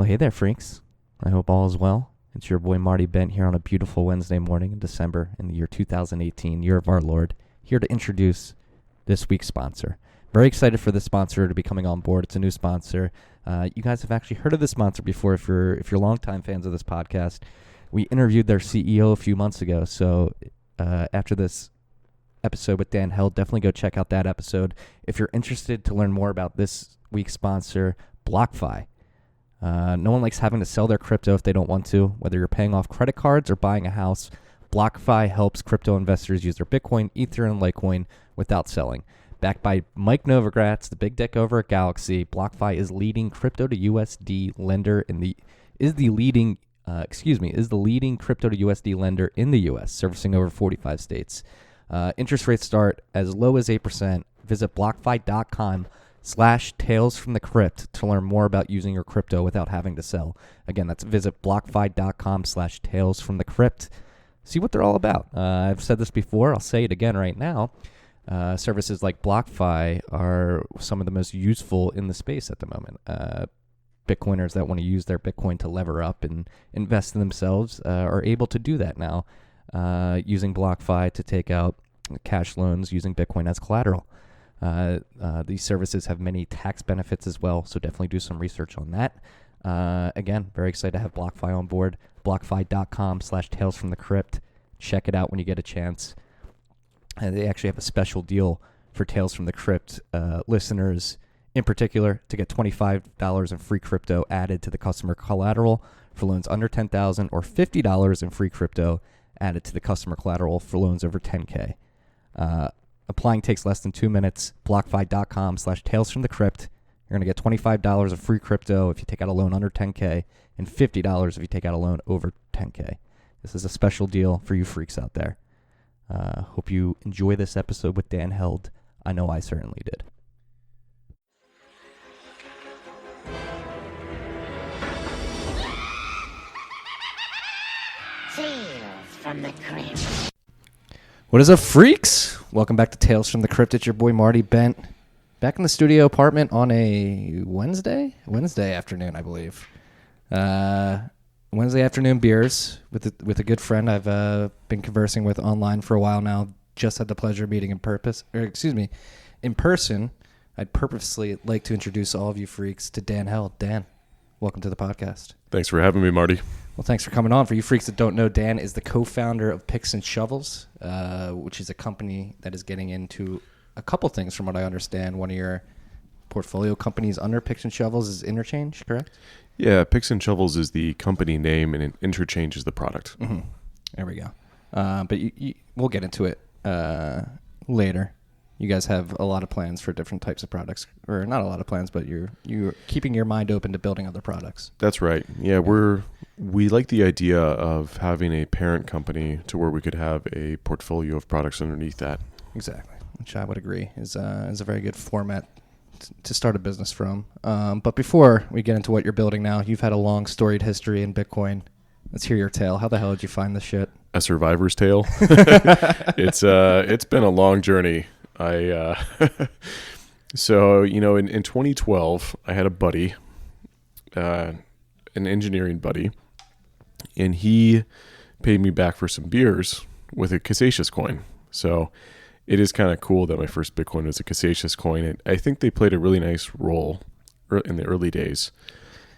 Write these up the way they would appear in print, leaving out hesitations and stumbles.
Well, hey there, freaks. I hope all is well. It's your boy Marty Bent here on a beautiful Wednesday morning in December in the year 2018, year of our Lord, here to introduce this week's sponsor. Very excited for this sponsor to be coming on board. It's a new sponsor. You guys have actually heard of this sponsor before if you're longtime fans of this podcast. We interviewed their CEO a few months ago, so after this episode with Dan Held, definitely go check out that episode. If you're interested to learn more about this week's sponsor, BlockFi. No one likes having to sell their crypto if they don't want to. Whether you're paying off credit cards or buying a house, BlockFi helps crypto investors use their Bitcoin, Ether, and Litecoin without selling. Backed by Mike Novogratz, the big dick over at Galaxy, BlockFi is leading crypto to USD lender is the leading crypto to USD lender in the US, servicing over 45 states. Interest rates start as low as 8%. Visit BlockFi.com/Tales from the Crypt to learn more about using your crypto without having to sell. Again, that's visit BlockFi.com/Tales from the Crypt. See what they're all about. I've said this before. I'll say it again right now. Services like BlockFi are some of the most useful in the space at the moment. Bitcoiners that want to use their Bitcoin to lever up and invest in themselves are able to do that now using BlockFi to take out cash loans using Bitcoin as collateral. These services have many tax benefits as well, so definitely do some research on that. Again, very excited to have BlockFi on board. BlockFi.com/Tales from the Crypt. Check it out when you get a chance. They actually have a special deal for Tales from the Crypt listeners in particular to get $25 in free crypto added to the customer collateral for loans under $10,000 or $50 in free crypto added to the customer collateral for loans over $10K. Applying takes less than 2 minutes. BlockFi.com/Tales from the Crypt. You're going to get $25 of free crypto if you take out a loan under $10K and $50 if you take out a loan over $10K. This is a special deal for you freaks out there. Hope you enjoy this episode with Dan Held. I know I certainly did. Tales from the Crypt. What is up, freaks? Welcome back to Tales from the Crypt. It's your boy Marty Bent. Back in the studio apartment on a Wednesday afternoon, I believe. Wednesday afternoon beers with a good friend I've been conversing with online for a while now. Just had the pleasure of meeting in person. I'd purposely like to introduce all of you freaks to Dan Held. Dan, welcome to the podcast. Thanks for having me, Marty. Well, thanks for coming on. For you freaks that don't know, Dan is the co-founder of Picks and Shovels, which is a company that is getting into a couple things from what I understand. One of your portfolio companies under Picks and Shovels is Interchange, correct? Yeah, Picks and Shovels is the company name and Interchange is the product. Mm-hmm. There we go. But we'll get into it later. You guys have a lot of plans for different types of products, or not a lot of plans, but you're keeping your mind open to building other products. That's right. Yeah, we like the idea of having a parent company to where we could have a portfolio of products underneath that. Exactly, which I would agree is a very good format to start a business from. But before we get into what you're building now, you've had a long storied history in Bitcoin. Let's hear your tale. How the hell did you find this shit? A survivor's tale. It's been a long journey. So, in 2012, I had a buddy, an engineering buddy, and he paid me back for some beers with a Casacious coin. So it is kind of cool that my first Bitcoin was a Casacious coin. And I think they played a really nice role in the early days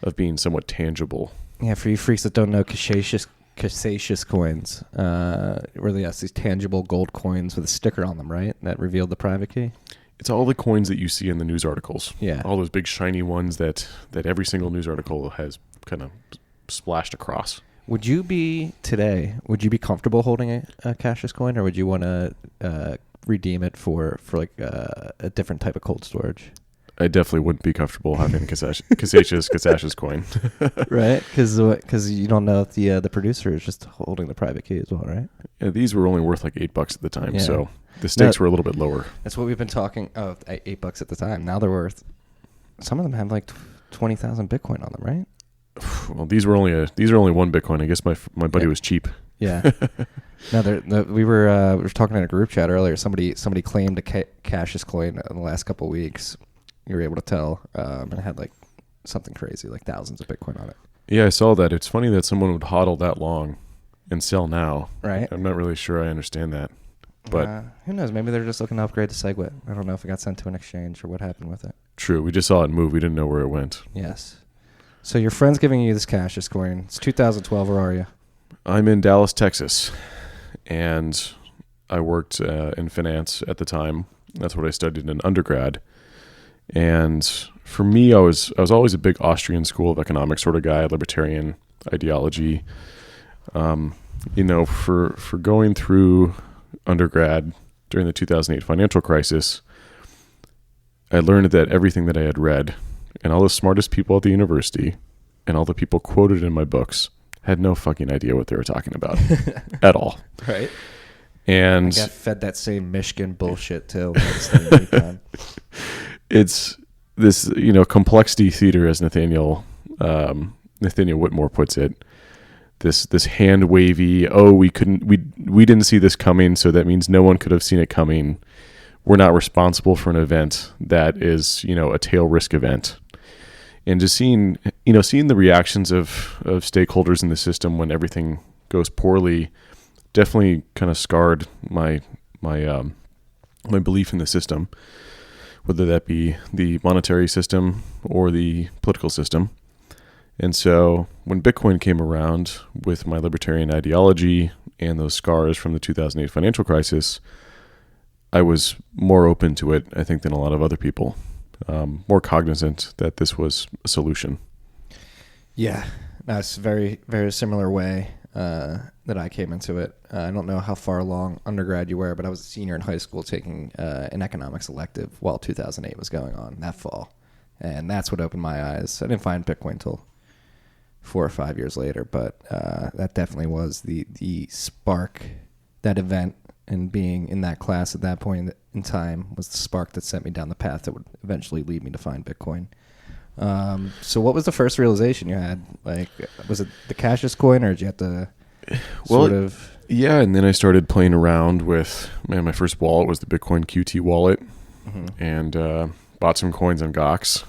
of being somewhat tangible. Yeah, for you freaks that don't know, Casacious coins were these tangible gold coins with a sticker on them, right? That revealed the private key? It's all the coins that you see in the news articles. Yeah. All those big shiny ones that every single news article has kind of splashed across. Would you be comfortable holding a Cassius coin, or would you want to redeem it for like a different type of cold storage? I definitely wouldn't be comfortable having a Casacious coin. Right? Because you don't know if the producer is just holding the private key as well, right? Yeah, these were only worth like $8 at the time, so the stakes were a little bit lower. That's what we've been talking. Oh, $8 at the time. Now they're worth. Some of them have like 20,000 Bitcoin on them, right? Well, these are only one Bitcoin. I guess my buddy was cheap. Yeah. No, we were talking in a group chat earlier. Somebody claimed a Cassius coin in the last couple of weeks. You were able to tell, and it had like something crazy, like thousands of Bitcoin on it. Yeah, I saw that. It's funny that someone would hodl that long and sell now. Right. I'm not really sure I understand that. But who knows? Maybe they're just looking to upgrade the SegWit. I don't know if it got sent to an exchange or what happened with it. true, we just saw it move. We didn't know where it went. Yes. So your friend's giving you this Cassius coin. It's 2012. Where are you? I'm in Dallas, Texas, and I worked in finance at the time. That's what I studied in undergrad. And for me, I was always a big Austrian school of economics sort of guy, libertarian ideology. For going through undergrad during the 2008 financial crisis, I learned that everything that I had read and all the smartest people at the university and all the people quoted in my books had no fucking idea what they were talking about at all. Right. And I got fed that same Michigan bullshit too. It's this, complexity theater, as Nathaniel Whitmore puts it. This hand wavy, we didn't see this coming, so that means no one could have seen it coming. We're not responsible for an event that is, a tail risk event. And just seeing the reactions of stakeholders in the system when everything goes poorly definitely kind of scarred my belief in the system, whether that be the monetary system or the political system. And so when Bitcoin came around with my libertarian ideology and those scars from the 2008 financial crisis, I was more open to it, I think, than a lot of other people, more cognizant that this was a solution. Yeah, that's very, very similar way that I came into it. I don't know how far along undergrad you were, but I was a senior in high school taking an economics elective while 2008 was going on that fall. And that's what opened my eyes. I didn't find Bitcoin until 4 or 5 years later, but that definitely was the spark. That event and being in that class at that point in time was the spark that sent me down the path that would eventually lead me to find Bitcoin. So what was the first realization you had? Like, was it the Cassius coin, or did you have to Yeah, and then I started playing around with, my first wallet was the Bitcoin QT wallet, and bought some coins on Gox.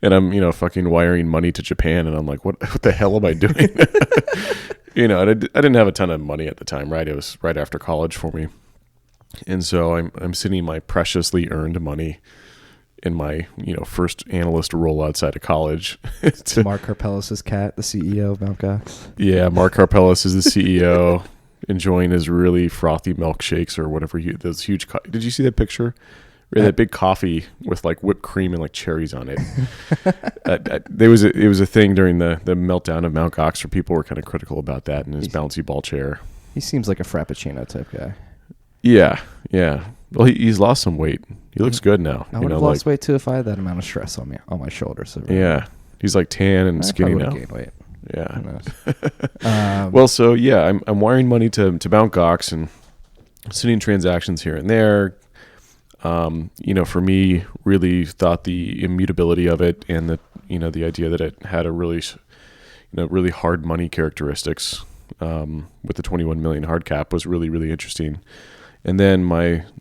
And I'm, fucking wiring money to Japan, and I'm like, what the hell am I doing? I didn't have a ton of money at the time, right? It was right after college for me. And so I'm sending my preciously earned money in my, first analyst role outside of college. To Mark Karpellis' cat, the CEO of Mt. Gox. Yeah, Mark Karpellis is the CEO, enjoying his really frothy milkshakes or whatever. Those huge. Did you see that picture? That big coffee with like whipped cream and like cherries on it. It was a thing during the meltdown of Mt. Gox where people were kind of critical about that and his bouncy ball chair. He seems like a Frappuccino type guy. Yeah. Well, he's lost some weight. He looks good now. I would have lost weight too if I had that amount of stress on my shoulders. So yeah, he's like tan and skinny now. Gained weight. Yeah. Well, so yeah, I'm wiring money to Mt. Gox and sending transactions here and there. For me, really thought the immutability of it and the idea that it had a really, really hard money characteristics, with the 21 million hard cap was really, really interesting. And then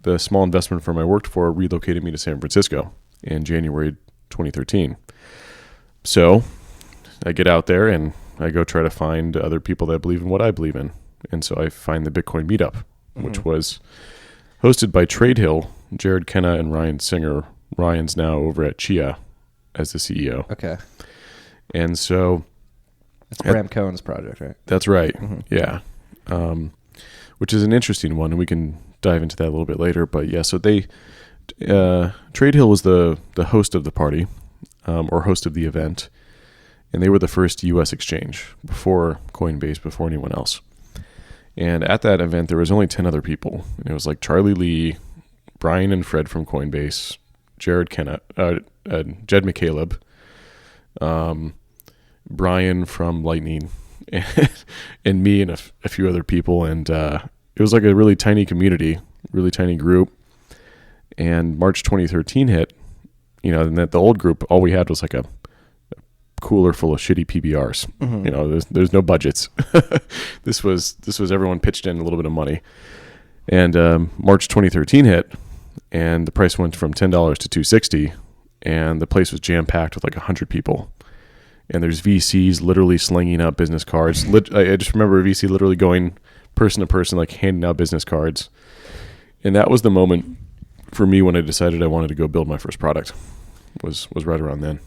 the small investment firm I worked for relocated me to San Francisco in January 2013. So I get out there and I go try to find other people that believe in what I believe in. And so I find the Bitcoin meetup, which was hosted by Trade Hill, Jared Kenna and Ryan Singer. Ryan's now over at Chia as the CEO. Okay. And so it's Bram Cohen's project, right? That's right. Yeah. Which is an interesting one, and we can dive into that a little bit later. But yeah, so they Trade Hill was the host of the party, or host of the event, and they were the first U.S. exchange before Coinbase, before anyone else. And at that event, there was only 10 other people. And it was like Charlie Lee, Brian and Fred from Coinbase, Jared Kenna, Jed McCaleb, Brian from Lightning, and me and a few other people. And it was like a really tiny community, really tiny group. And March 2013 hit, and that the old group, all we had was like a cooler full of shitty PBRs. There's no budgets. This was everyone pitched in a little bit of money. And March 2013 hit, and the price went from $10 to $260, and the place was jam-packed with like 100 people. And there's VCs literally slinging out business cards. I just remember a VC literally going person to person, like handing out business cards. And that was the moment for me when I decided I wanted to go build my first product. Was right around then.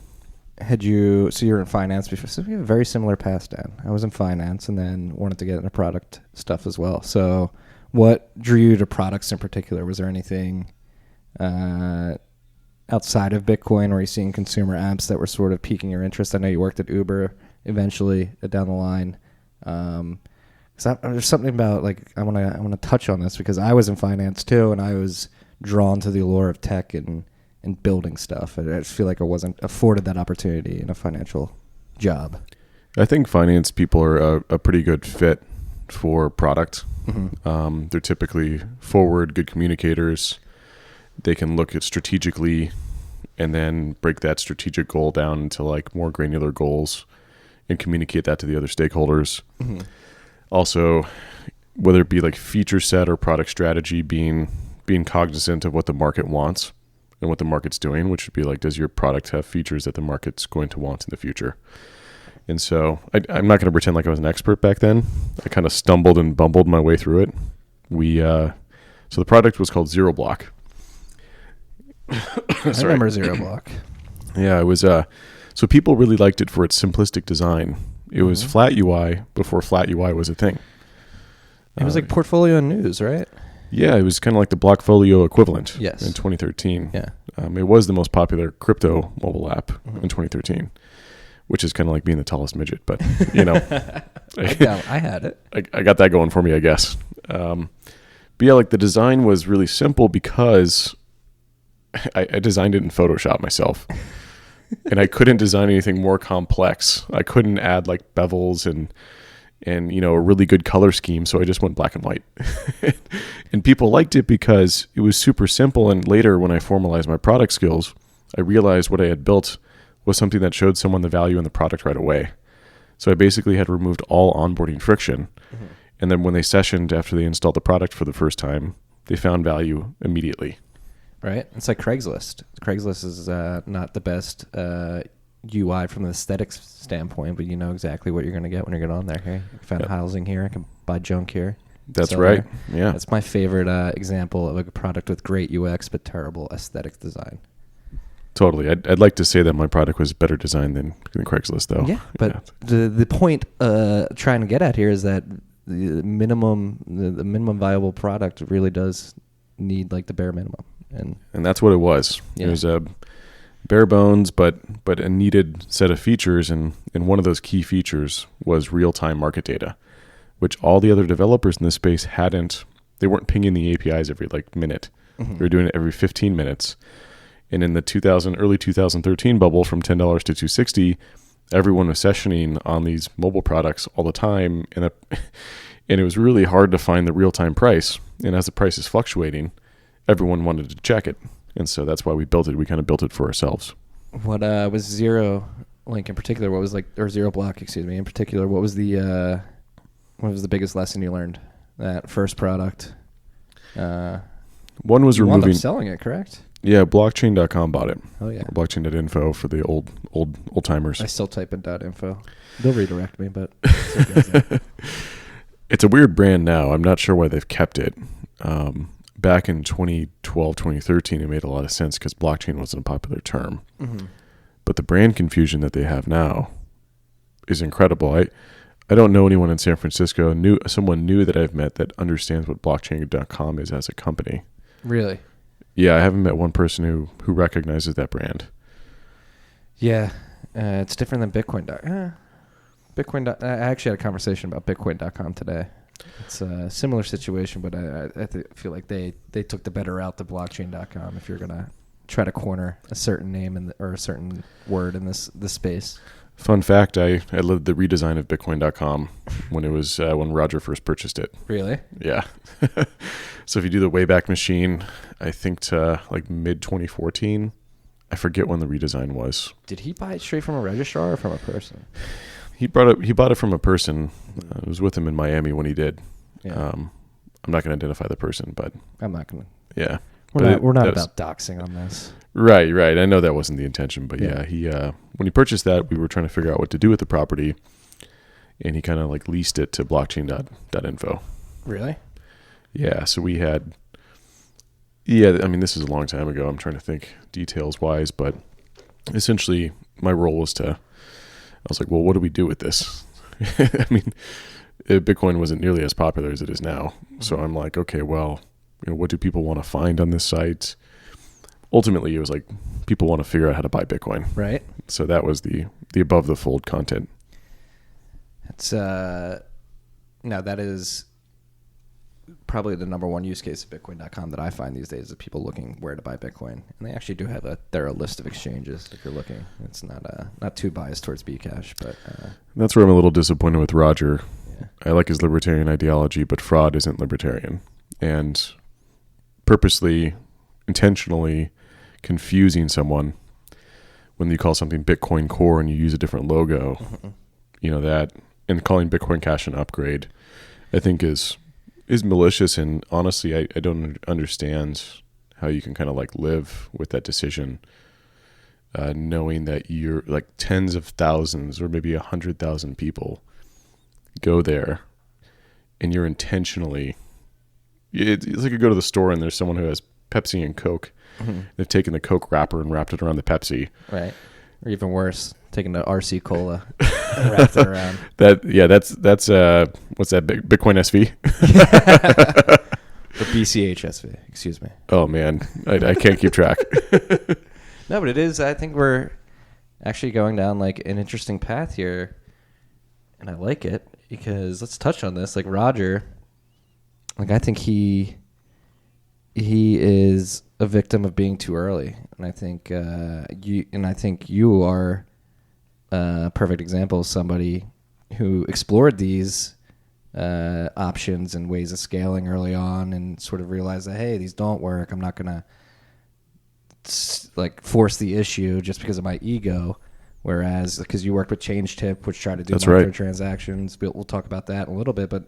So you're in finance before, so we have a very similar past, Dan. I was in finance and then wanted to get into product stuff as well. So what drew you to products in particular? Was there anything outside of Bitcoin, or are you seeing consumer apps that were sort of piquing your interest? I know you worked at Uber eventually down the line. There's something about, like, I want to touch on this because I was in finance too, and I was drawn to the allure of tech and building stuff. And I just feel like I wasn't afforded that opportunity in a financial job. I think finance people are a pretty good fit for product. Mm-hmm. They're typically forward, good communicators. They can look at strategically and then break that strategic goal down into like more granular goals and communicate that to the other stakeholders. Mm-hmm. Also, whether it be like feature set or product strategy, being cognizant of what the market wants and what the market's doing, which would be like, does your product have features that the market's going to want in the future? And so I'm not going to pretend like I was an expert back then. I kind of stumbled and bumbled my way through it. So the product was called Zero Block. I remember Zero Block. Yeah, it was. So people really liked it for its simplistic design. It was flat UI before flat UI was a thing. It was like Portfolio News, right? Yeah, it was kind of like the Blockfolio equivalent. Yes. In 2013. Yeah. It was the most popular crypto mobile app in 2013, which is kind of like being the tallest midget. But, you know. I had it. I got that going for me, I guess. But yeah, like the design was really simple because I designed it in Photoshop myself. And I couldn't design anything more complex. I couldn't add like bevels and a really good color scheme, so I just went black and white. And people liked it because it was super simple. And later, when I formalized my product skills, I realized what I had built was something that showed someone the value in the product right away. So I basically had removed all onboarding friction. Mm-hmm. And then when they sessioned after they installed the product for the first time, they found value immediately. Right? It's like Craigslist. Craigslist is not the best UI from the aesthetics standpoint, but you know exactly what you're going to get when you get on there. Hey, I found housing here. I can buy junk here. That's right. There. Yeah. That's my favorite example of a product with great UX but terrible aesthetic design. Totally. I'd like to say that my product was better designed than Craigslist, though. Yeah, but the point trying to get at here is that the minimum viable product really does need like the bare minimum. And that's what it was. Yeah. It was a bare bones, but a needed set of features. And one of those key features was real-time market data, which all the other developers in this space hadn't. They weren't pinging the APIs every minute. Mm-hmm. They were doing it every 15 minutes. And in the early 2013 bubble from $10 to $260, everyone was sessioning on these mobile products all the time. And it was really hard to find the real-time price. And as the price is fluctuating, everyone wanted to check it. And so that's why we built it. We kind of built it for ourselves. What was Zero Link in particular? What was or Zero Block, excuse me, in particular? What was the biggest lesson you learned? That first product. One was you removing. wound up selling it, correct? Yeah, blockchain.com bought it. Oh yeah. Blockchain.info for the old timers. I still type in .info. They'll redirect me, but it's a weird brand now. I'm not sure why they've kept it. Back in 2012, 2013, it made a lot of sense because blockchain wasn't a popular term. Mm-hmm. But the brand confusion that they have now is incredible. I don't know anyone in San Francisco, someone new that I've met that understands what blockchain.com is as a company. Really? Yeah, I haven't met one person who recognizes that brand. Yeah, it's different than Bitcoin. Bitcoin. I actually had a conversation about Bitcoin.com today. It's a similar situation, but I feel like they took the better route to blockchain.com if you're going to try to corner a certain name or a certain word in this space. Fun fact, I led the redesign of Bitcoin.com when it was when Roger first purchased it. Really? Yeah. So if you do the Wayback Machine, I think to mid 2014, I forget when the redesign was. Did he buy it straight from a registrar or from a person? He bought it from a person. I was with him in Miami when he did. Yeah. I'm not going to identify the person, but I'm not going to. Yeah. We're not that was- about doxing on this. Right. I know that wasn't the intention, but yeah, he when he purchased that, we were trying to figure out what to do with the property, and he kind of like leased it to blockchain.info. Really? Yeah, so we had. Yeah, I mean, this is a long time ago. I'm trying to think details wise, but essentially, my role was I was like, well, what do we do with this? I mean, Bitcoin wasn't nearly as popular as it is now. So I'm like, okay, well, what do people want to find on this site? Ultimately, it was like people want to figure out how to buy Bitcoin. Right. So that was the above the fold content. It's no, that is probably the number one use case of Bitcoin.com that I find these days is people looking where to buy Bitcoin, and they actually do have a thorough list of exchanges if you're looking. It's not too biased towards Bcash, but that's where I'm a little disappointed with Roger. yeah. I like his libertarian ideology, but fraud isn't libertarian, and purposely, intentionally confusing someone when you call something Bitcoin Core and you use a different logo, that, and calling Bitcoin Cash an upgrade, I think is malicious. And honestly, I don't understand how you can kind of like live with that decision, knowing that you're like tens of thousands or maybe 100,000 people go there, and you're intentionally. It's like you go to the store and there's someone who has Pepsi and Coke. They've taken the Coke wrapper and wrapped it around the Pepsi. Right. Or even worse, taking the RC Cola and wrapped it around. That's what's that? Bitcoin SV? Or BCHSV, excuse me. Oh man, I can't keep track. No, but it is. I think we're actually going down like an interesting path here, and I like it because let's touch on this. Like Roger, like I think he is a victim of being too early, and I think you are a perfect example of somebody who explored these options and ways of scaling early on, and sort of realized that hey, these don't work. I'm not gonna like force the issue just because of my ego. Whereas, because you worked with ChangeTip, which tried to do microtransactions, we'll talk about that in a little bit. But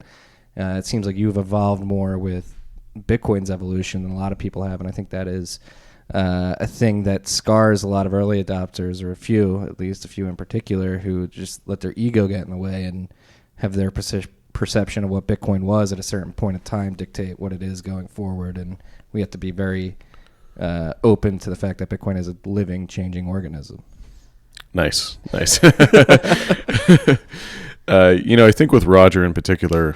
it seems like you've evolved more with Bitcoin's evolution than a lot of people have, and I think that is a thing that scars a lot of early adopters, or at least a few in particular, who just let their ego get in the way and have their perception of what Bitcoin was at a certain point in time dictate what it is going forward. And we have to be very open to the fact that Bitcoin is a living, changing organism. Nice. I think with Roger in particular,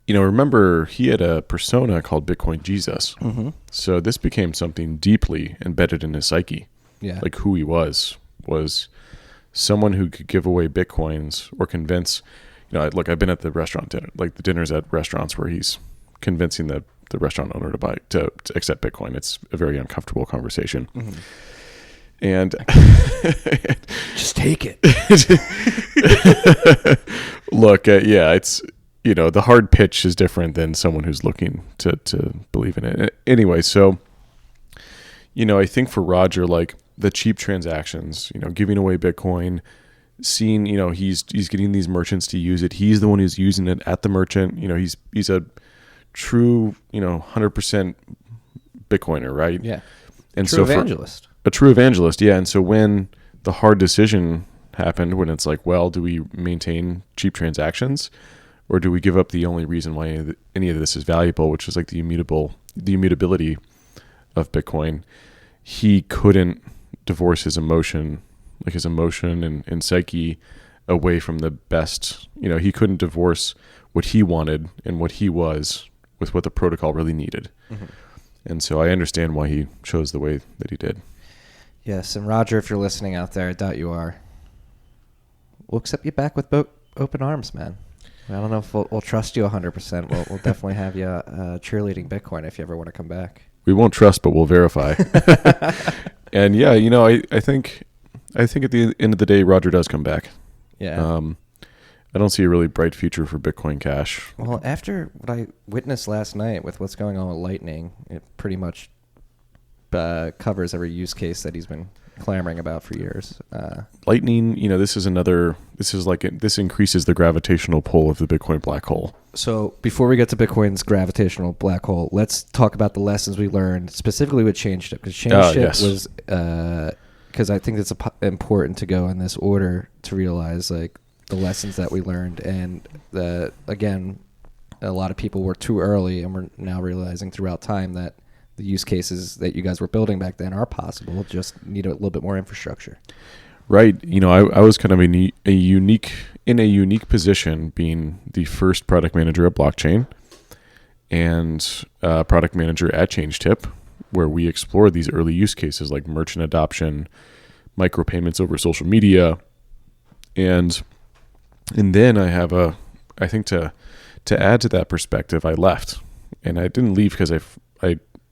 remember he had a persona called Bitcoin Jesus. Mm-hmm. So this became something deeply embedded in his psyche. Yeah. Like who he was someone who could give away Bitcoins or convince, look, I've been at the restaurant dinner, like the dinners at restaurants where he's convincing the restaurant owner to accept Bitcoin. It's a very uncomfortable conversation. Mm-hmm. And just take it. Look, it's, the hard pitch is different than someone who's looking to believe in it. Anyway, so, I think for Roger, like the cheap transactions, giving away Bitcoin, seeing, he's getting these merchants to use it. He's the one who's using it at the merchant. He's a true, 100% Bitcoiner, right? Yeah. And true so evangelist. A true evangelist, yeah. And so when the hard decision happened, when it's like, well, do we maintain cheap transactions, or do we give up the only reason why any of this is valuable, which is like the immutability of Bitcoin? He couldn't divorce his emotion and psyche away from the best. He couldn't divorce what he wanted and what he was with what the protocol really needed. Mm-hmm. And so I understand why he chose the way that he did. Yes, and Roger, if you're listening out there, I doubt you are, we'll accept you back with open arms, man. I don't know if we'll trust you 100%. We'll definitely have you cheerleading Bitcoin if you ever want to come back. We won't trust, but we'll verify. And yeah, I think at the end of the day, Roger does come back. Yeah. I don't see a really bright future for Bitcoin Cash. Well, after what I witnessed last night with what's going on with Lightning, it pretty much covers every use case that he's been clamoring about for years. Lightning, this increases the gravitational pull of the Bitcoin black hole. So before we get to Bitcoin's gravitational black hole, let's talk about the lessons we learned specifically with ChangeTip, because ChangeTip was because I think it's important to go in this order to realize like the lessons that we learned, and again, a lot of people were too early, and we're now realizing throughout time that the use cases that you guys were building back then are possible, just need a little bit more infrastructure. Right. I was kind of in a unique position, being the first product manager at Blockchain and product manager at ChangeTip, where we explored these early use cases like merchant adoption, micropayments over social media, and then I think to add to that perspective, I left, and I didn't leave because I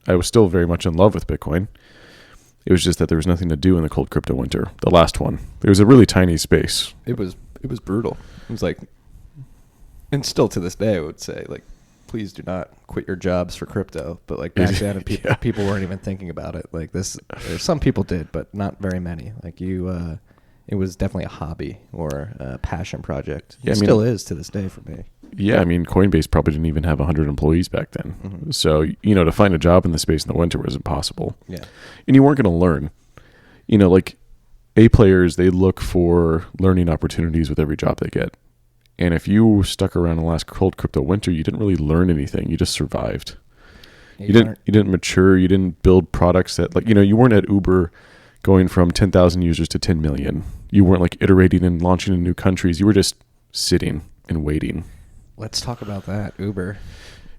was still very much in love with Bitcoin. It was just that there was nothing to do in the cold crypto winter, the last one. There was a really tiny space. It was brutal. It was like, and still to this day, I would say, like, please do not quit your jobs for crypto. But like back then, people weren't even thinking about it. Like this, some people did, but not very many. Like it was definitely a hobby or a passion project. Yeah, it still is to this day for me. Yeah, Coinbase probably didn't even have 100 employees back then. Mm-hmm. So, to find a job in the space in the winter was impossible. Yeah. And you weren't going to learn. Like A players, they look for learning opportunities with every job they get. And if you stuck around in the last cold crypto winter, you didn't really learn anything. You just survived. You didn't mature. You didn't build products that, like, you weren't at Uber going from 10,000 users to 10 million. You weren't like iterating and launching in new countries. You were just sitting and waiting. Let's talk about that, Uber.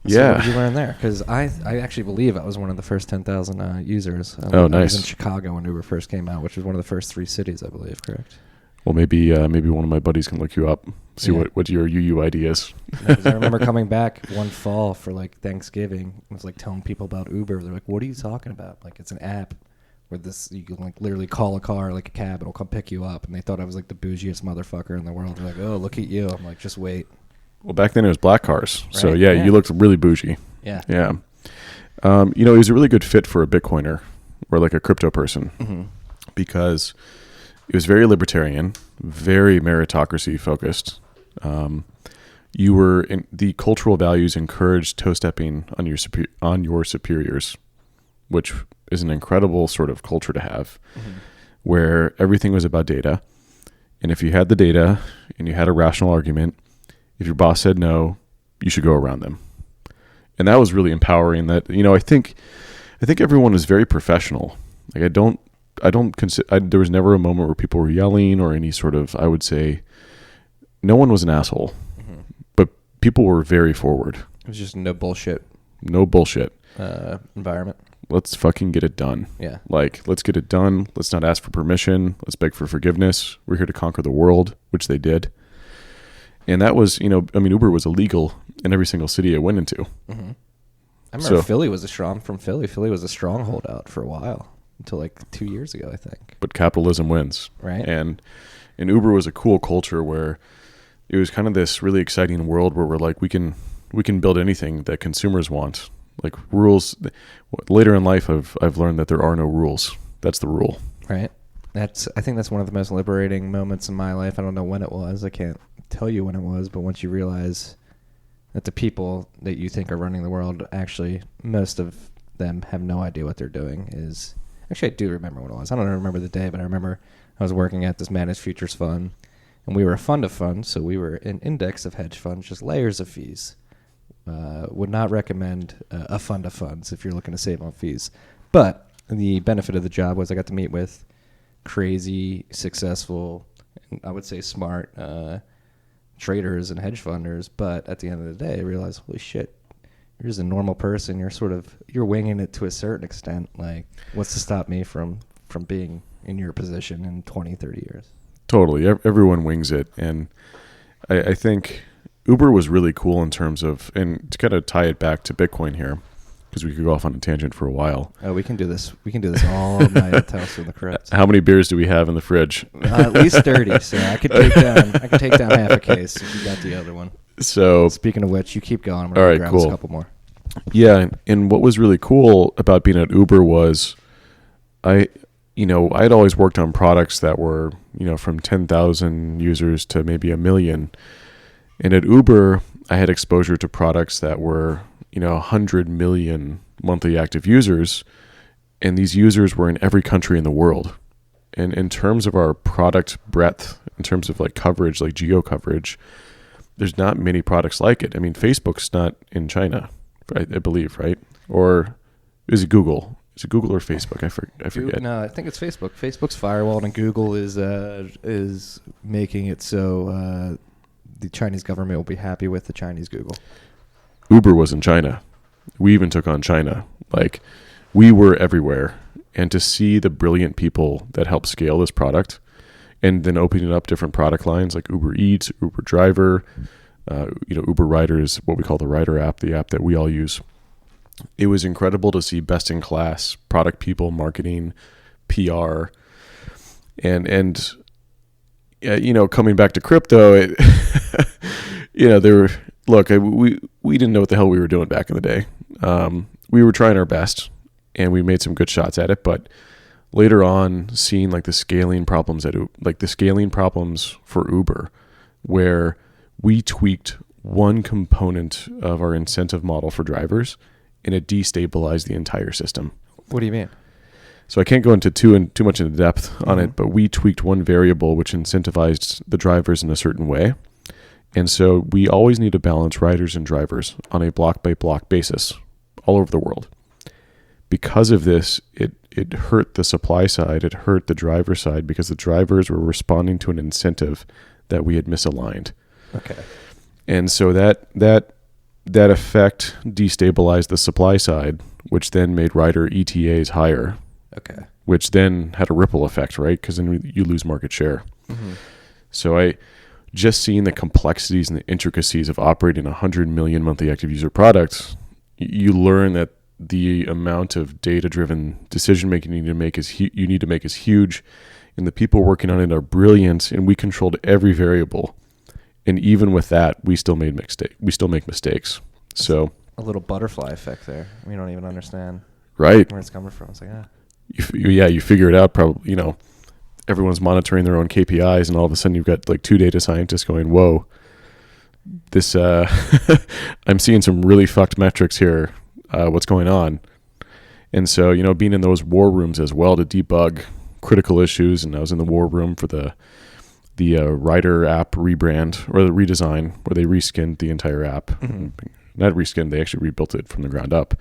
Yeah. What did you learn there? Because I actually believe I was one of the first 10,000 users. Nice. I was in Chicago when Uber first came out, which was one of the first 3 cities, I believe, correct? Well, maybe one of my buddies can look you up, see what your UUID is. No, I remember coming back one fall for like Thanksgiving. I was like telling people about Uber. They're like, what are you talking about? Like, it's an app where you can like literally call a car, like a cab, it'll come pick you up. And they thought I was like the bougiest motherfucker in the world. They're like, oh, look at you. I'm like, just wait. Well, back then it was black cars. Right? So, yeah, you looked really bougie. Yeah. Yeah. It was a really good fit for a Bitcoiner or like a crypto person, mm-hmm. because it was very libertarian, very meritocracy focused. The cultural values encouraged toe-stepping on your superiors, which is an incredible sort of culture to have, mm-hmm. where everything was about data. And if you had the data and you had a rational argument, if your boss said no, you should go around them. And that was really empowering. That, I think everyone was very professional. Like there was never a moment where people were yelling or any sort of, I would say, no one was an asshole, mm-hmm. but people were very forward. It was just no bullshit. No bullshit. Environment. Let's fucking get it done. Yeah. Like, let's get it done. Let's not ask for permission. Let's beg for forgiveness. We're here to conquer the world, which they did. And that was, Uber was illegal in every single city I went into. Mm-hmm. I remember Philly was from Philly. Philly was a stronghold out for a while until like 2 years ago, I think. But capitalism wins. Right. And Uber was a cool culture where it was kind of this really exciting world where we're like, we can build anything that consumers want. Like rules. Later in life, I've learned that there are no rules. That's the rule. Right. I think that's one of the most liberating moments in my life. I don't know when it was. I can't tell you when it was, but once you realize that the people that you think are running the world, actually, most of them have no idea what they're doing. Actually, I do remember when it was. I don't remember the day, but I remember I was working at this managed futures fund, and we were a fund of funds, so we were an index of hedge funds, just layers of fees. Would not recommend a fund of funds if you're looking to save on fees. But the benefit of the job was I got to meet with crazy, successful, and I would say smart traders and hedge funders. But at the end of the day, I realized, holy shit, you're just a normal person. You're winging it to a certain extent. Like, what's to stop me from being in your position in 20, 30 years? Totally. Everyone wings it. And I think Uber was really cool in terms of, and to kind of tie it back to Bitcoin here, because we could go off on a tangent for a while. Oh, we can do this. We can do this all night at Tales from the Crypt. How many beers do we have in the fridge? At least 30. So I could take down half a case if you got the other one. So speaking of which, you keep going. I'm going to grab us a couple more. Yeah, and what was really cool about being at Uber was I had always worked on products that were, from 10,000 users to maybe 1 million. And at Uber, I had exposure to products that were, 100 million monthly active users. And these users were in every country in the world. And in terms of our product breadth, in terms of like coverage, like geo coverage, there's not many products like it. I mean, Facebook's not in China, I believe, right? Or is it Google? Is it Google or Facebook? I forget. No, I think it's Facebook. Facebook's firewalled, and Google is making it so the Chinese government will be happy with the Chinese Google. Uber was in China. We even took on China. Like, we were everywhere. And to see the brilliant people that helped scale this product, and then opening up different product lines like Uber Eats, Uber Driver, Uber Riders, what we call the Rider app, the app that we all use. It was incredible to see best-in-class product people, marketing, PR, and coming back to crypto, we didn't know what the hell we were doing back in the day. We were trying our best, and we made some good shots at it, but later on, seeing like the scaling problems for Uber, where we tweaked one component of our incentive model for drivers, and it destabilized the entire system. What do you mean? So I can't go into too much into depth on it, but we tweaked one variable which incentivized the drivers in a certain way. And so we always need to balance riders and drivers on a block-by-block basis all over the world. Because of this, it hurt the supply side, it hurt the driver side, because the drivers were responding to an incentive that we had misaligned. Okay. And so that effect destabilized the supply side, which then made rider ETAs higher. Okay. Which then had a ripple effect, right? Because then you lose market share. Mm-hmm. So I just seeing the complexities and the intricacies of operating 100 million monthly active user products, you learn that the amount of data-driven decision-making you need to make is huge, and the people working on it are brilliant, and we controlled every variable. And even with that, we still make mistakes. So a little butterfly effect there. We don't even understand right where it's coming from. It's like, you figure it out. Probably, everyone's monitoring their own KPIs, and all of a sudden you've got like 2 data scientists going, "Whoa, this I'm seeing some really fucked metrics here. What's going on?" And so, being in those war rooms as well to debug critical issues, and I was in the war room for the Rider app rebrand or the redesign, where they reskinned the entire app. Mm-hmm. Not reskinned, they actually rebuilt it from the ground up.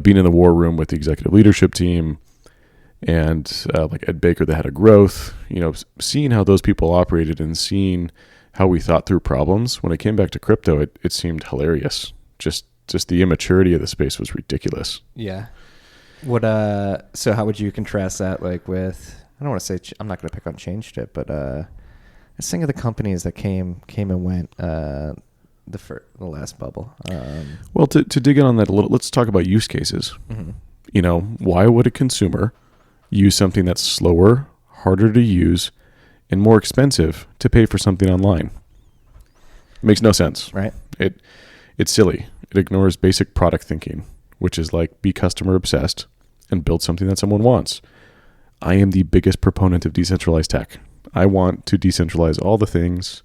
Being in the war room with the executive leadership team and like Ed Baker, the head of growth, seeing how those people operated and seeing how we thought through problems. When I came back to crypto, it seemed hilarious. Just the immaturity of the space was ridiculous. Yeah. So how would you contrast that like with, I don't want to say, I'm not going to pick on ChangeTip, but let's think of the companies that came and went the last bubble. Well, to dig in on that a little, let's talk about use cases. Mm-hmm. Why would a consumer use something that's slower, harder to use, and more expensive to pay for something online? It makes no sense. Right. It's silly. It ignores basic product thinking, which is like be customer obsessed and build something that someone wants. I am the biggest proponent of decentralized tech. I want to decentralize all the things,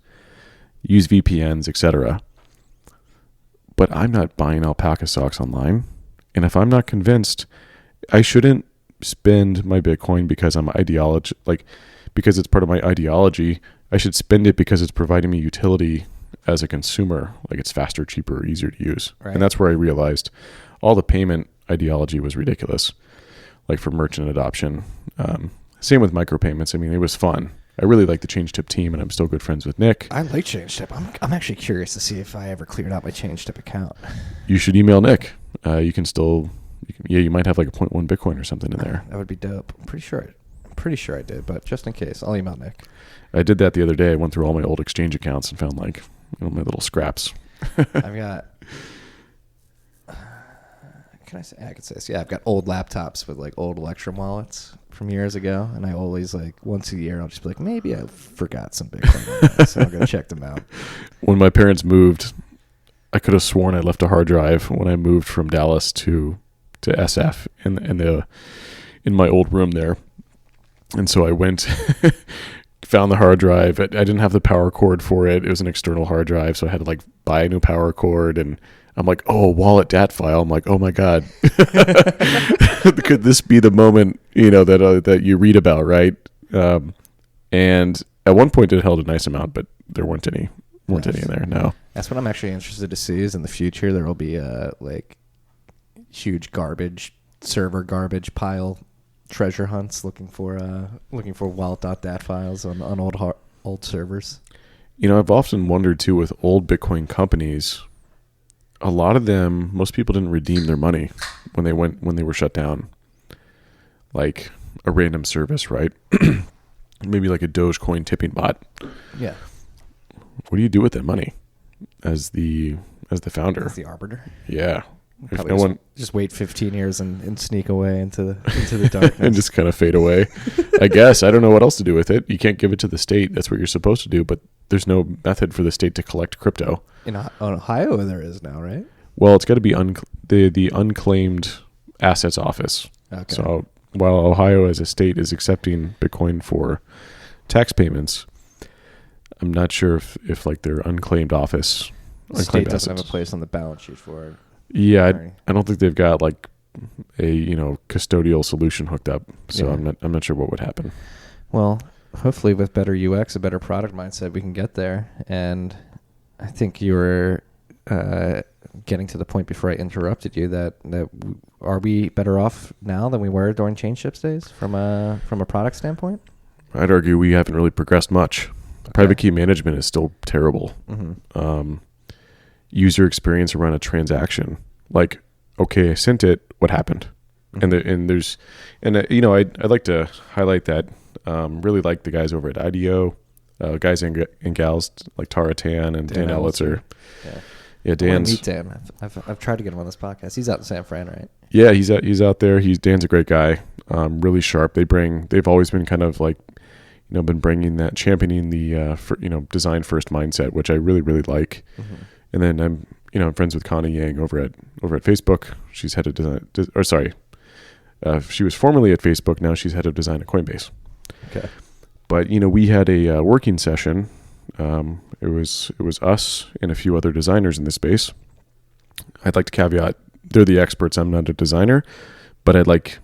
use VPNs, etc. But I'm not buying alpaca socks online. And if I'm not convinced, I shouldn't spend my Bitcoin because because it's part of my ideology. I should spend it because it's providing me utility as a consumer, like it's faster, cheaper, easier to use. Right. And that's where I realized all the payment ideology was ridiculous, like for merchant adoption. Same with micropayments. I mean, it was fun. I really like the ChangeTip team, and I'm still good friends with Nick. I like ChangeTip. I'm actually curious to see if I ever cleared out my ChangeTip account. You should email Nick. You might have like a 0.1 Bitcoin or something in there. That would be dope. I'm pretty sure I did, but just in case, I'll email Nick. I did that the other day. I went through all my old exchange accounts and found like my little scraps. I've got. Can I say? I could say this. Yeah, I've got old laptops with like old Electrum wallets from years ago, and I always like once a year I'll just be like, maybe I forgot some Bitcoin, so I'm gonna check them out. When my parents moved, I could have sworn I left a hard drive when I moved from Dallas to SF in my old room there. And so I went, found the hard drive. I didn't have the power cord for it. It was an external hard drive, so I had to like buy a new power cord. And I'm like, oh, wallet DAT file. I'm like, oh my god, could this be the moment that you read about, right? And at one point it held a nice amount, but there weren't any in there. No. That's what I'm actually interested to see. Is in the future there will be like huge server garbage pile treasure hunts looking for wallet.dat files on old servers. I've often wondered too with old Bitcoin companies, a lot of them, most people didn't redeem their money when they were shut down. Like a random service, right? Maybe like a Dogecoin tipping bot. Yeah. What do you do with that money as the founder? As the arbiter. Yeah. If just wait 15 years and sneak away into the darkness and just kind of fade away. I guess I don't know what else to do with it. You can't give it to the state. That's what you're supposed to do, but there's no method for the state to collect crypto. In Ohio, there is now, right? Well, it's got to be the Unclaimed Assets Office. Okay. So while Ohio as a state is accepting Bitcoin for tax payments, I'm not sure if like their unclaimed office, the state doesn't have a place on the balance sheet for it. Yeah, I don't think they've got like a custodial solution hooked up. So yeah. I'm not sure what would happen. Well, hopefully with better UX, a better product mindset, we can get there. And I think you were getting to the point before I interrupted you that are we better off now than we were during ChainShips days from a product standpoint? I'd argue we haven't really progressed much. Okay. Private key management is still terrible. Mm-hmm. User experience around a transaction, like, okay, I sent it, what happened? Mm-hmm. I'd like to highlight that. Really like the guys over at IDEO, guys and gals like Tara Tan and Dan Elitzer. Yeah, Dan's. Meet Dan. I've tried to get him on this podcast. He's out in San Fran, right? Yeah, he's out there. Dan's a great guy. Really sharp. They've always been kind of like, been championing the design first mindset, which I really really like. Mm-hmm. And then I'm friends with Connie Yang over at Facebook. She's head of design. She was formerly at Facebook. Now she's head of design at Coinbase. Okay. But we had a working session. It was us and a few other designers in this space. I'd like to caveat they're the experts. I'm not a designer, but I'd like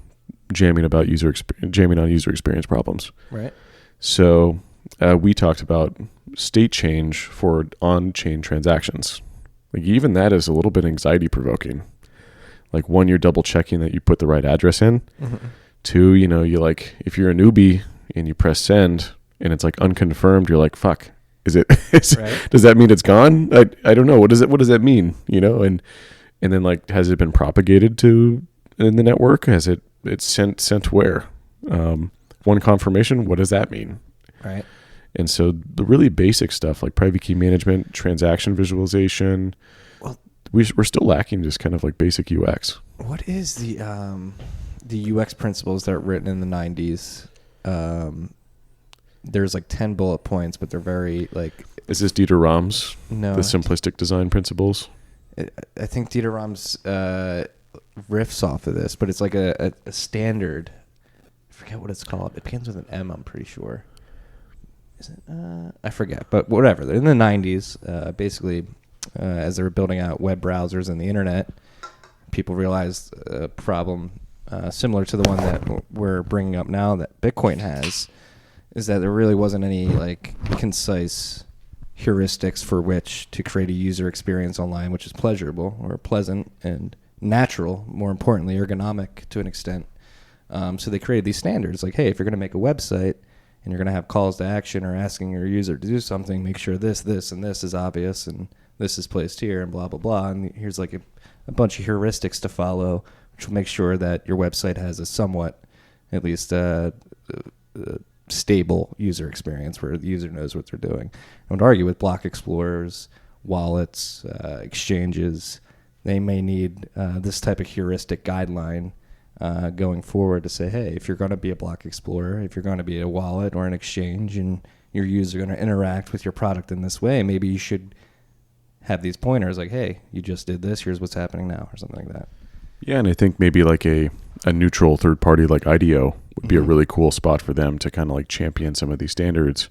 jamming on user experience problems. Right. So we talked about state change for on-chain transactions. Like even that is a little bit anxiety provoking. Like one, you're double checking that you put the right address in. Mm-hmm. Two, you like if you're a newbie and you press send and it's like unconfirmed, you're like, fuck, right. Does that mean it's gone? I don't know. What does that mean? And then like, has it been propagated in the network? Has it's sent where? One confirmation. What does that mean? Right. And so the really basic stuff like private key management, transaction visualization, well, we're still lacking just kind of like basic UX. What is the UX principles that are written in the 90s? There's like 10 bullet points, but they're very like... Is this Dieter Rams? No. The simplistic design principles? I think Dieter Rams riffs off of this, but it's like a standard. I forget what it's called. It begins with an M, I'm pretty sure. Is it? I forget, but whatever. In the 90s, basically, as they were building out web browsers and the internet, people realized a problem similar to the one that we're bringing up now that Bitcoin has, is that there really wasn't any like concise heuristics for which to create a user experience online, which is pleasurable or pleasant and natural, more importantly, ergonomic to an extent. So they created these standards like, hey, if you're going to make a website and you're going to have calls to action or asking your user to do something, make sure this, and this is obvious and this is placed here and blah, blah, blah. And here's like a bunch of heuristics to follow, which will make sure that your website has a somewhat, at least stable user experience where the user knows what they're doing. I would argue with block explorers, wallets, exchanges, they may need this type of heuristic guideline going forward to say, hey, if you're going to be a block explorer, if you're going to be a wallet or an exchange and your users are going to interact with your product in this way, maybe you should have these pointers like, hey, you just did this, here's what's happening now, or something like that. Yeah, and I think maybe like a neutral third party like IDEO would be a really cool spot for them to kind of like champion some of these standards.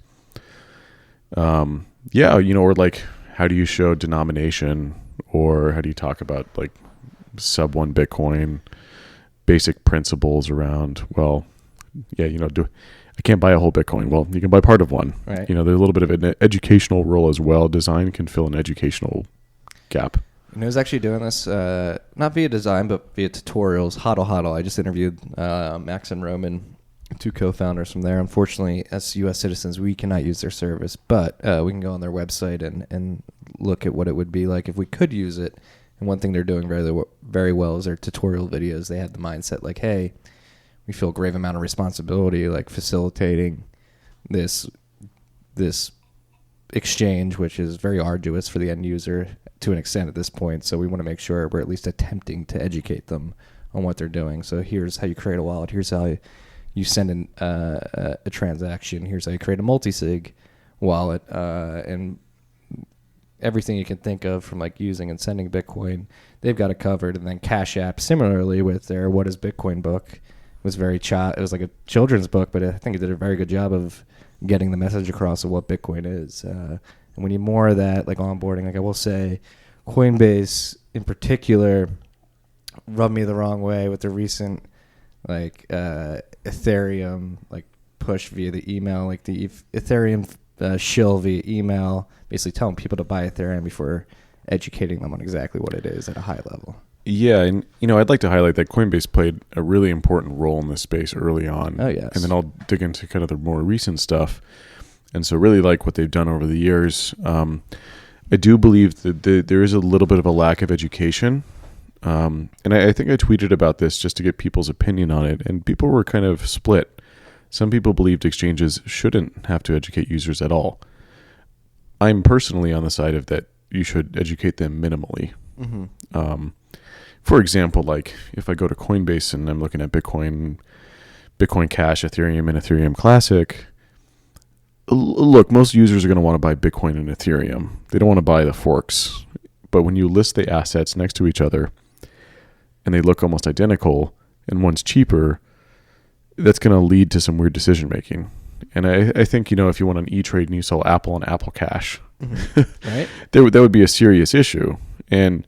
Yeah, or like, how do you show denomination, or how do you talk about like sub 1 Bitcoin, basic principles around, well, yeah, I can't buy a whole Bitcoin. Well, you can buy part of one. Right. There's a little bit of an educational role as well. Design can fill an educational gap. Who's actually doing this, not via design, but via tutorials, Hodl. I just interviewed Max and Roman, 2 co-founders from there. Unfortunately, as U.S. citizens, we cannot use their service, but we can go on their website and look at what it would be like if we could use it. And one thing they're doing very well is their tutorial videos. They had the mindset like, hey, we feel a grave amount of responsibility, like facilitating this exchange, which is very arduous for the end user to an extent at this point. So we want to make sure we're at least attempting to educate them on what they're doing. So here's how you create a wallet. Here's how you send in a transaction. Here's how you create a multi-sig wallet, and everything you can think of from like using and sending Bitcoin, they've got it covered. And then Cash App, similarly with their What is Bitcoin book, was it was like a children's book, but I think it did a very good job of getting the message across of what Bitcoin is. And we need more of that, like onboarding. Like I will say, Coinbase in particular rubbed me the wrong way with the recent like Ethereum like push via the email, like the Ethereum shill via email, basically telling people to buy Ethereum before educating them on exactly what it is at a high level. Yeah, and I'd like to highlight that Coinbase played a really important role in this space early on. Oh, yes. And then I'll dig into kind of the more recent stuff. And so really like what they've done over the years. I do believe that there is a little bit of a lack of education. And I think I tweeted about this just to get people's opinion on it. And people were kind of split. Some people believed exchanges shouldn't have to educate users at all. I'm personally on the side of that you should educate them minimally. Mm-hmm. For example, like if I go to Coinbase and I'm looking at Bitcoin Cash, Ethereum, and Ethereum Classic, look, most users are going to want to buy Bitcoin and Ethereum. They don't want to buy the forks. But when you list the assets next to each other and they look almost identical and one's cheaper, that's going to lead to some weird decision making. And I think, if you want an E-Trade and you sell Apple on Apple Cash, mm-hmm. Right? that would be a serious issue. And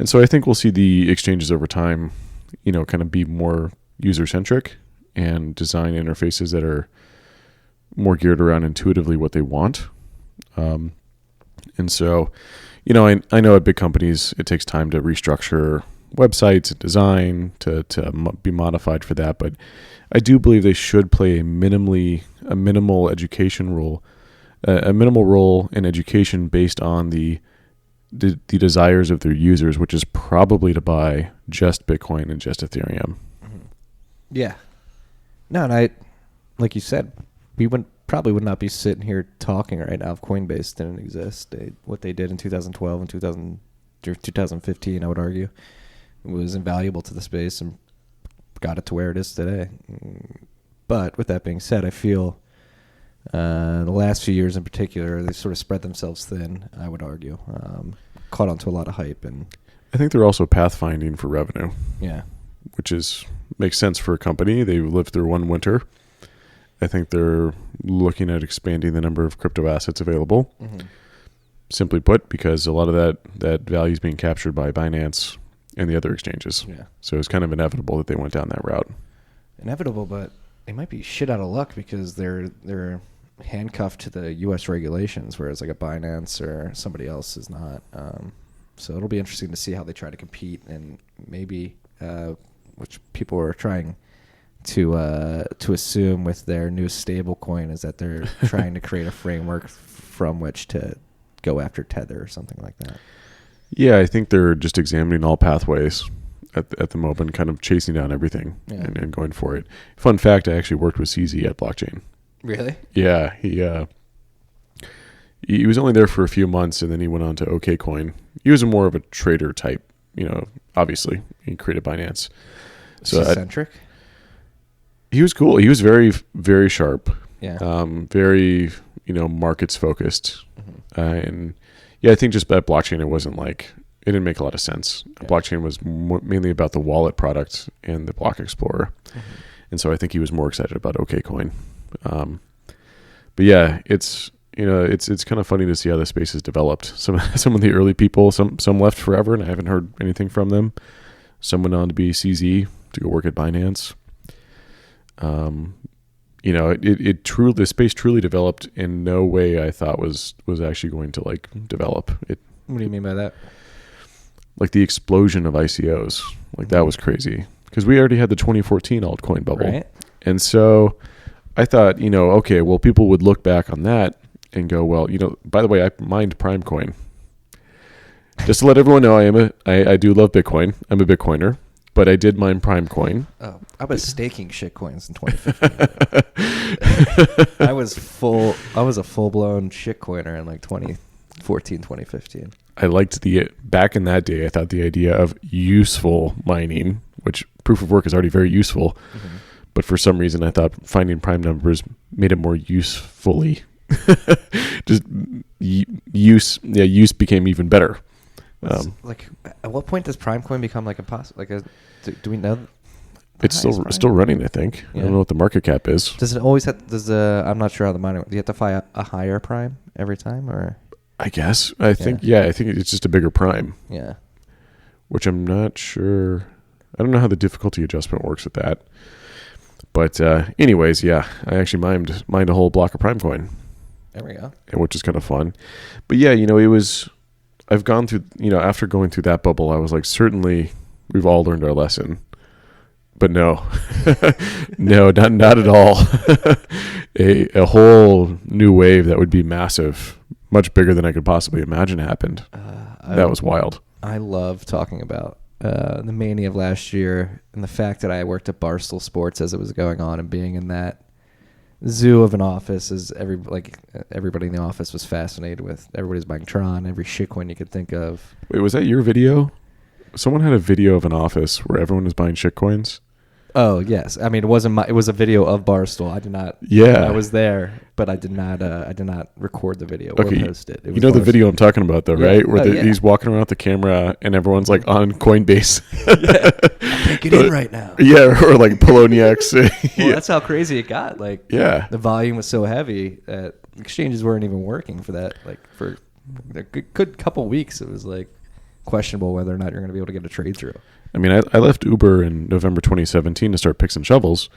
so I think we'll see the exchanges over time, kind of be more user-centric and design interfaces that are more geared around intuitively what they want. And so, I know at big companies, it takes time to restructure websites and design to be modified for that. But I do believe they should play a minimal education role, a minimal role in education based on the desires of their users, which is probably to buy just Bitcoin and just Ethereum. Mm-hmm. Yeah. No, and like you said, we probably would not be sitting here talking right now if Coinbase didn't exist. What they did in 2012 and 2015, I would argue, was invaluable to the space and got it to where it is today. But with that being said, I feel the last few years in particular, they sort of spread themselves thin, I would argue. Caught onto a lot of hype. And I think they're also pathfinding for revenue. Yeah. Which makes sense for a company. They lived through one winter. I think they're looking at expanding the number of crypto assets available. Mm-hmm. Simply put, because a lot of that value is being captured by Binance and the other exchanges. Yeah. So it's kind of inevitable that they went down that route. Inevitable, but they might be shit out of luck because they're handcuffed to the U.S. regulations, whereas like a Binance or somebody else is not. So it'll be interesting to see how they try to compete, and maybe which people are trying to assume with their new stable coin is that they're trying to create a framework from which to go after Tether or something like that. Yeah, I think they're just examining all pathways at the moment, kind of chasing down everything and going for it. Fun fact, I actually worked with CZ at Blockchain. Really? Yeah, he was only there for a few months, and then he went on to OKCoin. He was more of a trader type, obviously. He created Binance. So eccentric? He was cool. He was very, very sharp. Yeah. Very, markets focused. Mm-hmm. And yeah, I think just at Blockchain, it didn't make a lot of sense. Yeah. Blockchain was mainly about the wallet product and the block explorer. Mm-hmm. And so I think he was more excited about OKCoin. But yeah, it's kind of funny to see how the space has developed. Some of the early people, some left forever, and I haven't heard anything from them. Some went on to be CZ to go work at Binance. The space truly developed in no way I thought was actually going to like develop. What do you mean by that? Like the explosion of ICOs, like that was crazy because we already had the 2014 altcoin bubble, Right. And so I thought, okay, well, people would look back on that and go, well, by the way, I mined Primecoin. Just to let everyone know, I do love Bitcoin. I'm a Bitcoiner, but I did mine Primecoin. Oh, I was staking shitcoins in 2015. I was a full-blown shitcoiner in like 2014, 2015. I liked back in that day, I thought the idea of useful mining, which proof of work is already very useful, but for some reason I thought finding prime numbers made it more usefully. Just use became even better. Like, at what point does Primecoin become like impossible? Like, do we know? It's still running, I think. Yeah. I don't know what the market cap is. Does it always have? I'm not sure how the mining. Do you have to find a higher prime every time, or? I guess. I think it's just a bigger prime. Yeah. Which I'm not sure. I don't know how the difficulty adjustment works with that. But anyways, yeah, I actually mined a whole block of Primecoin. There we go. Which is kind of fun. But yeah, I've gone through, after going through that bubble, I was like, certainly we've all learned our lesson. But no, no, not at all. a whole new wave that would be massive, much bigger than I could possibly imagine happened. That was wild. I love talking about the mania of last year and the fact that I worked at Barstool Sports as it was going on and being in that zoo of an office as everybody in the office was fascinated with. Everybody's buying Tron, every shitcoin you could think of. Wait, was that your video? Someone had a video of an office where everyone was buying shitcoins. Oh yes, I mean it wasn't it was a video of Barstool. I did not. Yeah, I was there, but I did not record the video or post it. You know the video I'm talking about, though, right? Where he's walking around with the camera and everyone's like on Coinbase. Yeah, I can't get in right now. Yeah, or like Poloniex. Well, that's how crazy it got. Like, the volume was so heavy that exchanges weren't even working for that. Like for a good couple weeks, it was like questionable whether or not you're going to be able to get a trade through. I mean, I left Uber in November 2017 to start picks and shovels,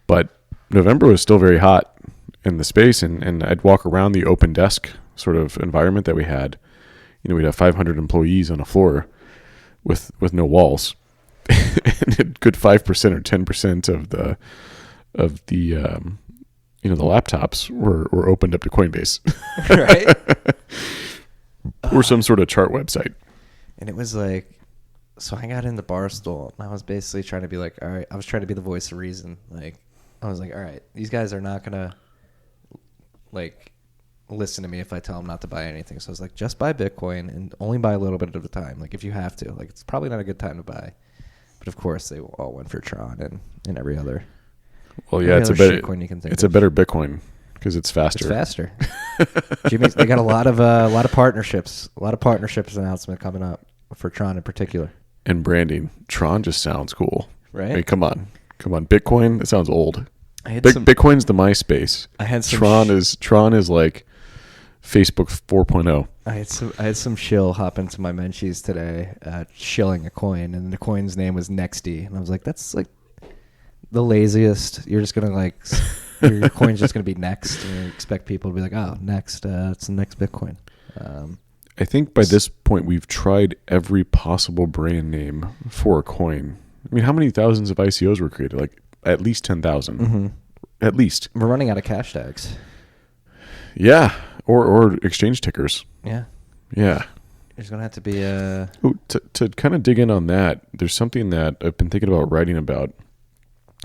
but November was still very hot in the space, and I'd walk around the open desk sort of environment that we had. We'd have 500 employees on a floor with no walls, and a good 5% or 10% of the the laptops were opened up to Coinbase, right? Or some sort of chart website. And it was like, so I got into Barstool, and I was basically trying to be like, all right, I was trying to be the voice of reason. Like, I was like, all right, these guys are not going to, like, listen to me if I tell them not to buy anything. So I was like, just buy Bitcoin and only buy a little bit at a time. Like, if you have to. Like, it's probably not a good time to buy. But, of course, they all went for Tron and every other. Well, yeah, it's a better Bitcoin because it's faster. It's faster. Jimmy's, they got a lot of partnerships. A lot of partnerships announcement coming up for Tron in particular. And branding. Tron just sounds cool. Right? I mean, come on. Bitcoin, it sounds old. Bitcoin's the MySpace. I had some Tron is like Facebook 4.0. I had some shill hop into my Menchies today, shilling a coin, and the coin's name was Nexty, and I was like, that's like the laziest. You're just gonna like your coin's just gonna be next, and you expect people to be like, oh, next, it's the next Bitcoin. I think by this point we've tried every possible brand name for a coin. I mean, how many thousands of ICOs were created? Like at least 10,000. Mm-hmm. At least. We're running out of cash tags. Yeah, or exchange tickers. Yeah. Yeah. There's gonna have to be to kind of dig in on that. There's something that I've been thinking about writing about,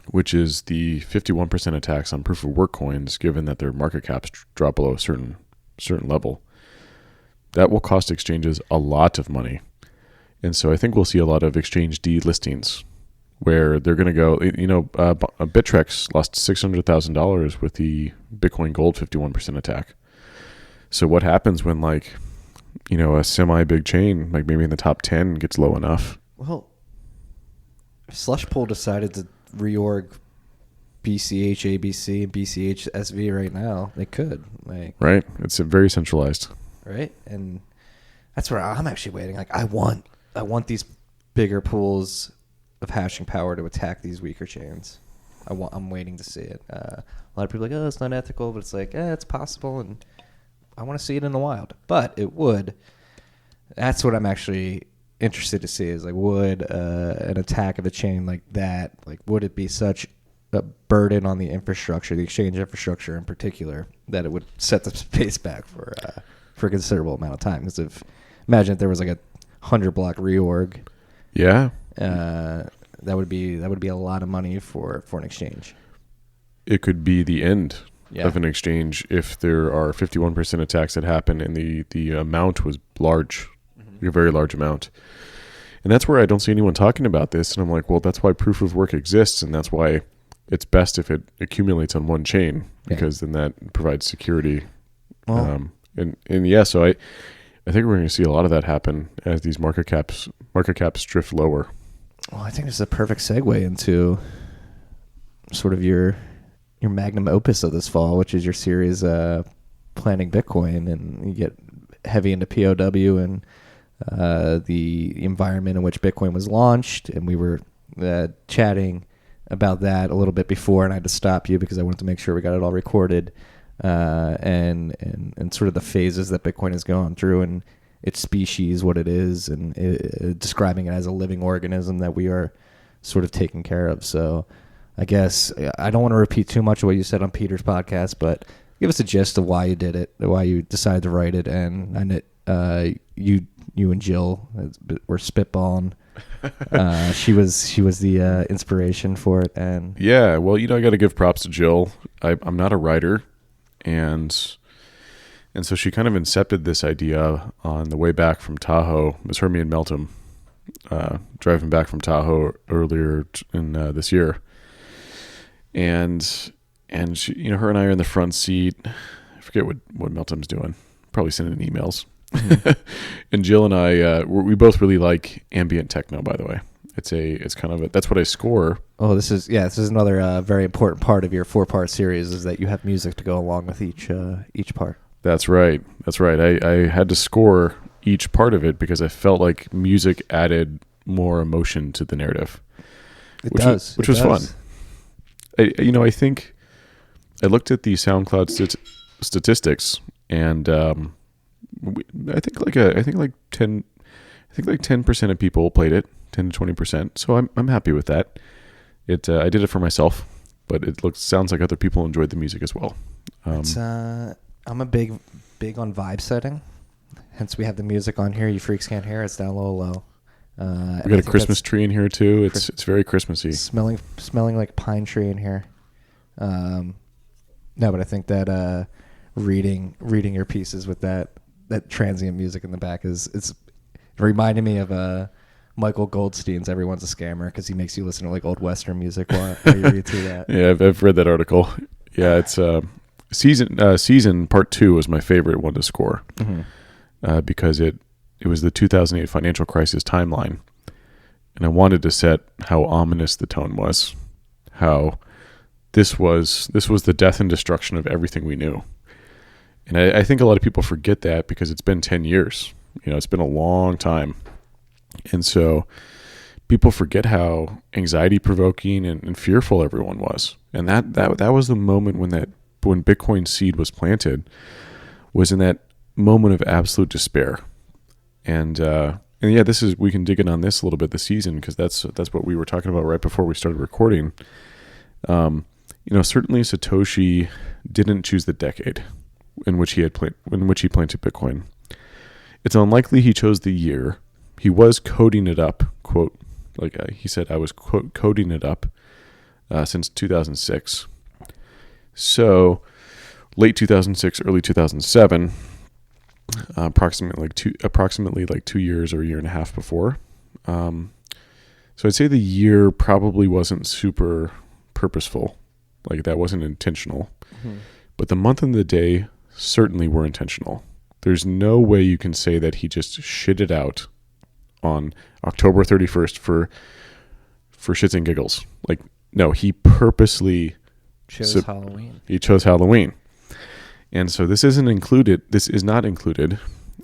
which is the 51% attacks on proof of work coins, given that their market caps drop below a certain level. That will cost exchanges a lot of money. And so I think we'll see a lot of exchange delistings where they're going to go, Bittrex lost $600,000 with the Bitcoin Gold 51% attack. So what happens when a semi-big chain, like maybe in the top 10 gets low enough? Well, Slushpool decided to reorg BCH ABC and BCH SV right now. They could, like, Right. It's very centralized. right, and that's where I'm actually waiting. Like, I want these bigger pools of hashing power to attack these weaker chains. I'm waiting to see it. A lot of people are like, oh, it's not ethical, but it's like, it's possible, and I want to see it in the wild. But it would. That's what I'm actually interested to see, is like, would an attack of a chain like that, like, would it be such a burden on the infrastructure, the exchange infrastructure in particular, that it would set the space back for a considerable amount of time? Because imagine if there was like a 100-block reorg. Yeah. That would be a lot of money for an exchange. It could be the end Yeah. of an exchange if there are 51% attacks that happen and the amount was large, a very large amount. And that's where I don't see anyone talking about this. And I'm like, well, that's why proof of work exists, and that's why it's best if it accumulates on one chain, because then that provides security. Well, and yeah, so I think we're going to see a lot of that happen as these market caps drift lower. Well, I think this is a perfect segue into sort of your magnum opus of this fall, which is your series, Planning Bitcoin, and you get heavy into POW and the environment in which Bitcoin was launched, and we were chatting about that a little bit before, and I had to stop you because I wanted to make sure we got it all recorded, and sort of the phases that Bitcoin has gone through, and its species, what it is, and describing it as a living organism that we are sort of taking care of. So I guess I don't want to repeat too much of what you said on Peter's podcast, but give us a gist of why you did it, why you decided to write it, and you and Jill were spitballing. She was the inspiration for it, and Yeah, well, I got to give props to Jill. I'm not a writer, and so she kind of incepted this idea on the way back from Tahoe. It was her, me, and Melton driving back from Tahoe earlier in this year, and she, her and I are in the front seat. I forget what Melton's doing. Probably sending emails. And Jill and I, we both really like ambient techno. By the way, it's kind of that's what I score. oh, this is another very important part of your 4-part series, is that you have music to go along with each part. That's right. I had to score each part of it because I felt like music added more emotion to the narrative. Which was fun. I think I looked at the SoundCloud statistics, and I think like 10% of people played it, 10 to 20%. So I'm happy with that. I did it for myself, but sounds like other people enjoyed the music as well. I'm a big on vibe setting. Hence, we have the music on here. You freaks can't hear. It's down low. We got a Christmas tree in here too. It's very Christmassy. Smelling like pine tree in here. No, but I think that reading your pieces with that transient music in the back it reminded me of Michael Goldstein's "Everyone's a Scammer," because he makes you listen to like old Western music while you read through that. Yeah, I've read that article. Yeah, it's season part 2 was my favorite one to score, because it was the 2008 financial crisis timeline, and I wanted to set how ominous the tone was, how this was the death and destruction of everything we knew. And I think a lot of people forget that because it's been 10 years. It's been a long time. And so people forget how anxiety-provoking and fearful everyone was. And that was the moment when Bitcoin seed was planted, was in that moment of absolute despair. And yeah, we can dig in on this a little bit this season, because that's what we were talking about right before we started recording. Certainly Satoshi didn't choose the decade in which he planted Bitcoin. It's unlikely he chose the year. He was coding it up, quote, like he said, I was, quote, coding it up since 2006. So late 2006, early 2007, approximately 2 years or a year and a half before. So I'd say the year probably wasn't super purposeful, like that wasn't intentional. But the month and the day certainly were intentional. There's no way you can say that he just shit it out on October 31st for shits and giggles. Like, no, he purposely chose Halloween. He chose Halloween. And so this is not included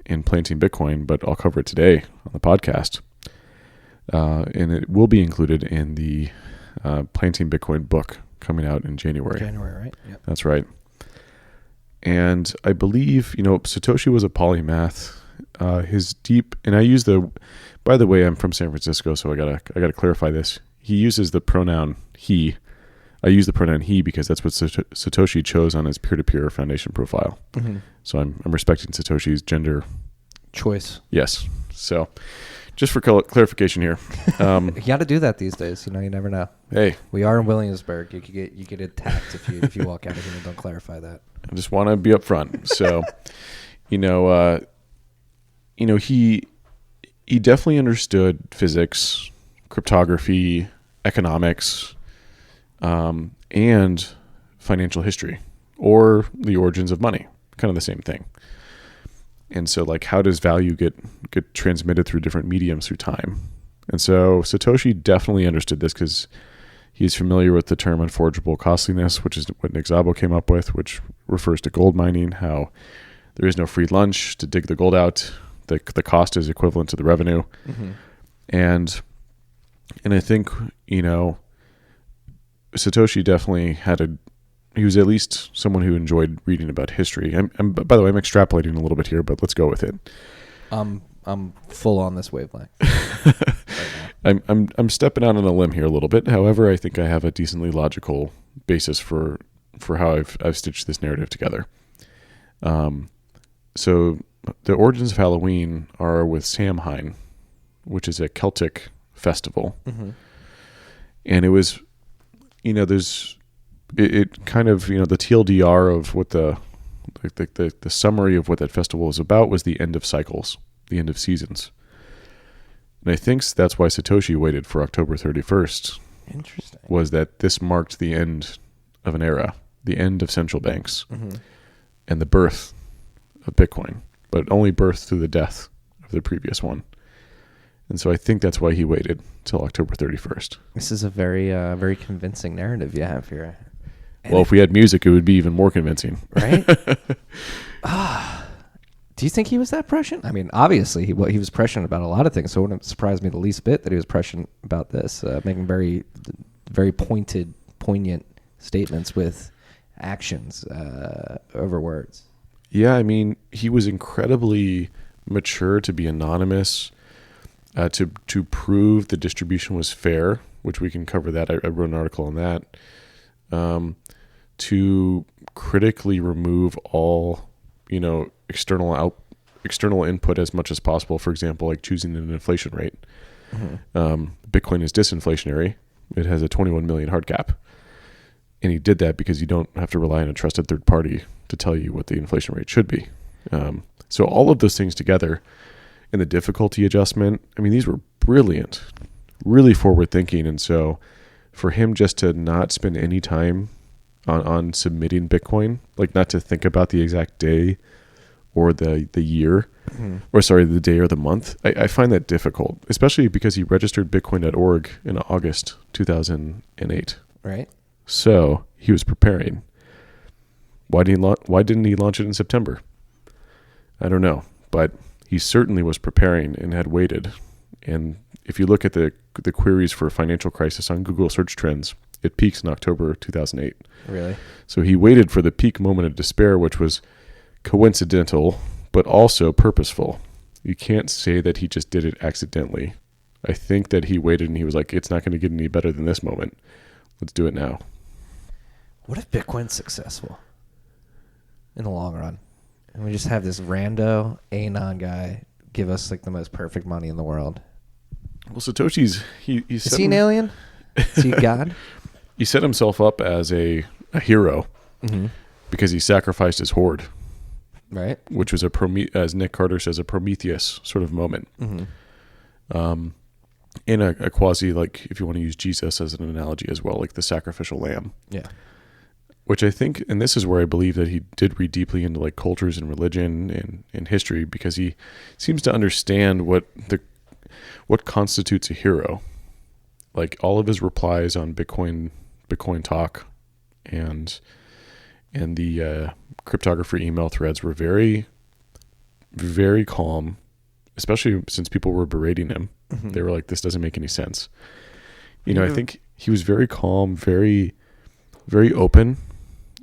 in Planting Bitcoin, but I'll cover it today on the podcast. And it will be included in the Planting Bitcoin book coming out in January. January, right? Yep. That's right. And I believe, Satoshi was a polymath. By the way, I'm from San Francisco, so I gotta clarify this. He uses the pronoun he. I use the pronoun he because that's what Satoshi chose on his peer-to-peer foundation profile. Mm-hmm. So I'm respecting Satoshi's gender choice. Yes. So just for clarification here. You got to do that these days. You never know. Hey, we are in Williamsburg. You get attacked if you walk out of here and don't clarify that. I just want to be upfront. So, he definitely understood physics, cryptography, economics, and financial history, or the origins of money. Kind of the same thing. And so, how does value get transmitted through different mediums through time? And so Satoshi definitely understood this because he's familiar with the term unforgeable costliness, which is what Nick Szabo came up with, which refers to gold mining, how there is no free lunch to dig the gold out. The cost is equivalent to the revenue. Mm-hmm. And I think, Satoshi definitely he was at least someone who enjoyed reading about history. By the way, I'm extrapolating a little bit here, but let's go with it. I'm full on this wavelength. Right now. I'm stepping out on a limb here a little bit. However, I think I have a decently logical basis for how I've stitched this narrative together. So the origins of Halloween are with Samhain, which is a Celtic festival, mm-hmm. and it was, it kind of, the TLDR of what the summary of what that festival was about was the end of cycles, the end of seasons. And I think that's why Satoshi waited for October 31st. Interesting. Was that this marked the end of an era, the end of central banks, mm-hmm. and the birth of Bitcoin, but only birth through the death of the previous one. And so I think that's why he waited till October 31st. This is a very, very convincing narrative you have here. Well, if we had music, it would be even more convincing. Right? Do you think he was that prescient? I mean, obviously, he was prescient about a lot of things, so it wouldn't surprise me the least bit that he was prescient about this, making very, very poignant statements with actions over words. Yeah, I mean, he was incredibly mature to be anonymous, to prove the distribution was fair, which we can cover that. I wrote an article on that. To critically remove all, external input as much as possible. For example, like choosing an inflation rate. Mm-hmm. Bitcoin is disinflationary. It has a 21 million hard cap. And he did that because you don't have to rely on a trusted third party to tell you what the inflation rate should be. So all of those things together, and the difficulty adjustment, I mean, these were brilliant, really forward thinking. And so for him just to not spend any time on submitting Bitcoin, like not to think about the exact day or the year, mm-hmm. or sorry, the day or the month, I find that difficult, especially because he registered Bitcoin.org in August 2008. Right. So he was preparing. Why didn't he launch it in September? I don't know, but he certainly was preparing and had waited. And if you look at the queries for financial crisis on Google search trends, it peaks in October 2008. Really? So he waited for the peak moment of despair, which was coincidental, but also purposeful. You can't say that he just did it accidentally. I think that he waited and he was like, it's not going to get any better than this moment. Let's do it now. What if Bitcoin's successful in the long run? And we just have this rando anon guy give us like the most perfect money in the world. Well, Satoshi's... Is he an alien? Is he God? He set himself up as a hero, mm-hmm. because he sacrificed his hoard. Right. Which was as Nick Carter says, a Prometheus sort of moment. Mm-hmm. In a quasi, like, if you want to use Jesus as an analogy as well, like the sacrificial lamb. Yeah. Which I think, and this is where I believe that he did read deeply into like cultures and religion and history, because he seems to understand what constitutes a hero. Like all of his replies on Bitcoin Talk and the cryptographer email threads were very, very calm, especially since people were berating him. Mm-hmm. They were like, "This doesn't make any sense." I think he was very calm, very, very open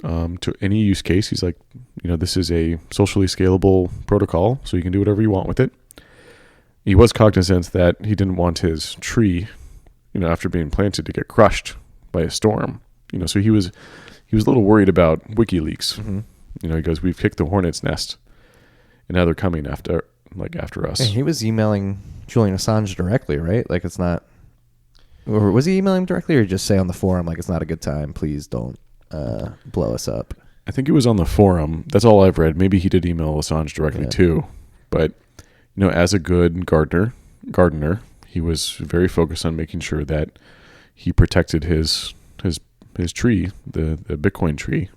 to any use case. He's like, this is a socially scalable protocol, so you can do whatever you want with it. He was cognizant that he didn't want his tree, after being planted, to get crushed by a storm. So he was a little worried about WikiLeaks. Mm-hmm. He goes, "We've kicked the hornet's nest, and now they're coming after us." And he was emailing Julian Assange directly, right? Like, it's not. Or was he emailing him directly, or just say on the forum, like, it's not a good time, please don't blow us up? I think it was on the forum. That's all I've read. Maybe he did email Assange directly too. But, as a good gardener, he was very focused on making sure that he protected his tree, the Bitcoin tree,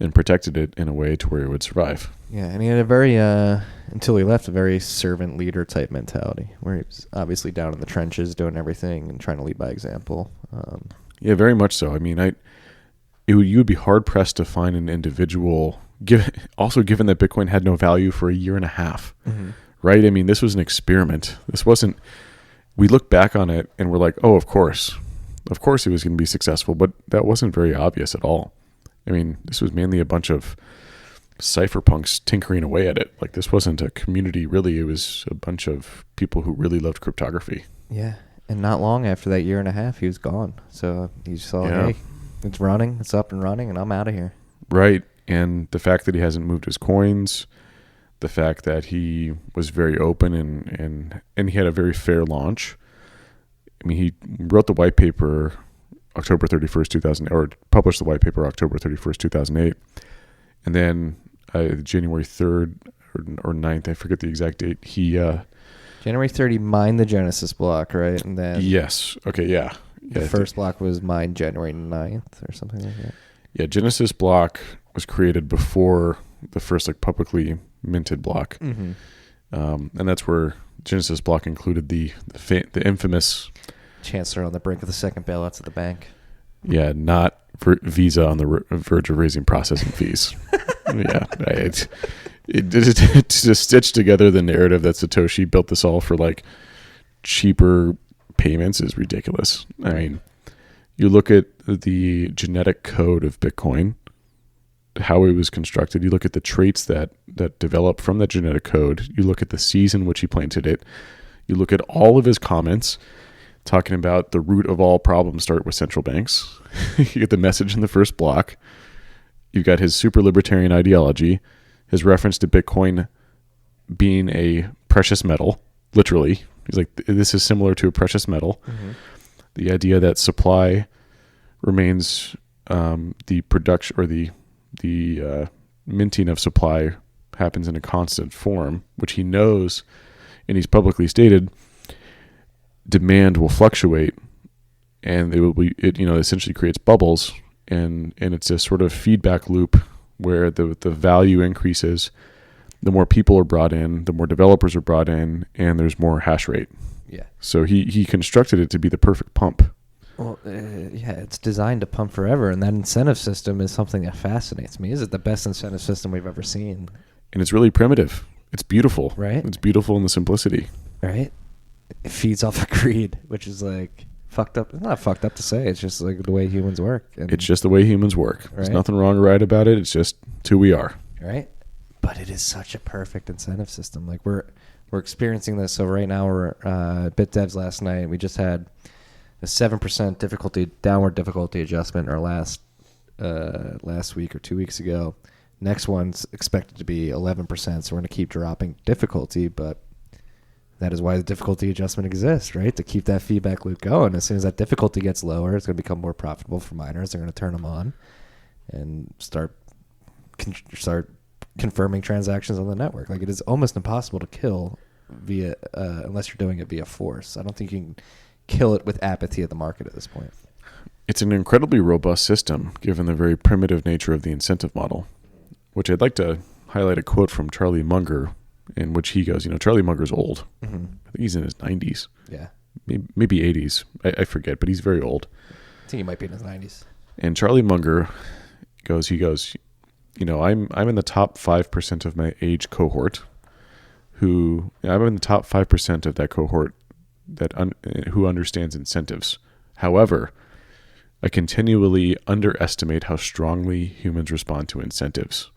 and protected it in a way to where it would survive. Yeah, and he had a very, until he left, a very servant leader type mentality, where he was obviously down in the trenches doing everything and trying to lead by example. Yeah, very much so. I mean, you would be hard pressed to find an individual, given that Bitcoin had no value for a year and a half, mm-hmm. right? I mean, this was an experiment. This wasn't. We look back on it and we're like, oh, of course it was going to be successful, but that wasn't very obvious at all. I mean, this was mainly a bunch of cypherpunks tinkering away at it. Like, this wasn't a community, really. It was a bunch of people who really loved cryptography. Yeah, and not long after that year and a half, he was gone. So he saw, hey, it's running, it's up and running, and I'm out of here. Right, and the fact that he hasn't moved his coins, the fact that he was very open and he had a very fair launch. I mean, he wrote the white paper October 31st, 2000, or published the white paper October 31st, 2008. And then January 3rd or 9th, I forget the exact date, he... January 3rd, he mined the Genesis block, right? And then... Yes. Okay, yeah. The first block was mined January 9th or something like that. Yeah, Genesis block was created before the first publicly minted block. Mm-hmm. And that's where Genesis block included the infamous... Chancellor on the brink of the second bailouts at the bank. Yeah, not Visa on the verge of raising processing fees. Yeah, to stitch together the narrative that Satoshi built this all for cheaper payments is ridiculous. I mean, you look at the genetic code of Bitcoin, how it was constructed. You look at the traits that develop from that genetic code. You look at the seas in which he planted it. You look at all of his comments talking about the root of all problems start with central banks. You get the message in the first block. You've got his super libertarian ideology, his reference to Bitcoin being a precious metal, literally. He's like, this is similar to a precious metal. Mm-hmm. The idea that supply remains the production or the minting of supply happens in a constant form, which he knows, and he's publicly stated, demand will fluctuate, and it essentially creates bubbles, and it's a sort of feedback loop where the value increases, the more people are brought in, the more developers are brought in, and there's more hash rate. Yeah. So he constructed it to be the perfect pump. Well, yeah, it's designed to pump forever, and that incentive system is something that fascinates me. Is it the best incentive system we've ever seen? And it's really primitive. It's beautiful. Right. It's beautiful in the simplicity. Right. It feeds off of greed, which is fucked up. It's not fucked up to say. It's just the way humans work. And it's just the way humans work. Right? There's nothing wrong or right about it. It's just who we are. Right. But it is such a perfect incentive system. We're experiencing this. So right now we're BitDevs last night. We just had a 7% downward difficulty adjustment our last week or 2 weeks ago. Next one's expected to be 11%. So we're going to keep dropping difficulty, but that is why the difficulty adjustment exists, right? To keep that feedback loop going. As soon as that difficulty gets lower, it's going to become more profitable for miners. They're going to turn them on and start confirming transactions on the network. It is almost impossible to kill via unless you're doing it via force. I don't think you can kill it with apathy of the market at this point. It's an incredibly robust system, given the very primitive nature of the incentive model, which I'd like to highlight a quote from Charlie Munger, in which he goes, Charlie Munger's old. Mm-hmm. I think he's in his 90s. Yeah. Maybe 80s. I forget, but he's very old. I think he might be in his 90s. And Charlie Munger goes, I'm in the top 5% of my age cohort I'm in the top 5% of that cohort who understands incentives. However, I continually underestimate how strongly humans respond to incentives.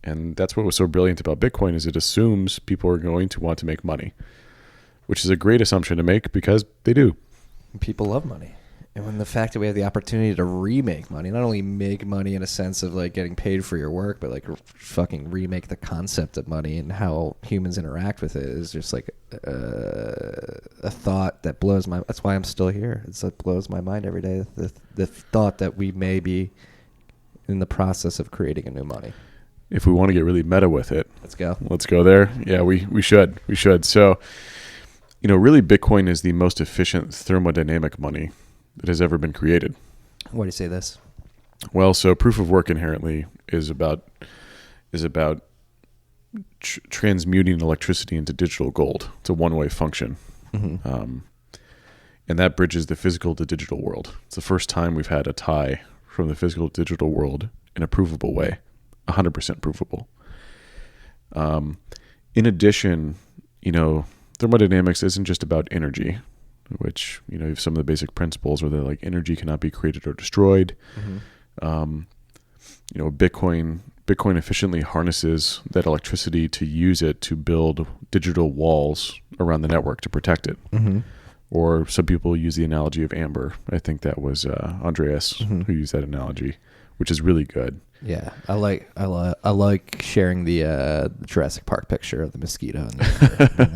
And that's what was so brilliant about Bitcoin is it assumes people are going to want to make money, which is a great assumption to make because they do. People love money. And when the fact that we have the opportunity to remake money, not only make money in a sense of like getting paid for your work, but like fucking remake the concept of money and how humans interact with it is just like a thought that blows my. That's why I'm still here. It blows my mind every day. The thought that we may be in the process of creating a new money. If we want to get really meta with it, let's go. Let's go there. Yeah, we should. We should. So, really, Bitcoin is the most efficient thermodynamic money that has ever been created. Why do you say this? Well, so proof of work inherently is about transmuting electricity into digital gold. It's a one-way function. Mm-hmm. And that bridges the physical to digital world. It's the first time we've had a tie from the physical to digital world in a provable way, 100% provable. In addition, thermodynamics isn't just about energy, which, you have some of the basic principles where they're like energy cannot be created or destroyed. Mm-hmm. Bitcoin efficiently harnesses that electricity to use it to build digital walls around the network to protect it. Mm-hmm. Or some people use the analogy of amber. I think that was Andreas who used that analogy, which is really good. Yeah, I like sharing the Jurassic Park picture of the mosquito.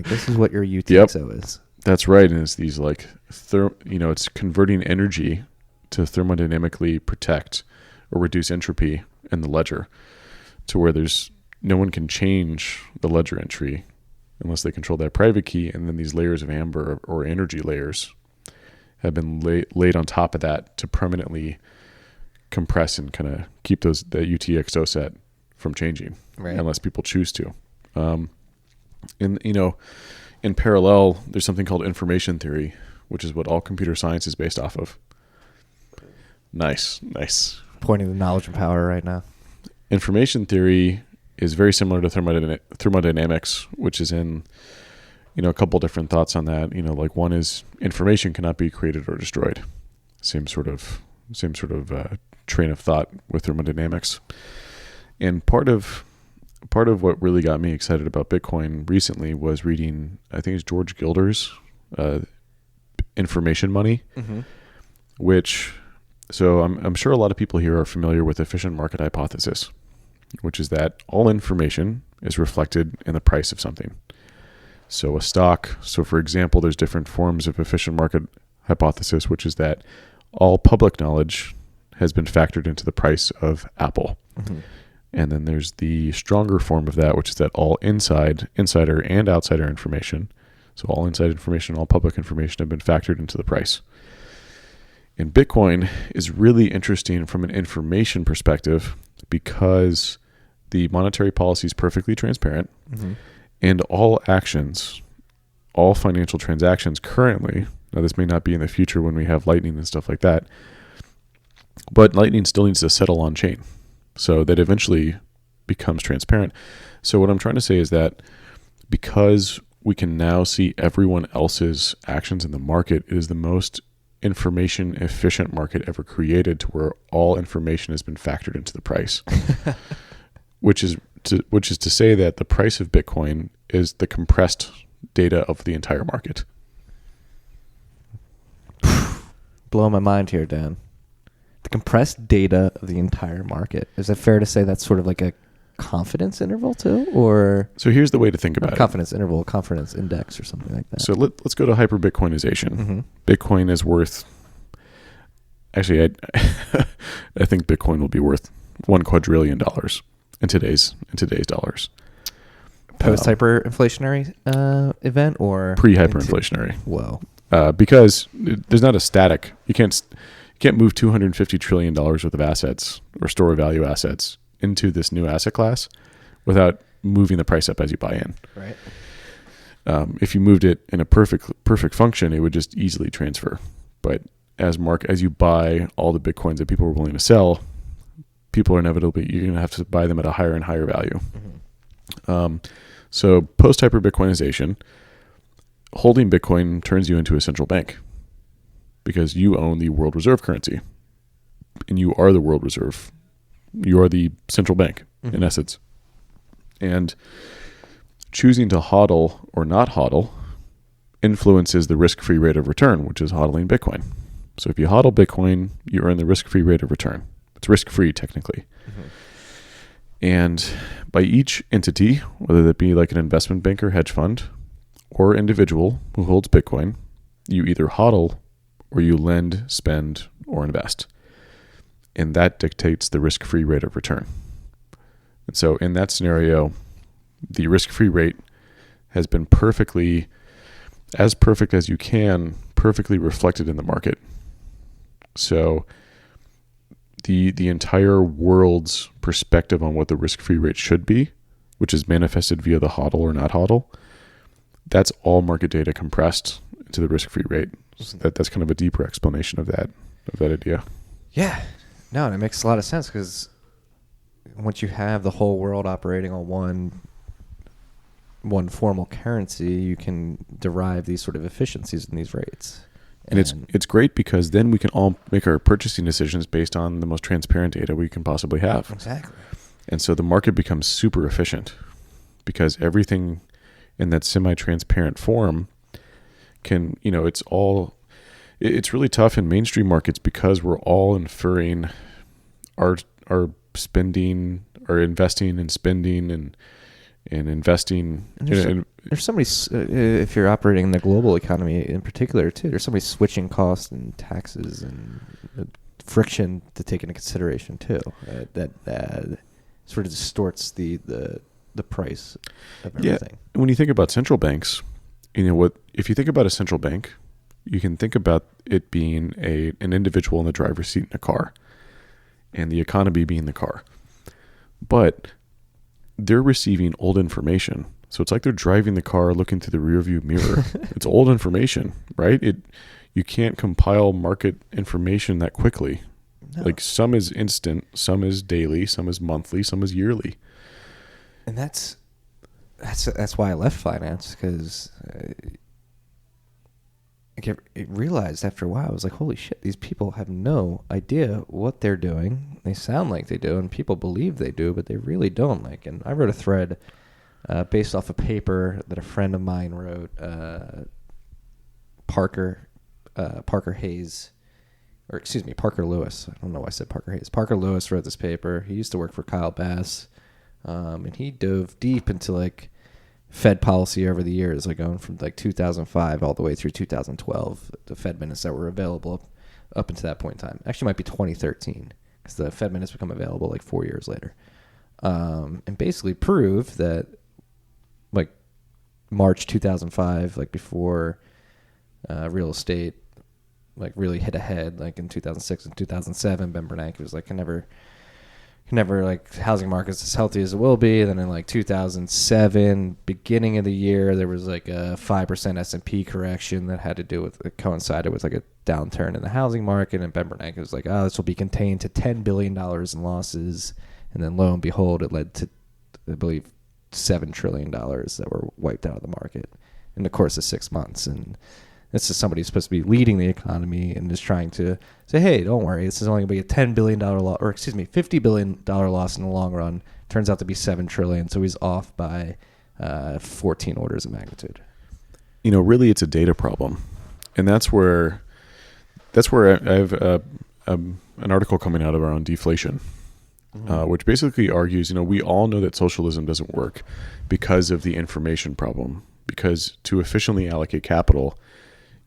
This is what your UTXO is. That's right, and it's these like, it's converting energy to thermodynamically protect or reduce entropy in the ledger, to where there's no one can change the ledger entry unless they control that private key, and then these layers of amber or energy layers have been laid on top of that to permanently compress and kind of keep the UTXO set from changing, right, unless people choose to. In parallel, there's something called information theory, which is what all computer science is based off of. Nice. Pointing to knowledge and power right now. Information theory is very similar to thermodynamics, which is in, a couple different thoughts on that. Like one is information cannot be created or destroyed. Same sort of train of thought with thermodynamics. And part of what really got me excited about Bitcoin recently was reading, I think it's George Gilder's Information Money, so I'm sure a lot of people here are familiar with efficient market hypothesis, which is that all information is reflected in the price of something. So a stock, for example, there's different forms of efficient market hypothesis, which is that all public knowledge has been factored into the price of Apple. Mm-hmm. And then there's the stronger form of that, which is that all insider and outsider information, so all inside information, all public information have been factored into the price. And Bitcoin is really interesting from an information perspective because the monetary policy is perfectly transparent, and all actions, all financial transactions currently, now this may not be in the future when we have Lightning and stuff like that, but Lightning still needs to settle on chain. So that eventually becomes transparent. So what I'm trying to say is that because we can now see everyone else's actions in the market, it is the most information efficient market ever created, to where all information has been factored into the price. which is to say that the price of Bitcoin is the compressed data of the entire market. Blow my mind here, Dan. The compressed data of the entire market. Is it fair to say that's sort of like a confidence interval too? Or so here's the way to think about it. Confidence interval, confidence index or something like that. So let's go to hyper-Bitcoinization. Mm-hmm. Bitcoin is worth... Actually, I think Bitcoin will be worth $1 quadrillion in today's dollars. Post-hyperinflationary event or... Pre-hyperinflationary. Whoa. Because there's not a static... You can't move $250 trillion worth of assets or store of value assets into this new asset class without moving the price up as you buy in. Right. If you moved it in a perfect function, it would just easily transfer. But as you buy all the Bitcoins that people are willing to sell, people are inevitably, you're going to have to buy them at a higher and higher value. So post-hyper Bitcoinization, holding Bitcoin turns you into a central bank because you own the world reserve currency and you are the world reserve. You are the central bank in essence. And choosing to hodl or not hodl influences the risk-free rate of return, which is hodling Bitcoin. So if you hodl Bitcoin, you earn the risk-free rate of return. It's risk-free technically. And by each entity, whether that be like an investment banker, hedge fund, or individual who holds Bitcoin, you either hodl or you lend, spend, or invest. And that dictates the risk-free rate of return. And so in that scenario, the risk-free rate has been perfectly, as perfect as you can, perfectly reflected in the market. So the entire world's perspective on what the risk-free rate should be, which is manifested via the hodl or not hodl, that's all market data compressed into the risk-free rate. So that's kind of a deeper explanation of that idea. Yeah. No, and it makes a lot of sense because once you have the whole world operating on one formal currency, you can derive these sort of efficiencies in these rates. And it's great because then we can all make our purchasing decisions based on the most transparent data we can possibly have. Exactly. And so the market becomes super efficient because everything in that semi-transparent form can, it's really tough in mainstream markets because we're all inferring our spending, or investing and spending and investing. And there's somebody, if you're operating in the global economy in particular too, there's somebody switching costs and taxes and friction to take into consideration too. That sort of distorts the price of everything. Yeah. When you think about central banks, if you think about a central bank, you can think about it being an individual in the driver's seat in a car and the economy being the car. But they're receiving old information. So it's like they're driving the car looking through the rearview mirror. It's old information, right? You can't compile market information that quickly. No. Like some is instant, some is daily, some is monthly, some is yearly. And that's why I left finance, because I realized after a while, I was like, holy shit, these people have no idea what they're doing. They sound like they do, and people believe they do, but they really don't. And I wrote a thread based off a paper that a friend of mine wrote, Parker Lewis. I don't know why I said Parker Hayes. Parker Lewis wrote this paper. He used to work for Kyle Bass, and he dove deep into Fed policy over the years, going from 2005 all the way through 2012, the Fed minutes that were available up until that point in time. Actually, it might be 2013 because the Fed minutes become available 4 years later, and basically proved that March 2005, before real estate really hit ahead, in 2006 and 2007, Ben Bernanke was can never housing markets as healthy as it will be. Then in 2007, beginning of the year, there was a 5% S&P correction that had to do with, it coincided with a downturn in the housing market. And Ben Bernanke was this will be contained to $10 billion in losses. And then lo and behold, it led to, I believe, $7 trillion that were wiped out of the market in the course of 6 months. And this is somebody who's supposed to be leading the economy and is trying to say, hey, don't worry, this is only going to be a $10 billion loss, or $50 billion loss in the long run. Turns out to be $7 trillion, so he's off by 14 orders of magnitude. Really it's a data problem. And that's where I have an article coming out around deflation, which basically argues, we all know that socialism doesn't work because of the information problem. Because to efficiently allocate capital,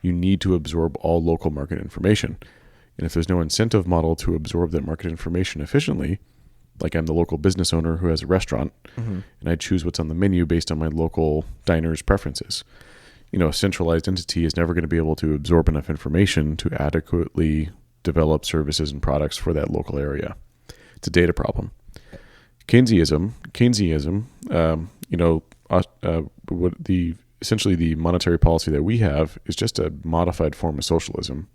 you need to absorb all local market information. And if there's no incentive model to absorb that market information efficiently, I'm the local business owner who has a restaurant, and I choose what's on the menu based on my local diner's preferences. A centralized entity is never going to be able to absorb enough information to adequately develop services and products for that local area. It's a data problem. Keynesianism, essentially the monetary policy that we have is just a modified form of socialism,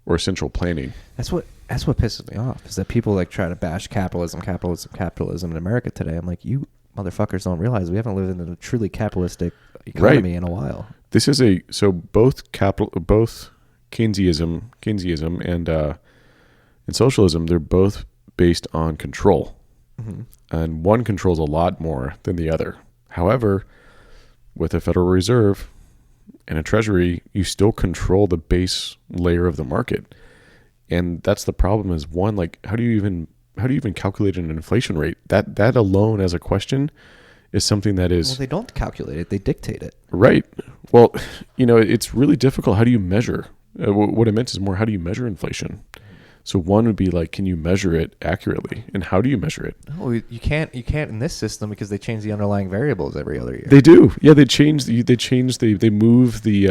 or central planning. That's what pisses me off, is that people like try to bash capitalism in America today. I'm like, you motherfuckers don't realize we haven't lived in a truly capitalistic economy in a while. This is both Keynesianism and socialism, they're both based on control. Mm-hmm. And one controls a lot more than the other. However, with a Federal Reserve and a Treasury, you still control the base layer of the market. And that's the problem, is one, like, how do you even calculate an inflation rate? That alone as a question is something that is... Well, they don't calculate it. They dictate it. Right. Well, it's really difficult. How do you measure? What I meant is more, how do you measure inflation? So one would be like, can you measure it accurately? And how do you measure it? No, you can't in this system, because they change the underlying variables every other year. They do. Yeah, they move the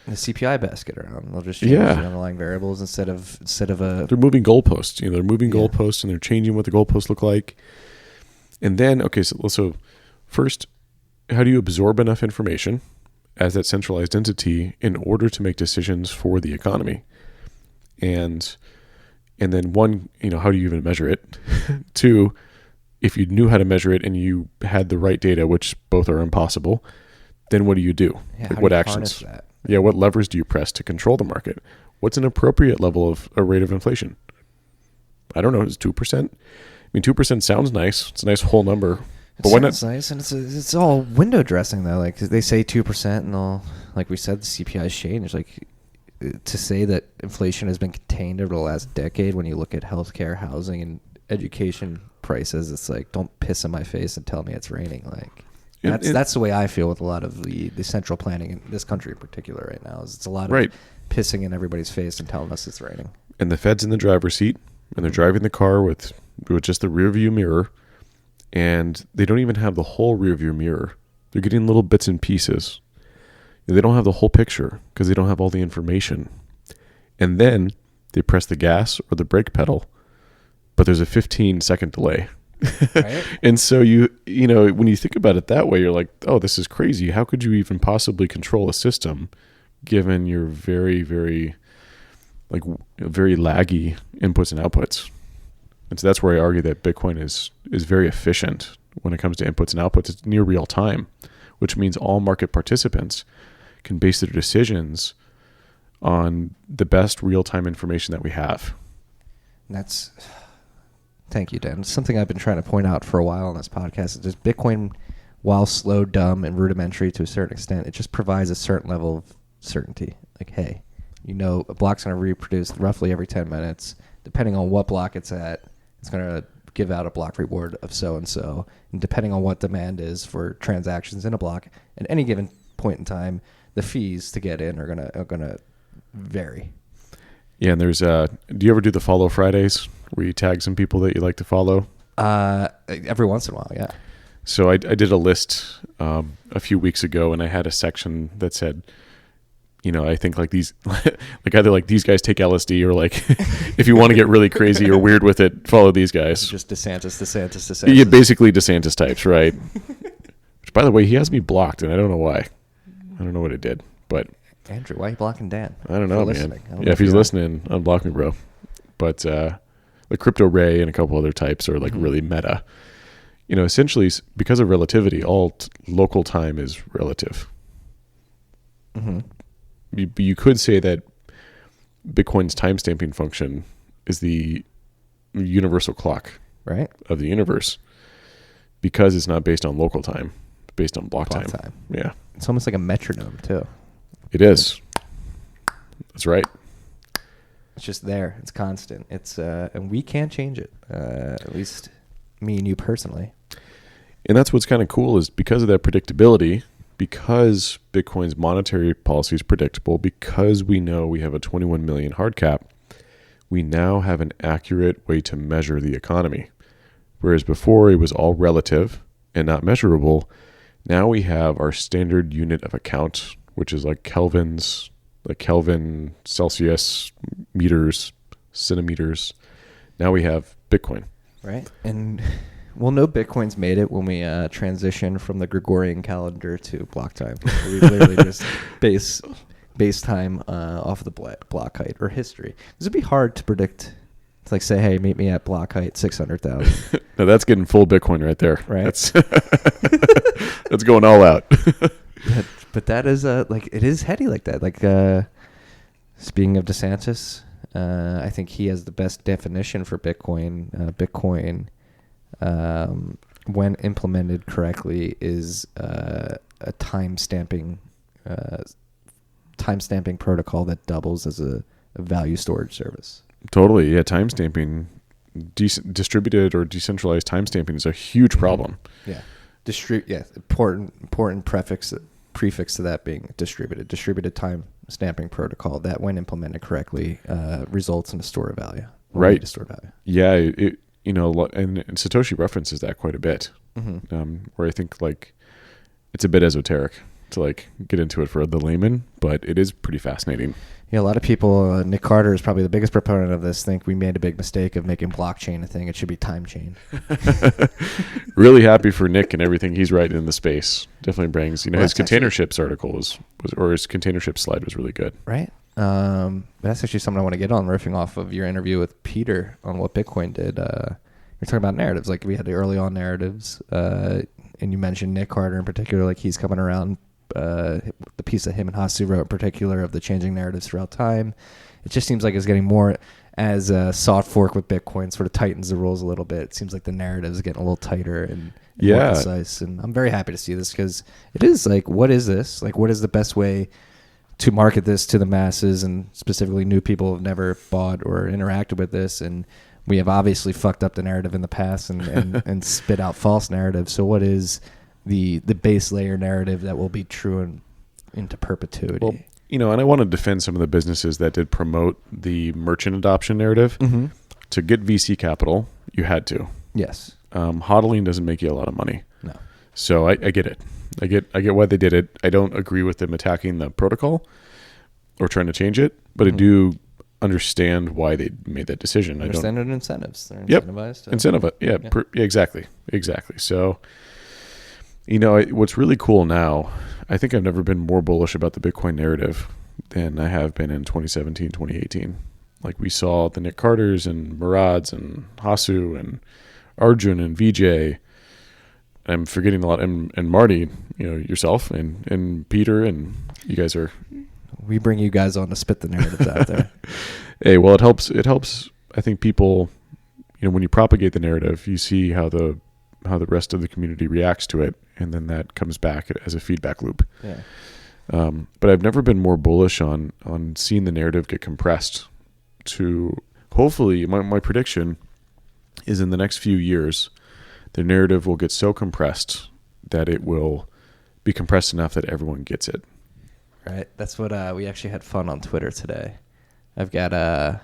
CPI basket around. They'll just change the underlying variables instead of a... They're moving goalposts. They're moving goalposts, and they're changing what the goalposts look like. And then, so first, how do you absorb enough information as that centralized entity in order to make decisions for the economy? And then one, how do you even measure it? Two, if you knew how to measure it and you had the right data, which both are impossible, then what do you do? Yeah, like, what actions? That? Yeah, what levers do you press to control the market? What's an appropriate level of a rate of inflation? I don't know. Is 2%? I mean, 2% sounds nice. It's a nice whole number. But it sounds nice, and it's all window dressing though. Like, they say 2%, and all, like we said, the CPI is changed. Like, to say that inflation has been contained over the last decade, when you look at healthcare, housing, and education prices, it's like, don't piss in my face and tell me it's raining. Like, that's the way I feel with a lot of the central planning in this country in particular right now. Is it's a lot of pissing in everybody's face and telling us it's raining. And the Fed's in the driver's seat, and they're driving the car with just the rear view mirror, and they don't even have the whole rear view mirror. They're getting little bits and pieces. They don't have the whole picture because they don't have all the information. And then they press the gas or the brake pedal, but there's a 15-second delay. Right? And so when you think about it that way, you're like, oh, this is crazy. How could you even possibly control a system given your very, very, very laggy inputs and outputs? And so that's where I argue that Bitcoin is very efficient when it comes to inputs and outputs. It's near real time, which means all market participants can base their decisions on the best real-time information that we have. Thank you, Dan. It's something I've been trying to point out for a while on this podcast. It's just Bitcoin, while slow, dumb, and rudimentary to a certain extent, it just provides a certain level of certainty. Like, hey, a block's going to reproduce roughly every 10 minutes. Depending on what block it's at, it's going to give out a block reward of so-and-so. And depending on what demand is for transactions in a block, at any given point in time, the fees to get in are gonna vary. Yeah, and there's do you ever do the follow Fridays where you tag some people that you like to follow? Every once in a while, yeah. So I did a list a few weeks ago, and I had a section that said, I think like these, like either like these guys take LSD, or like if you want to get really crazy or weird with it, follow these guys. Just DeSantis. Yeah, basically DeSantis types, right? Which, by the way, he has me blocked, and I don't know why. I don't know what it did, but Andrew, why are you blocking Dan? I don't know, man. Yeah, if he's listening, unblock me, bro. But the Crypto Ray and a couple other types are like really meta. Essentially, because of relativity, all local time is relative. Mm-hmm. You could say that Bitcoin's timestamping function is the universal clock, right, of the universe, because it's not based on local time, it's based on block time. Yeah. It's almost like a metronome, too. It is. That's right. It's just there. It's constant. It's and we can't change it. At least me and you personally. And that's what's kind of cool, is because of that predictability, because Bitcoin's monetary policy is predictable, because we know we have a 21 million hard cap, we now have an accurate way to measure the economy. Whereas before it was all relative and not measurable, now we have our standard unit of account, which is like kelvins, like Kelvin, Celsius, meters, centimeters. Now we have Bitcoin. Right. And we'll know Bitcoin's made it when we transition from the Gregorian calendar to block time. We literally just base base time off of the block height or history. This would be hard to predict. It's like say, hey, meet me at block height 600,000. No, that's getting full Bitcoin right there. Right. That's that's going all out. Yeah, but that is like it is heady like that. Like speaking of DeSantis, I think he has the best definition for Bitcoin. Bitcoin, when implemented correctly, is a timestamping protocol that doubles as a value storage service. Totally, yeah. Timestamping, distributed or decentralized timestamping is a huge problem. Yeah, important prefix to that being distributed time stamping protocol that, when implemented correctly, results in a store of value. Right. To store value. Yeah, and Satoshi references that quite a bit. Where I think like it's a bit esoteric to like get into it for the layman, but it is pretty fascinating. Yeah, a lot of people, Nick Carter is probably the biggest proponent of this, think we made a big mistake of making blockchain a thing. It should be time chain. Really happy for Nick and everything he's writing in the space. Definitely brings, his container ships article was or his container ship slide was really good. Right. That's actually something I want to get on, riffing off of your interview with Peter on what Bitcoin did. You're talking about narratives. Like we had the early on narratives, and you mentioned Nick Carter in particular, like he's coming around. The piece that him and Hasu wrote in particular of the changing narratives throughout time. It just seems like it's getting more as a soft fork with Bitcoin sort of tightens the rules a little bit. It seems like the narrative is getting a little tighter and more concise. And I'm very happy to see this because it is like, what is this? Like, what is the best way to market this to the masses, and specifically new people who have never bought or interacted with this? And we have obviously fucked up the narrative in the past and spit out false narratives. So what is the base layer narrative that will be true into perpetuity? Well, and I want to defend some of the businesses that did promote the merchant adoption narrative. Mm-hmm. To get VC capital, you had to. Yes. Hodling doesn't make you a lot of money. No. So I get it. I get why they did it. I don't agree with them attacking the protocol or trying to change it, but I do understand why they made that decision. Understand their incentives. They're incentivized. Exactly. So, what's really cool now, I think I've never been more bullish about the Bitcoin narrative than I have been in 2017, 2018. Like we saw the Nick Carters and Murads and Hasu and Arjun and VJ. I'm forgetting a lot. And Marty, yourself and Peter, and you guys are... We bring you guys on to spit the narratives out there. Hey, well, it helps. I think people, when you propagate the narrative, you see how the rest of the community reacts to it, and then that comes back as a feedback loop. Yeah. But I've never been more bullish on seeing the narrative get compressed to, hopefully, my prediction is in the next few years, the narrative will get so compressed that it will be compressed enough that everyone gets it. Right. That's what we actually had fun on Twitter today. I've got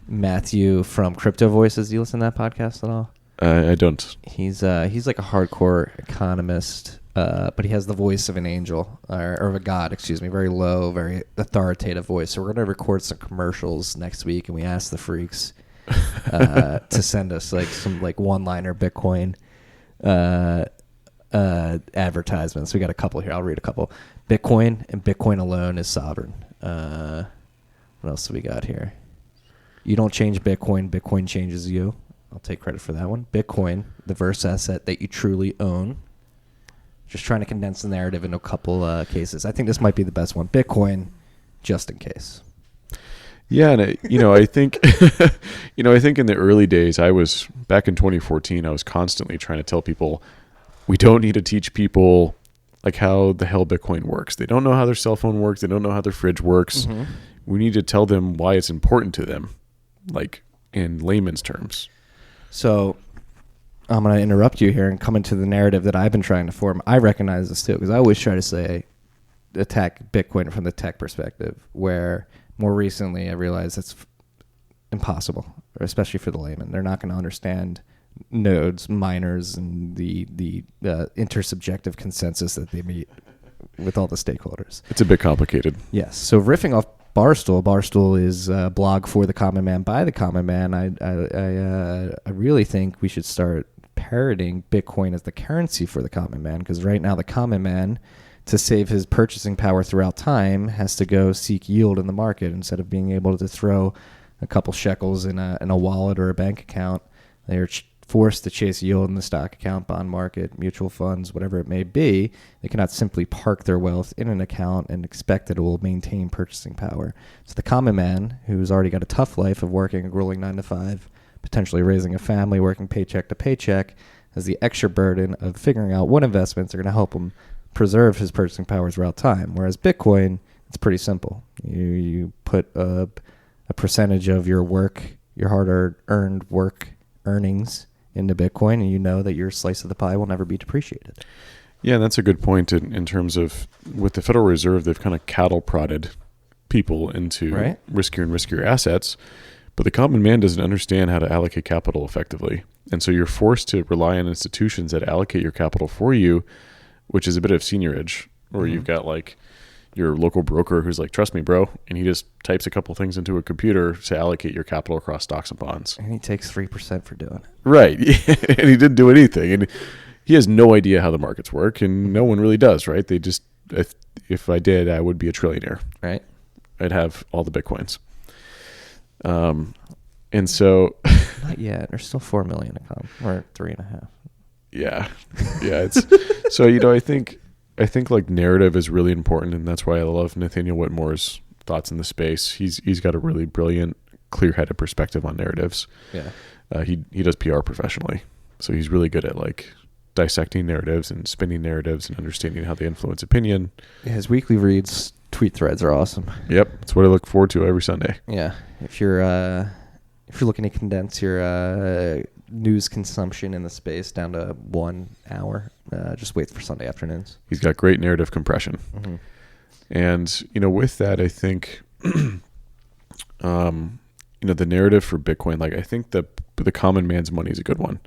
Matthew from Crypto Voices. Do you listen to that podcast at all? I don't. He's like a hardcore economist, but he has the voice of an angel or of a god, excuse me, very low, very authoritative voice. So we're going to record some commercials next week, and we asked the freaks to send us like some like one-liner Bitcoin advertisements. We got a couple here. I'll read a couple. Bitcoin and Bitcoin alone is sovereign. What else do we got here? You don't change Bitcoin. Bitcoin changes you. I'll take credit for that one. Bitcoin, the verse asset that you truly own. Just trying to condense the narrative into a couple cases. I think this might be the best one. Bitcoin, just in case. Yeah, and I think, I think in the early days, back in 2014, I was constantly trying to tell people, we don't need to teach people like how the hell Bitcoin works. They don't know how their cell phone works. They don't know how their fridge works. Mm-hmm. We need to tell them why it's important to them, like in layman's terms. So I'm going to interrupt you here and come into the narrative that I've been trying to form. I recognize this too, because I always try to say attack Bitcoin from the tech perspective, where more recently I realized that's impossible, especially for the layman. They're not going to understand nodes, miners, and the intersubjective consensus that they meet with all the stakeholders. It's a bit complicated. Yes. So riffing off Barstool is a blog for the common man by the common man. I really think we should start parroting Bitcoin as the currency for the common man, because right now the common man to save his purchasing power throughout time, has to go seek yield in the market instead of being able to throw a couple shekels in a wallet or a bank account. They're forced to chase yield in the stock account, bond market, mutual funds, whatever it may be. They cannot simply park their wealth in an account and expect that it will maintain purchasing power. So the common man, who's already got a tough life of working a grueling 9 to 5, potentially raising a family, working paycheck to paycheck, has the extra burden of figuring out what investments are going to help him preserve his purchasing power throughout time. Whereas Bitcoin, it's pretty simple. You put a percentage of your work, your hard-earned work earnings into Bitcoin, and you know that your slice of the pie will never be depreciated. Yeah, and that's a good point in terms of with the Federal Reserve, they've kind of cattle prodded people into riskier and riskier assets, but the common man doesn't understand how to allocate capital effectively. And so you're forced to rely on institutions that allocate your capital for you, which is a bit of seigniorage, or you've got like your local broker who's like, trust me, bro. And he just types a couple things into a computer to allocate your capital across stocks and bonds. And he takes 3% for doing it. Right. And he didn't do anything. And he has no idea how the markets work, and no one really does, right? They just, if I did, I would be a trillionaire. Right. I'd have all the Bitcoins. And so not yet. There's still 4 million to come, or 3.5. Yeah. It's so, I think like narrative is really important, and that's why I love Nathaniel Whitmore's thoughts in the space. He's got a really brilliant, clear-headed perspective on narratives. Yeah. He does PR professionally, so he's really good at like dissecting narratives and spinning narratives and understanding how they influence opinion. His weekly reads, tweet threads are awesome. Yep, that's what I look forward to every Sunday. Yeah, if you're looking to condense your news consumption in the space down to 1 hour, just wait for Sunday afternoons. He's got great narrative compression. Mm-hmm. And, with that, I think, the narrative for Bitcoin, like I think the common man's money is a good one.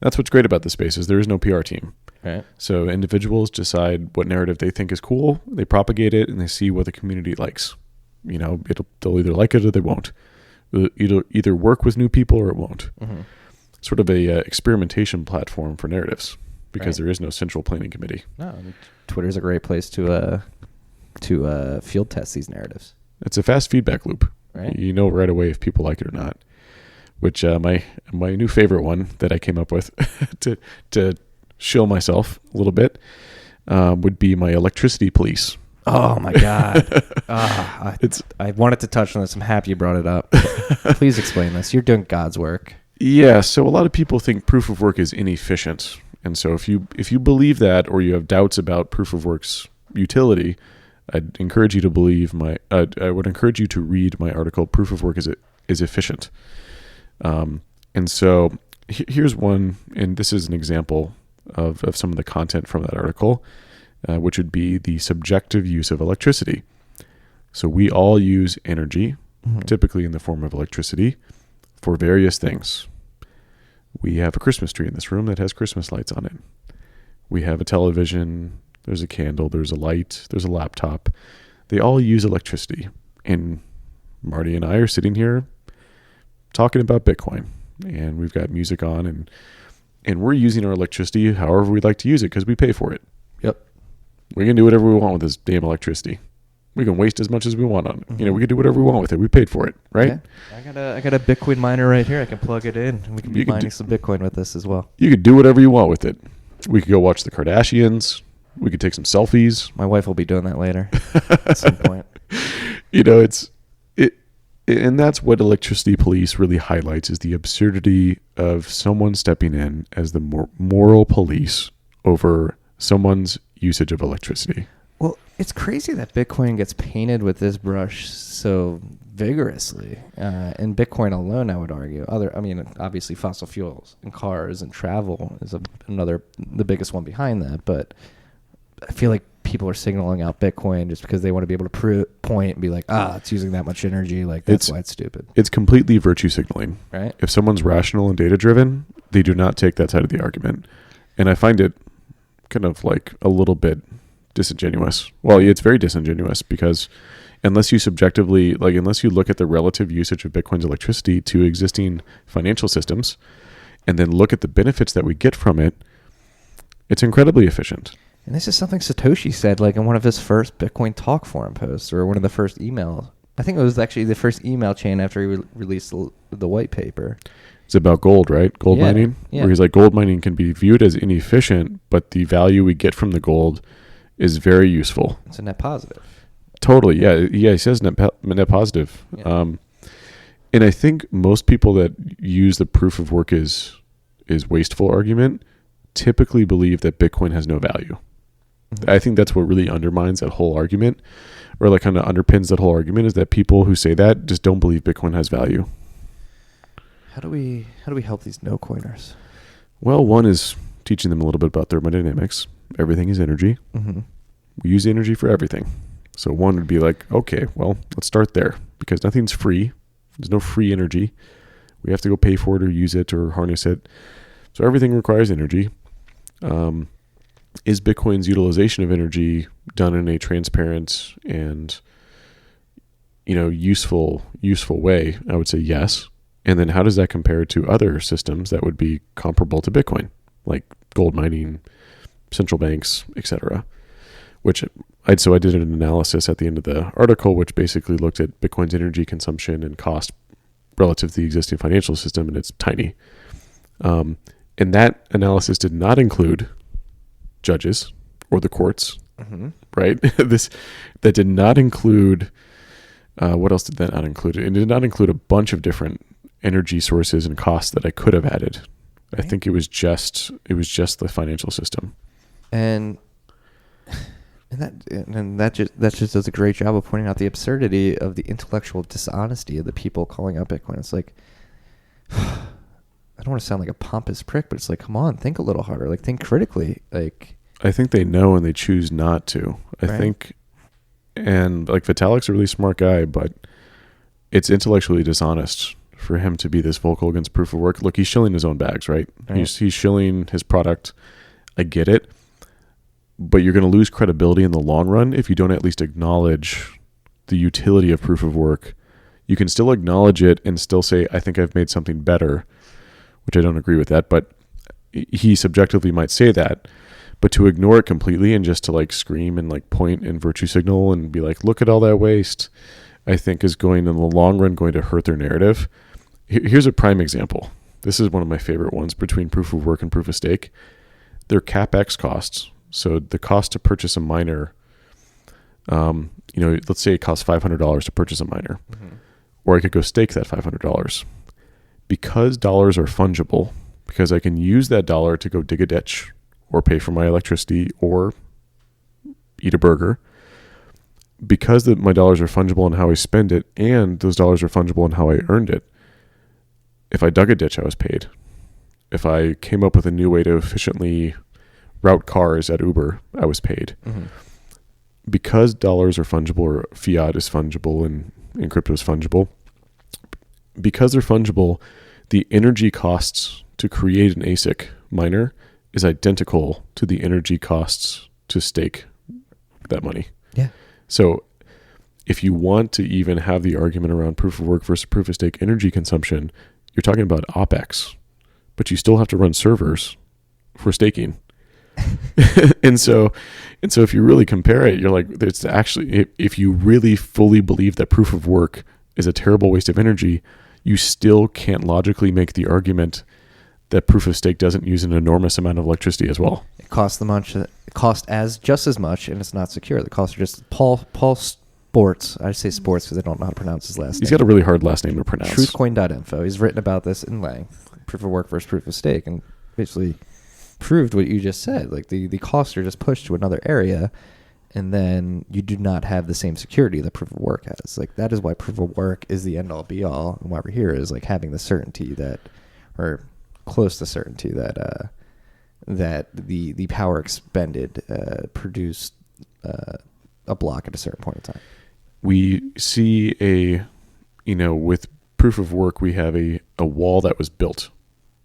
That's what's great about the space is there is no PR team. Right. So individuals decide what narrative they think is cool, they propagate it, and they see what the community likes. They'll either like it or they won't. It'll either work with new people or it won't. Mm-hmm. Sort of a experimentation platform for narratives because there is no central planning committee. No, Twitter's a great place to field test these narratives. It's a fast feedback loop. Right. You know right away if people like it or not. Which my new favorite one that I came up with to shill myself a little bit would be my electricity police. Oh my God. I wanted to touch on this. I'm happy you brought it up. Please explain this. You're doing God's work. Yeah. So a lot of people think proof of work is inefficient. And so if you believe that, or you have doubts about proof of work's utility, I'd encourage you to I would encourage you to read my article, Proof of Work is Efficient. And so here's one, and this is an example of some of the content from that article, which would be the subjective use of electricity. So we all use energy, typically in the form of electricity, for various things. We have a Christmas tree in this room that has Christmas lights on it. We have a television, there's a candle, there's a light, there's a laptop. They all use electricity. And Marty and I are sitting here talking about Bitcoin, and we've got music on, and we're using our electricity however we'd like to use it because we pay for it. Yep. We can do whatever we want with this damn electricity. We can waste as much as we want on it. We can do whatever we want with it. We paid for it, right? Yeah. I got a Bitcoin miner right here. I can plug it in, and we can be mining some Bitcoin with this as well. You could do whatever you want with it. We could go watch the Kardashians. We could take some selfies. My wife will be doing that later at some point. And that's what electricity police really highlights, is the absurdity of someone stepping in as the moral police over someone's usage of electricity. Well, it's crazy that Bitcoin gets painted with this brush so vigorously. In Bitcoin alone, I would argue. Obviously fossil fuels and cars and travel is the biggest one behind that. But I feel like people are signaling out Bitcoin just because they want to be able to point and be like, it's using that much energy. Like, that's why it's stupid. It's completely virtue signaling. Right. If someone's rational and data driven, they do not take that side of the argument. And I find it kind of like a little bit disingenuous. Well, it's very disingenuous because unless you look at the relative usage of Bitcoin's electricity to existing financial systems and then look at the benefits that we get from it, it's incredibly efficient. And this is something Satoshi said, like in one of his first Bitcoin Talk forum posts, or one of the first email. I think it was actually the first email chain after he released the white paper. It's about gold, right? Gold mining. Yeah. Where he's like, gold mining can be viewed as inefficient, but the value we get from the gold is very useful. It's a net positive. Totally. Yeah. He says net positive. Yeah. And I think most people that use the proof of work is wasteful argument typically believe that Bitcoin has no value. Mm-hmm. I think that's what really undermines that whole argument, or like kind of underpins that whole argument, is that people who say that just don't believe Bitcoin has value. How do we help these no coiners? Well, one is teaching them a little bit about thermodynamics. Everything is energy. Mm-hmm. We use energy for everything. So one would be like, okay, well, let's start there, because nothing's free. There's no free energy. We have to go pay for it or use it or harness it. So everything requires energy. Is Bitcoin's utilization of energy done in a transparent and useful way? I would say yes. And then how does that compare to other systems that would be comparable to Bitcoin, like gold mining, central banks, etc.? I did an analysis at the end of the article, which basically looked at Bitcoin's energy consumption and cost relative to the existing financial system, and it's tiny. And that analysis did not include judges or the courts, Mm-hmm. right? That did not include. What else did that not include? It did not include a bunch of different energy sources and costs that I could have added. Right. I think it was just the financial system. And that just does a great job of pointing out the absurdity of the intellectual dishonesty of the people calling out Bitcoin. It's like, I don't want to sound like a pompous prick, but it's like, come on, think a little harder. Like, think critically. Like, I think they know and they choose not to. I think, and like Vitalik's a really smart guy, but it's intellectually dishonest for him to be this vocal against proof of work. Look, he's shilling his own bags, right? He's shilling his product. I get it. But you're going to lose credibility in the long run if you don't at least acknowledge the utility of proof of work. You can still acknowledge it and still say, I think I've made something better, which I don't agree with that, but he subjectively might say that. But to ignore it completely and just to like scream and like point and virtue signal and be like, look at all that waste, I think is going in the long run going to hurt their narrative. Here's a prime example. This is one of my favorite ones between proof of work and proof of stake. Their CapEx costs. So the cost to purchase a miner, let's say it costs $500 to purchase a miner, mm-hmm. or I could go stake that $500. Because dollars are fungible, because I can use that dollar to go dig a ditch or pay for my electricity or eat a burger, because my dollars are fungible in how I spend it, and those dollars are fungible in how I earned it. If I dug a ditch, I was paid. If I came up with a new way to efficiently route cars at Uber, I was paid. Mm-hmm. Because dollars are fungible, or fiat is fungible and crypto is fungible, because they're fungible, the energy costs to create an ASIC miner is identical to the energy costs to stake that money. Yeah. So if you want to even have the argument around proof of work versus proof of stake energy consumption, you're talking about OpEx, but you still have to run servers for staking. and so if you really compare it, you're like, it's actually, if you really fully believe that proof of work is a terrible waste of energy, you still can't logically make the argument that proof of stake doesn't use an enormous amount of electricity as well. It costs just as much, and it's not secure. The costs are just Paul Sports. I say Sports because I don't know how to pronounce his last name. He's got a really hard last name to pronounce. Truthcoin.info. He's written about this in length, proof of work versus proof of stake, and basically proved what you just said. Like the costs are just pushed to another area, and then you do not have the same security that proof of work has. Like, that is why proof of work is the end all be all, and why we're here is like having the certainty that, or close to certainty that the power expended produced a block at a certain point in time. We see with proof of work, we have a wall that was built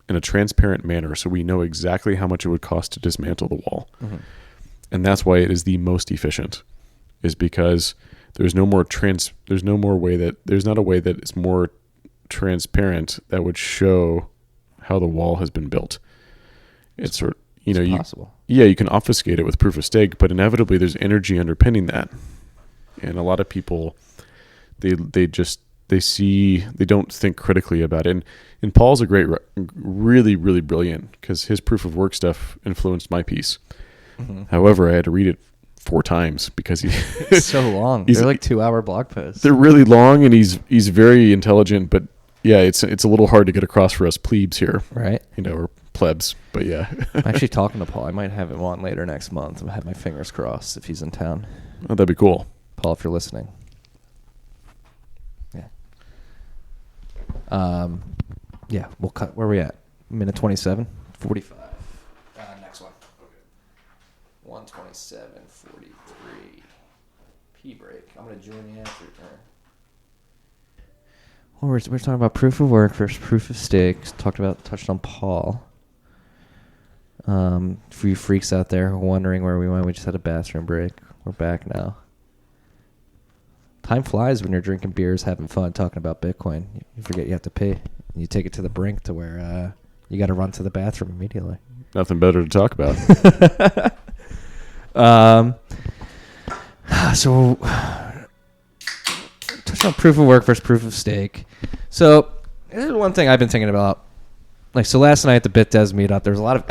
in a transparent manner, so we know exactly how much it would cost to dismantle the wall. Mm-hmm. And that's why it is the most efficient, is because there's not a way that is more transparent that would show how the wall has been built. It's you know, It's possible. you can obfuscate it with proof of stake, but inevitably there's energy underpinning that. And a lot of people, they don't think critically about it. And Paul's a great, really, really brilliant, because his proof of work stuff influenced my piece. Mm-hmm. However, I had to read it 4 times because it's so long. They're like 2-hour blog posts. They're really long, and he's very intelligent, but yeah, it's a little hard to get across for us plebes here, right? You know, or plebs, but yeah. I'm actually talking to Paul. I might have him on later next month. I have my fingers crossed if he's in town. Oh, that'd be cool. Paul, if you're listening. Yeah. Yeah, we'll cut. Where are we at? Minute 27? 45. Next one. Okay. 127.43. Pee break. I'm going to join you after. Well, we're talking about proof of work versus proof of stake. Touched on Paul. For you freaks out there who are wondering where we went, we just had a bathroom break. We're back now. Time flies when you're drinking beers, having fun, talking about Bitcoin. You forget you have to pay. You take it to the brink to where you got to run to the bathroom immediately. Nothing better to talk about. So, touch on proof of work versus proof of stake. So, this is one thing I've been thinking about. Like, so last night at the BitDevs meetup, there was a lot of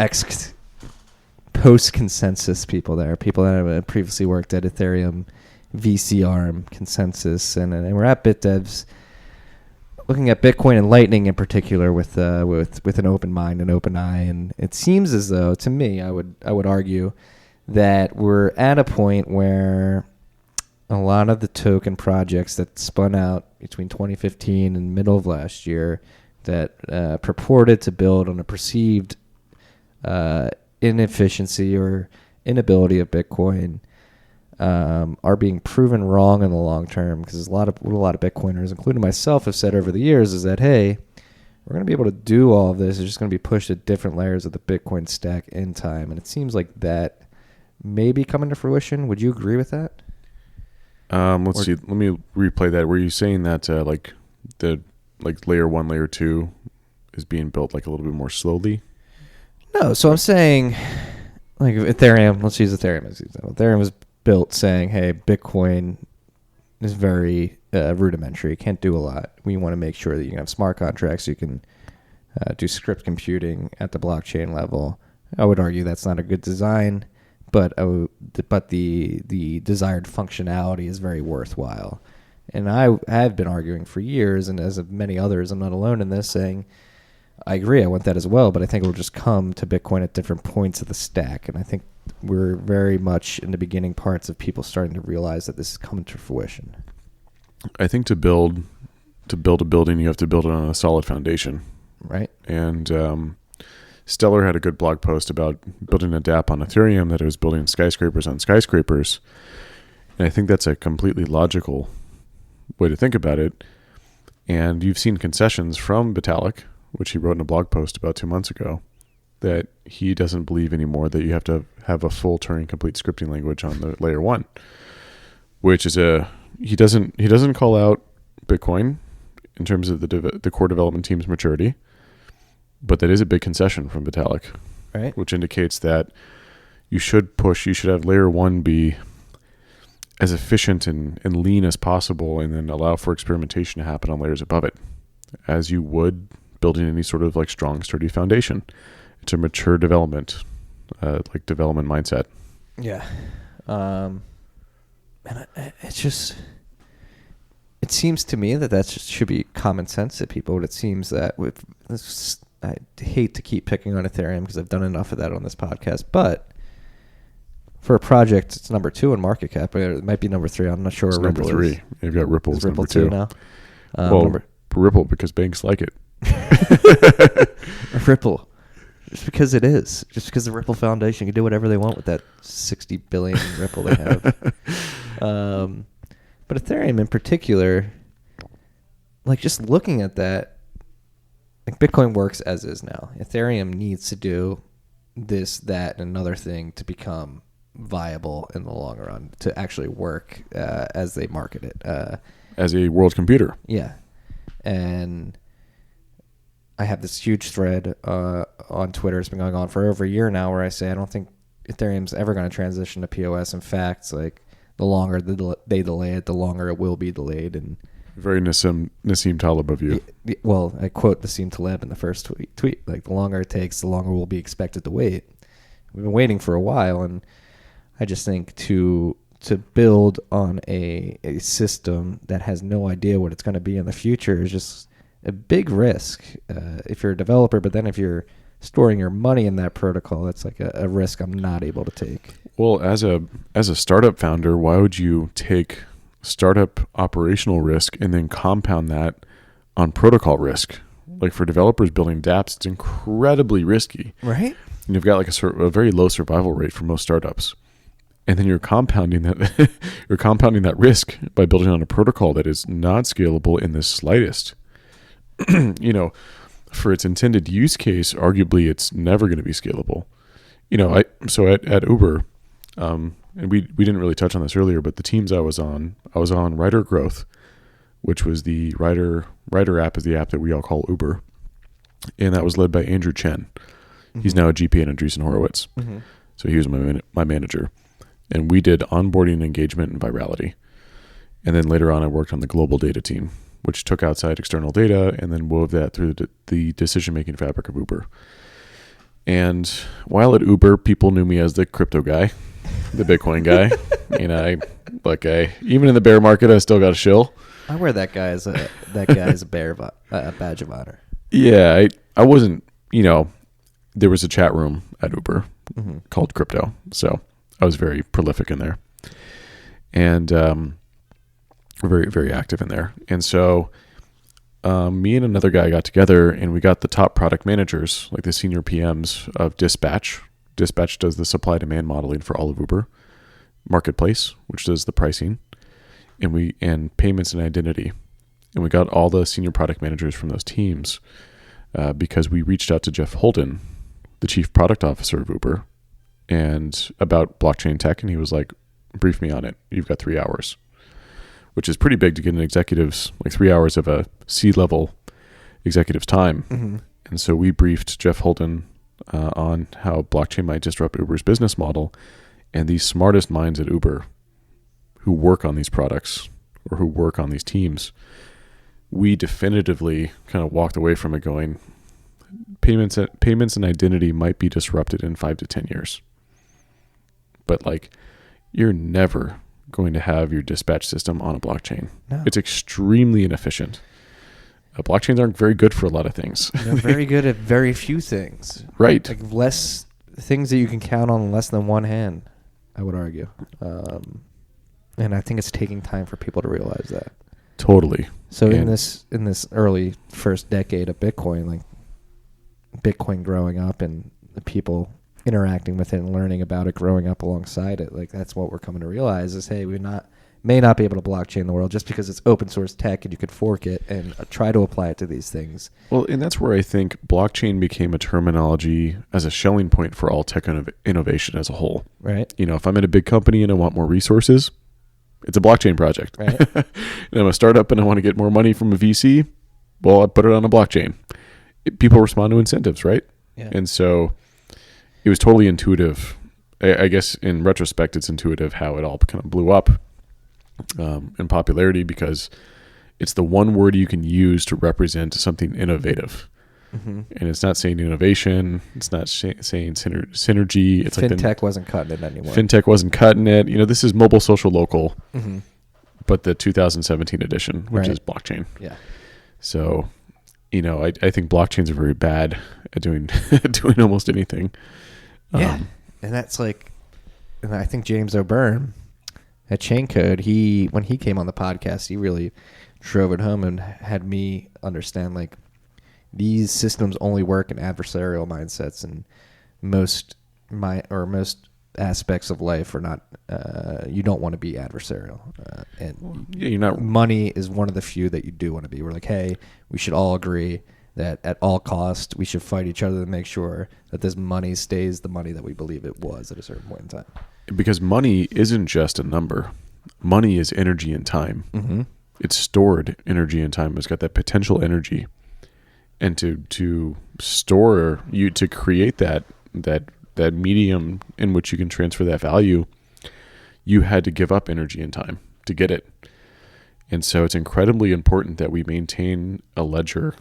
post-consensus people there, people that have previously worked at Ethereum, VC arm, consensus, and we're at BitDevs looking at Bitcoin and Lightning in particular with an open mind and open eye, and it seems as though, to me, I would argue that we're at a point where a lot of the token projects that spun out between 2015 and middle of last year that purported to build on a perceived inefficiency or inability of Bitcoin are being proven wrong in the long term, because a lot of Bitcoiners, including myself, have said over the years is that, hey, we're going to be able to do all of this. It's just going to be pushed at different layers of the Bitcoin stack in time. And it seems like that may be coming to fruition. Would you agree with that? Let's see. Let me replay that. Were you saying that layer 1, layer 2 is being built like a little bit more slowly? No. So I'm saying, like Ethereum, let's use Ethereum as an example. Ethereum was built saying, hey, Bitcoin is very rudimentary, can't do a lot. We want to make sure that you can have smart contracts, you can do script computing at the blockchain level. I would argue that's not a good design, but the desired functionality is very worthwhile. And I have been arguing for years, and as of many others, I'm not alone in this, saying I agree, I want that as well, but I think it will just come to Bitcoin at different points of the stack. And I think we're very much in the beginning parts of people starting to realize that this is coming to fruition. I think to build a building, you have to build it on a solid foundation. Right. And Stellar had a good blog post about building a dApp on Ethereum, that it was building skyscrapers on skyscrapers. And I think that's a completely logical way to think about it. And you've seen concessions from Vitalik, which he wrote in a blog post about 2 months ago, that he doesn't believe anymore that you have to have a full Turing complete scripting language on the layer 1, which is he doesn't call out Bitcoin in terms of the core development team's maturity, but that is a big concession from Vitalik, right? Which indicates that you should have layer 1 be as efficient and lean as possible, and then allow for experimentation to happen on layers above it, as you would building any sort of like strong, sturdy foundation. It's a mature development mindset. Yeah. And it seems to me that should be common sense to people, but it seems that I hate to keep picking on Ethereum because I've done enough of that on this podcast, but for a project, it's number 2 in market cap. It might be number 3. I'm not sure. It's number 3. You've got Ripple as Ripple number 2 now. Ripple because banks like it. Ripple, just because it is, just because the Ripple Foundation can do whatever they want with that 60 billion Ripple they have. But Ethereum in particular, like just looking at that, like Bitcoin works as is now. Ethereum needs to do this, that, and another thing to become viable in the long run, to actually work as they market it. As a world computer. Yeah. And I have this huge thread on Twitter. It's been going on for over a year now, where I say I don't think Ethereum's ever going to transition to POS. In fact, like the longer they delay it, the longer it will be delayed. And Very Nassim Taleb of you. well, I quote Nassim Taleb in the first tweet. Like, the longer it takes, the longer we'll be expected to wait. We've been waiting for a while, and I just think to build on a system that has no idea what it's going to be in the future is just a big risk if you're a developer. But then if you're storing your money in that protocol, that's like a risk I'm not able to take. Well, as a startup founder, why would you take startup operational risk and then compound that on protocol risk? Like, for developers building dApps, it's incredibly risky. Right? And you've got like a very low survival rate for most startups. And then you're compounding that risk by building on a protocol that is not scalable in the slightest. For its intended use case, arguably it's never going to be scalable. At Uber, and we didn't really touch on this earlier, but the teams I was on Rider Growth, which was the Rider app, is the app that we all call Uber, and that was led by Andrew Chen. Mm-hmm. He's now a GP at Andreessen Horowitz, mm-hmm. So he was my manager, and we did onboarding, engagement, and virality. And then later on, I worked on the global data team, which took outside external data and then wove that through the decision-making fabric of Uber. And while at Uber, people knew me as the crypto guy, the Bitcoin guy. Even in the bear market, I still got a shill. I wear that guy as a badge of honor. Yeah, I wasn't. There was a chat room at Uber mm-hmm. called Crypto, so I was very prolific in there, and very, very active in there. And so me and another guy got together, and we got the top product managers, like the senior PMs of Dispatch. Dispatch does the supply-demand modeling for all of Uber. Marketplace, which does the pricing, and payments and identity. And we got all the senior product managers from those teams because we reached out to Jeff Holden, the chief product officer of Uber, and about blockchain tech, and he was like, brief me on it. You've got 3 hours, which is pretty big to get an executive's, like 3 hours of a C-level executive's time. Mm-hmm. And so we briefed Jeff Holden on how blockchain might disrupt Uber's business model, and the smartest minds at Uber who work on these products or who work on these teams, we definitively kind of walked away from it going, payments and identity might be disrupted in 5 to 10 years. But you're never going to have your dispatch system on a blockchain. No. It's extremely inefficient. Blockchains aren't very good for a lot of things. They're very good at very few things. Right. Like less things that you can count on less than one hand, I would argue. And I think it's taking time for people to realize that. Totally. So in this early first decade of Bitcoin, Bitcoin growing up and the people interacting with it and learning about it, growing up alongside it, that's what we're coming to realize is, hey, may not be able to blockchain the world just because it's open source tech and you could fork it and try to apply it to these things. Well, and that's where I think blockchain became a terminology as a shelling point for all tech innovation as a whole. Right. If I'm in a big company and I want more resources, it's a blockchain project. Right. And I'm a startup and I want to get more money from a VC, well, I put it on a blockchain. People respond to incentives, right? Yeah. And so it was totally intuitive. I guess in retrospect, it's intuitive how it all kind of blew up in popularity, because it's the one word you can use to represent something innovative. Mm-hmm. And it's not saying innovation. It's not saying synergy. It's FinTech wasn't cutting it anymore. FinTech wasn't cutting it. This is mobile social local, mm-hmm. but the 2017 edition, which right. is blockchain. Yeah. So, I think blockchains are very bad at doing almost anything. Yeah. And that's and I think James O'Byrne at Chain Code, when he came on the podcast, he really drove it home and had me understand these systems only work in adversarial mindsets, and most aspects of life are not. You don't want to be adversarial, you're not. Money is one of the few that you do want to be. We're hey, we should all agree that at all costs we should fight each other to make sure that this money stays the money that we believe it was at a certain point in time. Because money isn't just a number. Money is energy and time. Mm-hmm. It's stored energy and time. It's got that potential energy. and to store you, to create that medium in which you can transfer that value, you had to give up energy and time to get it. And so it's incredibly important that we maintain a ledger,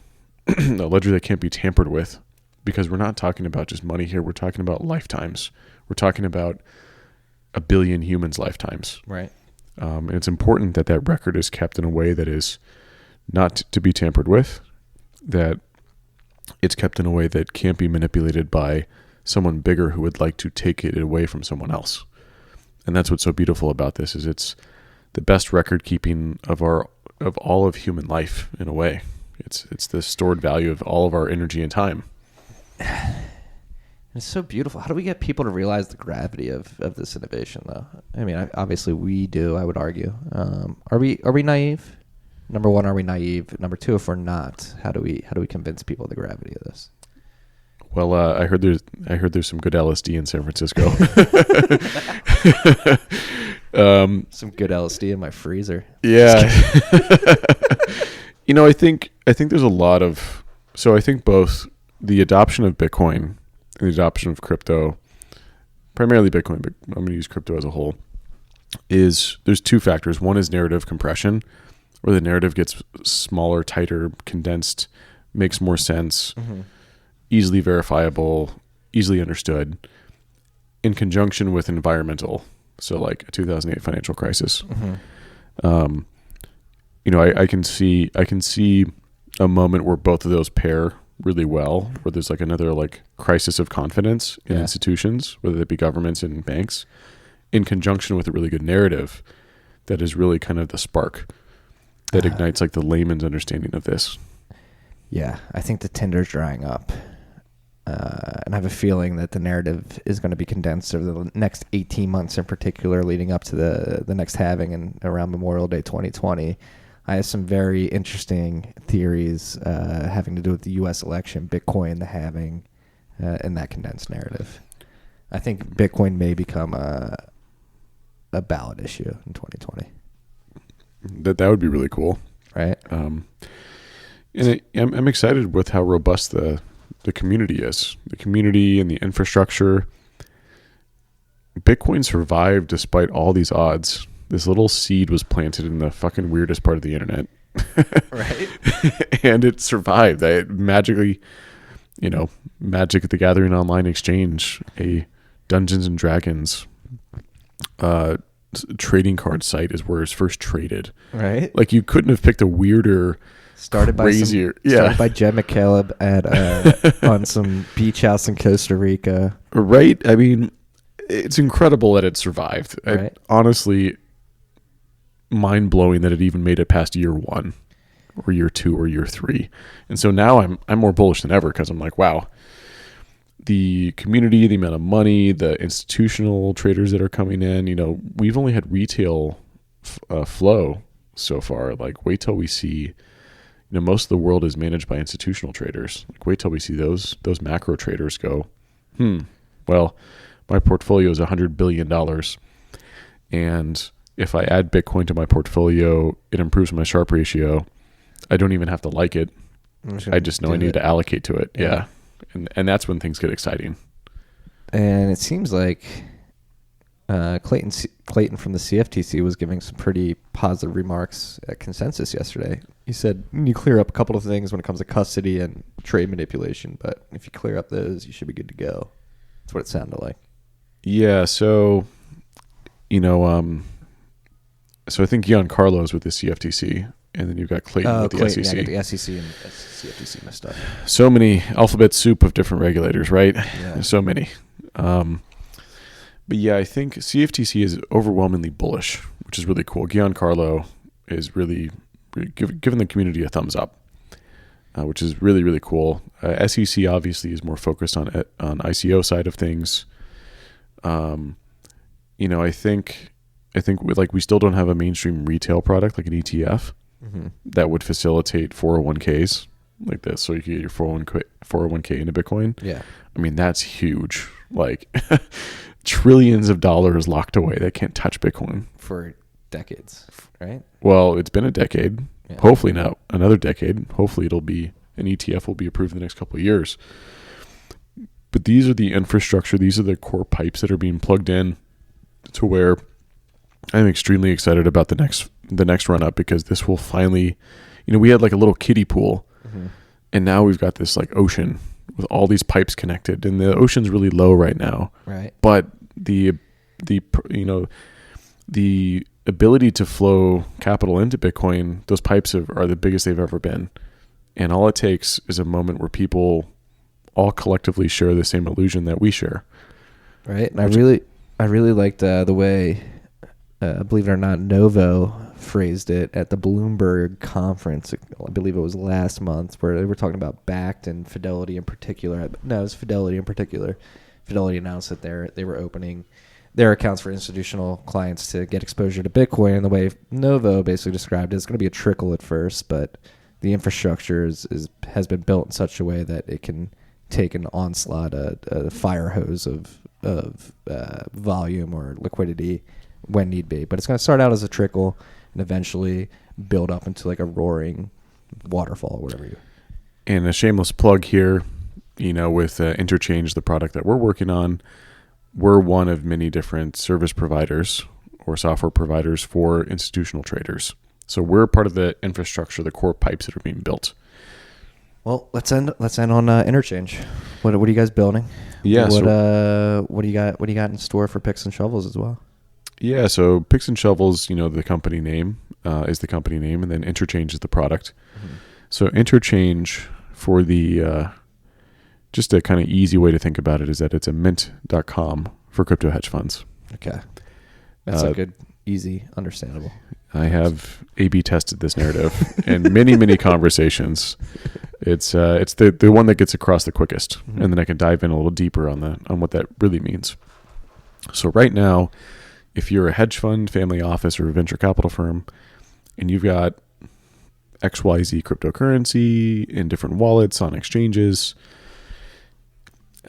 a ledger that can't be tampered with, because we're not talking about just money here. We're talking about lifetimes. We're talking about 1 billion humans' lifetimes. Right. And it's important that that record is kept in a way that is not to be tampered with, that it's kept in a way that can't be manipulated by someone bigger who would like to take it away from someone else. And that's what's so beautiful about this, is it's the best record keeping of all of human life in a way. It's the stored value of all of our energy and time. It's so beautiful. How do we get people to realize the gravity of this innovation, though? I mean, obviously we do, I would argue. Are we naive? Number one, are we naive? Number two, if we're not, how do we convince people of the gravity of this? Well, I heard there's some good LSD in San Francisco. Some good LSD in my freezer. Yeah. I think there's a lot of, so I think both the adoption of Bitcoin and the adoption of crypto, primarily Bitcoin, but I'm going to use crypto as a whole, there's two factors. One is narrative compression, where the narrative gets smaller, tighter, condensed, makes more sense, easily verifiable, easily understood, in conjunction with environmental. So like a 2008 financial crisis. I can see a moment where both of those pair really well, where there's like another like crisis of confidence in institutions, whether it be governments and banks, in conjunction with a really good narrative that is really kind of the spark that ignites like the layman's understanding of this. Yeah, I think the Tinder's drying up. And I have a feeling that the narrative is going to be condensed over the next 18 months in particular, leading up to the next halving and around Memorial Day 2020. I have some very interesting theories having to do with the U.S. election, Bitcoin, the halving, and that condensed narrative. I think Bitcoin may become a ballot issue in 2020. That would be really cool. Right. I'm excited with how robust the community is. The community and the infrastructure. Bitcoin survived despite all these odds. This little seed was planted in the fucking weirdest part of the internet. Right. And it survived. It magically, Magic the Gathering online exchange, a Dungeons and Dragons trading card site is where it's first traded. Right. Like you couldn't have picked a weirder, started by Jed McCaleb at on some beach house in Costa Rica. Right. I mean, it's incredible that it survived. Right. Honestly, mind blowing that it even made it past year 1 or year 2 or year 3. And so now I'm more bullish than ever, because I'm like, wow, the community, the amount of money, the institutional traders that are coming in, we've only had retail flow so far. Like, wait till we see, most of the world is managed by institutional traders. Like, wait till we see those macro traders go, well, my portfolio is $100 billion. And if I add Bitcoin to my portfolio, it improves my Sharpe ratio. I don't even have to like it. I just know I need to allocate to it. Yeah. And that's when things get exciting. And it seems like Clayton from the CFTC was giving some pretty positive remarks at Consensus yesterday. He said, you clear up a couple of things when it comes to custody and trade manipulation, but if you clear up those, you should be good to go. That's what it sounded like. Yeah, so, so I think Giancarlo is with the CFTC, and then you've got Clayton with the SEC. Yeah, the SEC and CFTC messed up. So many alphabet soup of different regulators, right? Yeah. So many. But yeah, I think CFTC is overwhelmingly bullish, which is really cool. Giancarlo is really giving the community a thumbs up, which is really, really cool. SEC obviously is more focused on ICO side of things. I think we still don't have a mainstream retail product like an ETF that would facilitate 401ks like this, so you can get your 401k into Bitcoin. Yeah, I mean, that's huge. Like trillions of dollars locked away that can't touch Bitcoin for decades, right? Well, it's been a decade. Yeah. Hopefully not another decade. Hopefully it'll be an ETF will be approved in the next couple of years. But these are the infrastructure, these are the core pipes that are being plugged in to where I'm extremely excited about the next run up, because this will finally, we had like a little kiddie pool, and now we've got this like ocean with all these pipes connected, and the ocean's really low right now. Right. But the ability to flow capital into Bitcoin, those pipes are the biggest they've ever been. And all it takes is a moment where people all collectively share the same illusion that we share. Right. And I really liked the way, believe it or not, Novo phrased it at the Bloomberg conference. I believe it was last month, where they were talking about Bakkt and Fidelity in particular. No, it was Fidelity in particular. Fidelity announced that they were opening their accounts for institutional clients to get exposure to Bitcoin. And the way Novo basically described it, it's going to be a trickle at first, but the infrastructure has been built in such a way that it can take an onslaught, a fire hose of volume or liquidity when need be. But it's going to start out as a trickle and eventually build up into like a roaring waterfall, whatever you. And a shameless plug here, with Interchange, the product that we're working on, we're one of many different service providers or software providers for institutional traders. So we're part of the infrastructure, the core pipes that are being built. Well, let's end on Interchange. What are you guys building? Yeah. What do you got in store for Picks and Shovels as well? Yeah. So Picks and Shovels, the company name is the company name, and then Interchange is the product. Mm-hmm. So Interchange, for the just a kind of easy way to think about it, is that it's a mint.com for crypto hedge funds. Okay. That's a good, easy, understandable. I have A/B tested this narrative in many, many conversations. It's the one that gets across the quickest, and then I can dive in a little deeper on what that really means. So right now, if you're a hedge fund, family office, or a venture capital firm, and you've got XYZ cryptocurrency in different wallets on exchanges,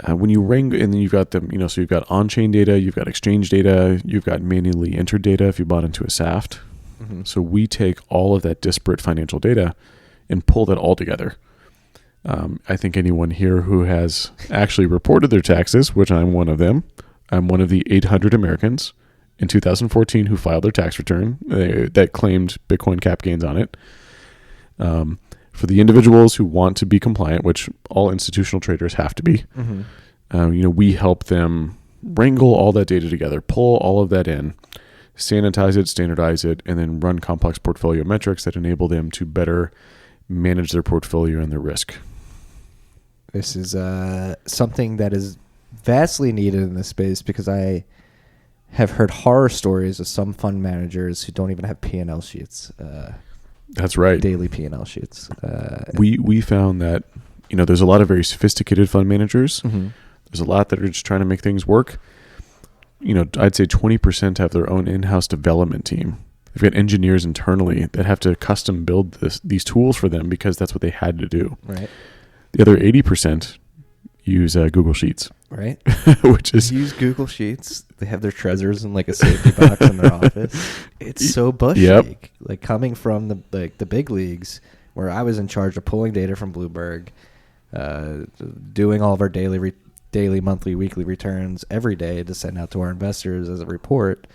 when you ring, and then you've got them, so you've got on-chain data, you've got exchange data, you've got manually entered data if you bought into a SAFT. Mm-hmm. So we take all of that disparate financial data and pull that all together. I think anyone here who has actually reported their taxes, which I'm one of them, I'm one of the 800 Americans in 2014 who filed their tax return that claimed Bitcoin cap gains on it. For the individuals who want to be compliant, which all institutional traders have to be, we help them wrangle all that data together, pull all of that in, sanitize it, standardize it, and then run complex portfolio metrics that enable them to better manage their portfolio and their risk. This is something that is vastly needed in this space, because I have heard horror stories of some fund managers who don't even have P&L sheets. That's right. Daily P&L sheets. We found that, there's a lot of very sophisticated fund managers. Mm-hmm. There's a lot that are just trying to make things work. I'd say 20% have their own in-house development team. They've got engineers internally that have to custom build these tools for them because that's what they had to do. Right. The other 80% use Google Sheets. Right. Which is, they use Google Sheets. They have their treasures in like a safety box in their office. It's so bush league. Like coming from the big leagues, where I was in charge of pulling data from Bloomberg, doing all of our daily, monthly, weekly returns every day to send out to our investors as a report.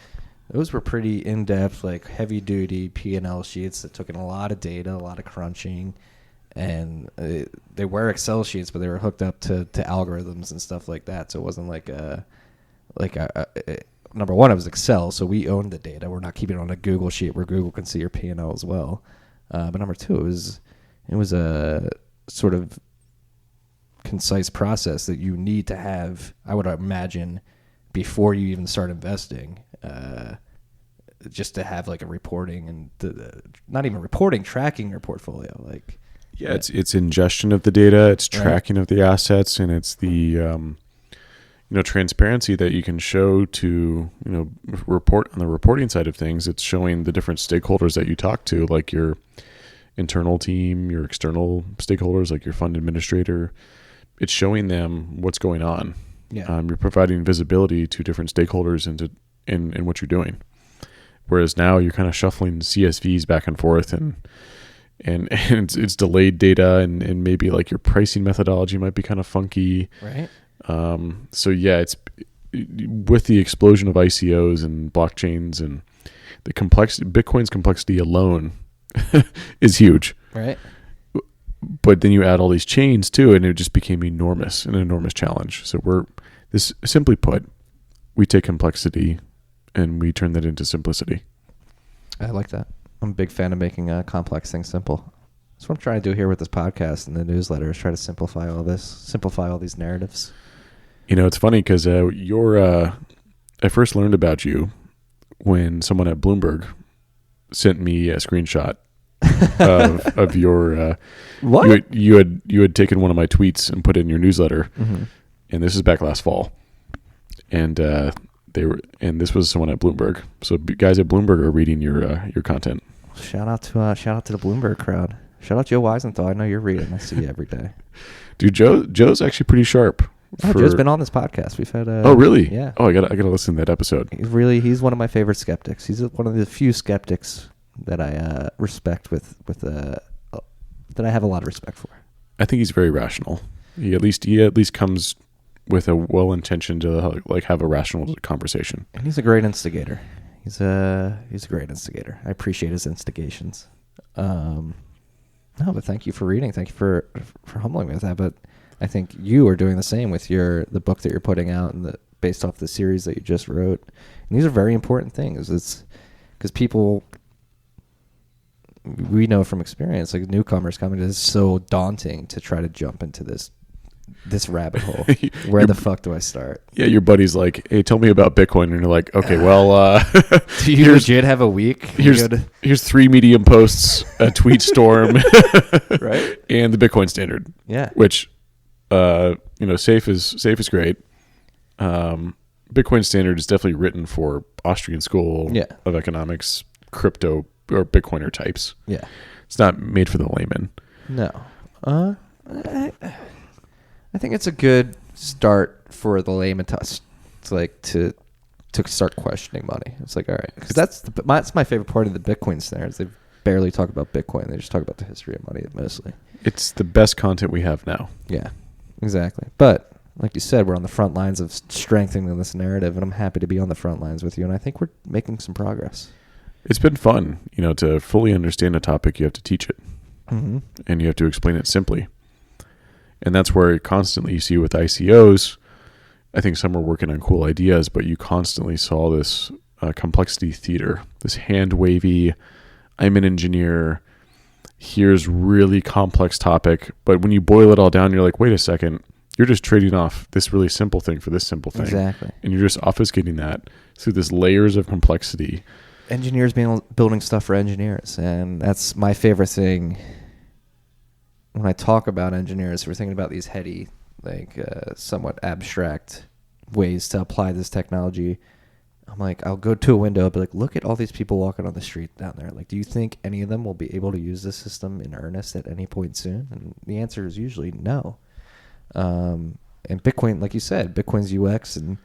Those were pretty in-depth, like heavy-duty P&L sheets that took in a lot of data, a lot of crunching, and they were Excel sheets, but they were hooked up to algorithms and stuff like that. So it wasn't like number one, it was Excel, so we owned the data. We're not keeping it on a Google sheet where Google can see your P&L as well. But number two, it was a sort of concise process that you need to have, I would imagine, before you even start investing, just to have like a reporting and not even reporting, tracking your portfolio. Like, yeah, it's ingestion of the data, it's tracking of the assets, and it's the transparency that you can show to report on the reporting side of things. It's showing the different stakeholders that you talk to, like your internal team, your external stakeholders, like your fund administrator. It's showing them what's going on. Yeah. You're providing visibility to different stakeholders in what you're doing. Whereas now you're kind of shuffling CSVs back and forth, and and it's delayed data, and maybe like your pricing methodology might be kind of funky. Right. So yeah, it's with the explosion of ICOs and blockchains and the Bitcoin's complexity alone is huge. Right. But then you add all these chains too, and it just became an enormous challenge. So simply put, we take complexity and we turn that into simplicity. I like that. I'm a big fan of making complex things simple. That's what I'm trying to do here with this podcast and the newsletter, is try to simplify all these narratives. You know, it's funny because I first learned about you when someone at Bloomberg sent me a screenshot of your what you had taken one of my tweets and put it in your newsletter, and this is back last fall, and this was someone at Bloomberg. So guys at Bloomberg are reading your content. Shout out to the Bloomberg crowd. Shout out Joe Weisenthal. I know you're reading. I see you every day. Dude, Joe's actually pretty sharp. Joe's been on this podcast. We've had. Oh really? Yeah. Oh, I gotta listen to that episode. He's one of my favorite skeptics. He's one of the few skeptics that I respect that I have a lot of respect for. I think he's very rational. He at least comes with a well-intentioned to like have a rational conversation. And he's a great instigator. He's a great instigator. I appreciate his instigations. No, but thank you for reading. Thank you for humbling me with that. But I think you are doing the same with the book that you're putting out and based off the series that you just wrote. And these are very important things. It's because people, we know from experience, like newcomers coming to this, is so daunting to try to jump into this rabbit hole. Where the fuck do I start? Yeah, your buddy's like, hey, tell me about Bitcoin. And you're like, okay, well, do you legit have a week? Here's 3 Medium posts, a tweet storm, right? And the Bitcoin standard. Yeah. Which, safe is great. Bitcoin standard is definitely written for Austrian school of economics, crypto or Bitcoiner types. Yeah. It's not made for the layman. No. I think it's a good start for the layman to start questioning money. It's like, all right, because that's my favorite part of the Bitcoin standards. They barely talk about Bitcoin. They just talk about the history of money mostly. It's the best content we have now. Yeah, exactly. But like you said, we're on the front lines of strengthening this narrative, and I'm happy to be on the front lines with you. And I think we're making some progress. It's been fun, to fully understand a topic. You have to teach it, and you have to explain it simply. And that's where constantly you see with ICOs, I think some are working on cool ideas, but you constantly saw this complexity theater, this hand-wavy, I'm an engineer, here's really complex topic. But when you boil it all down, you're like, wait a second, you're just trading off this really simple thing for this simple thing. Exactly. And you're just obfuscating that through this layers of complexity. Engineers building stuff for engineers, and that's my favorite thing. When I talk about engineers, we're thinking about these heady, somewhat abstract ways to apply this technology. I'm like, I'll go to a window, I'll be like, look at all these people walking on the street down there. Like, do you think any of them will be able to use this system in earnest at any point soon? And the answer is usually no. And Bitcoin, like you said, Bitcoin's UX and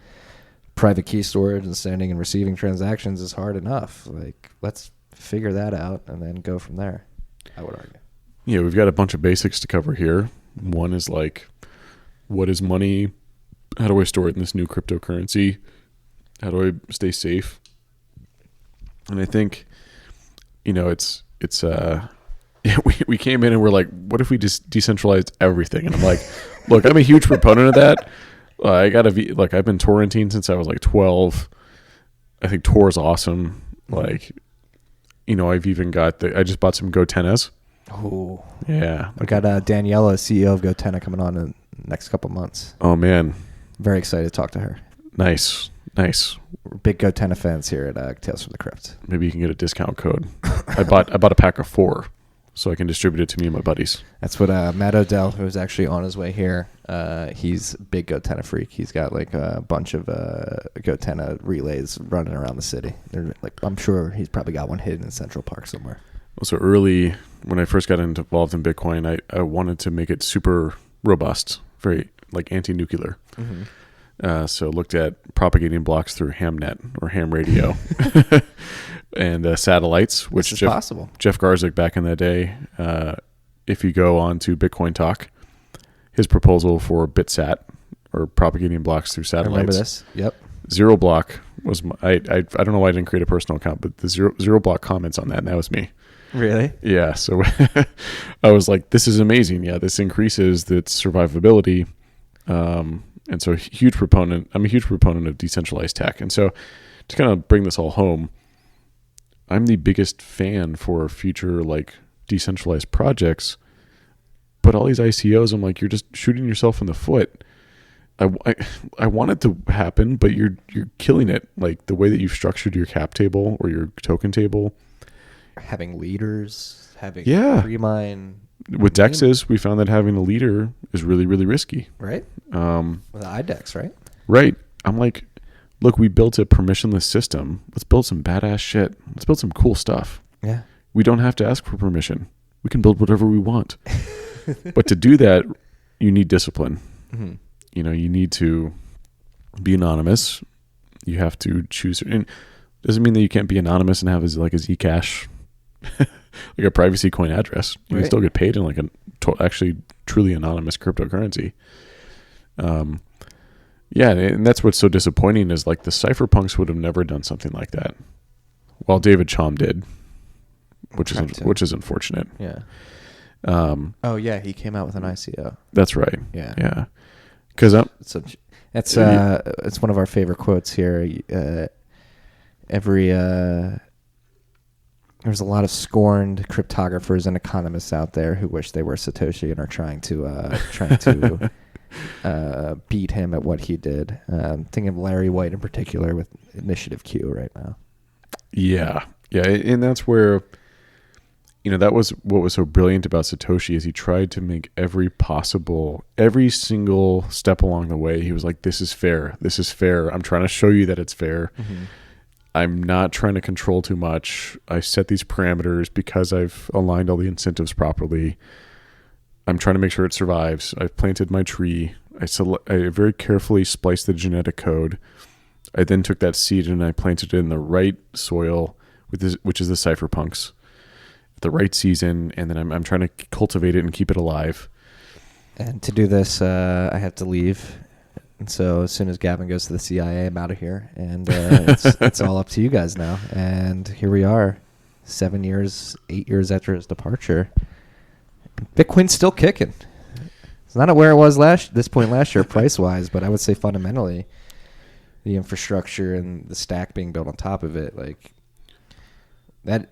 private key storage and sending and receiving transactions is hard enough. Like, let's figure that out and then go from there, I would argue. Yeah, we've got a bunch of basics to cover here. One is like, what is money? How do I store it in this new cryptocurrency? How do I stay safe? And I think, we came in and we're like, what if we just decentralized everything? And I'm like, look, I'm a huge proponent of that. I've been torrenting since I was like 12. I think Tor is awesome. I've even got I just bought some GoTennas. Oh yeah! I got Daniela, CEO of GoTenna, coming on in the next couple months. Oh man, very excited to talk to her. Nice. We're big GoTenna fans here at Tales from the Crypt. Maybe you can get a discount code. I bought a pack of 4, so I can distribute it to me and my buddies. That's what Matt Odell, who's actually on his way here. He's a big GoTenna freak. He's got like a bunch of GoTenna relays running around the city. They're I'm sure he's probably got one hidden in Central Park somewhere. So early, when I first got involved in Bitcoin, I wanted to make it super robust, very anti-nuclear. So looked at propagating blocks through Hamnet or ham radio. and satellites, which This is possible. Jeff Garzik back in the day, if you go on to Bitcoin Talk, his proposal for BitSat, or propagating blocks through I satellites. remember this. Yep. Zero Block was I don't know why I didn't create a personal account, but the zero Block comments on that, and that was me. Really? Yeah, so I was like, this is amazing. Yeah, this increases its survivability. And so I'm a huge proponent of decentralized tech. And so to kind of bring this all home, I'm the biggest fan for future like decentralized projects, but all these ICOs, I'm like, you're just shooting yourself in the foot. I want it to happen, but you're killing it. Like the way that you've structured your cap table or your token table. Having leaders, having pre-mine. With DEXs, we found that having a leader is really, really risky. Right? With IDEX, right? Right. I'm like, look, we built a permissionless system. Let's build some badass shit. Let's build some cool stuff. Yeah. We don't have to ask for permission. We can build whatever we want. But to do that, you need discipline. Mm-hmm. You need to be anonymous. You have to choose. And doesn't mean that you can't be anonymous and have a Zcash, like a privacy coin address. You can still get paid in like actually truly anonymous cryptocurrency. Yeah, and that's what's so disappointing is like the cypherpunks would have never done something like that. Well, David Chaum did, which is unfortunate. Yeah. He came out with an ICO. That's right. Yeah. Yeah. Because it's one of our favorite quotes here. There's a lot of scorned cryptographers and economists out there who wish they were Satoshi and are trying to beat him at what he did. Thinking of Larry White in particular with Initiative Q right now. Yeah, and that's where, that was what was so brilliant about Satoshi is he tried to make every single step along the way. He was like, this is fair. I'm trying to show you that it's fair. Mm-hmm. I'm not trying to control too much. I set these parameters because I've aligned all the incentives properly. I'm trying to make sure it survives. I've planted my tree. I very carefully spliced the genetic code. I then took that seed and I planted it in the right soil, which is the cypherpunks, at the right season, and then I'm trying to cultivate it and keep it alive. And to do this, I have to leave. And so as soon as Gavin goes to the CIA, I'm out of here. And it's all up to you guys now. And here we are, 8 years after his departure. Bitcoin's still kicking. It's not at where it was this point last year price-wise, but I would say fundamentally the infrastructure and the stack being built on top of it, like that,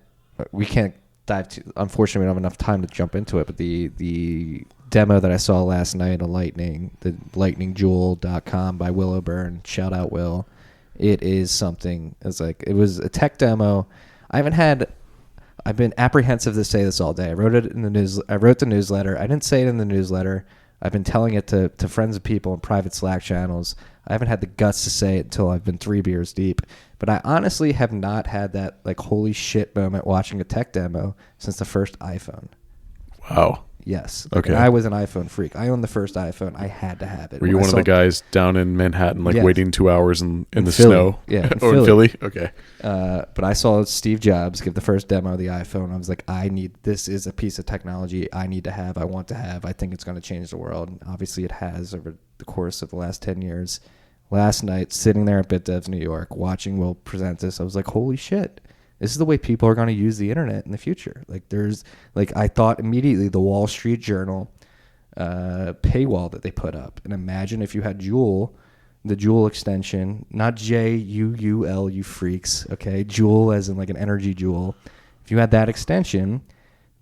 we can't dive too. Unfortunately, we don't have enough time to jump into it, but the demo that I saw last night of Lightning, the lightningjewel.com by Will O'Byrne, shout out Will. It is something. It was a tech demo. I've been apprehensive to say this all day. I wrote it in the news. I wrote the newsletter. I didn't say it in the newsletter. I've been telling it to friends of people in private Slack channels. I haven't had the guts to say it until I've been 3 beers deep. But I honestly have not had that like holy shit moment watching a tech demo since the first iPhone. Wow. Yes. Okay. I was an iPhone freak. I owned the first iPhone. I had to have it. Were you one of the guys down in Manhattan, waiting 2 hours in the Philly. snow? Yeah. In Philly? Okay. But I saw Steve Jobs give the first demo of the iPhone. I was like, this is a piece of technology I need to have. I want to have. I think it's going to change the world. And obviously, it has over the course of the last 10 years. Last night, sitting there at BitDevs New York, watching Will present this, I was like, holy shit. This is the way people are going to use the internet in the future. I thought immediately the Wall Street Journal paywall that they put up. And imagine if you had Joule, the Joule extension, not Juul, you freaks, okay? Joule as in like an energy joule. If you had that extension,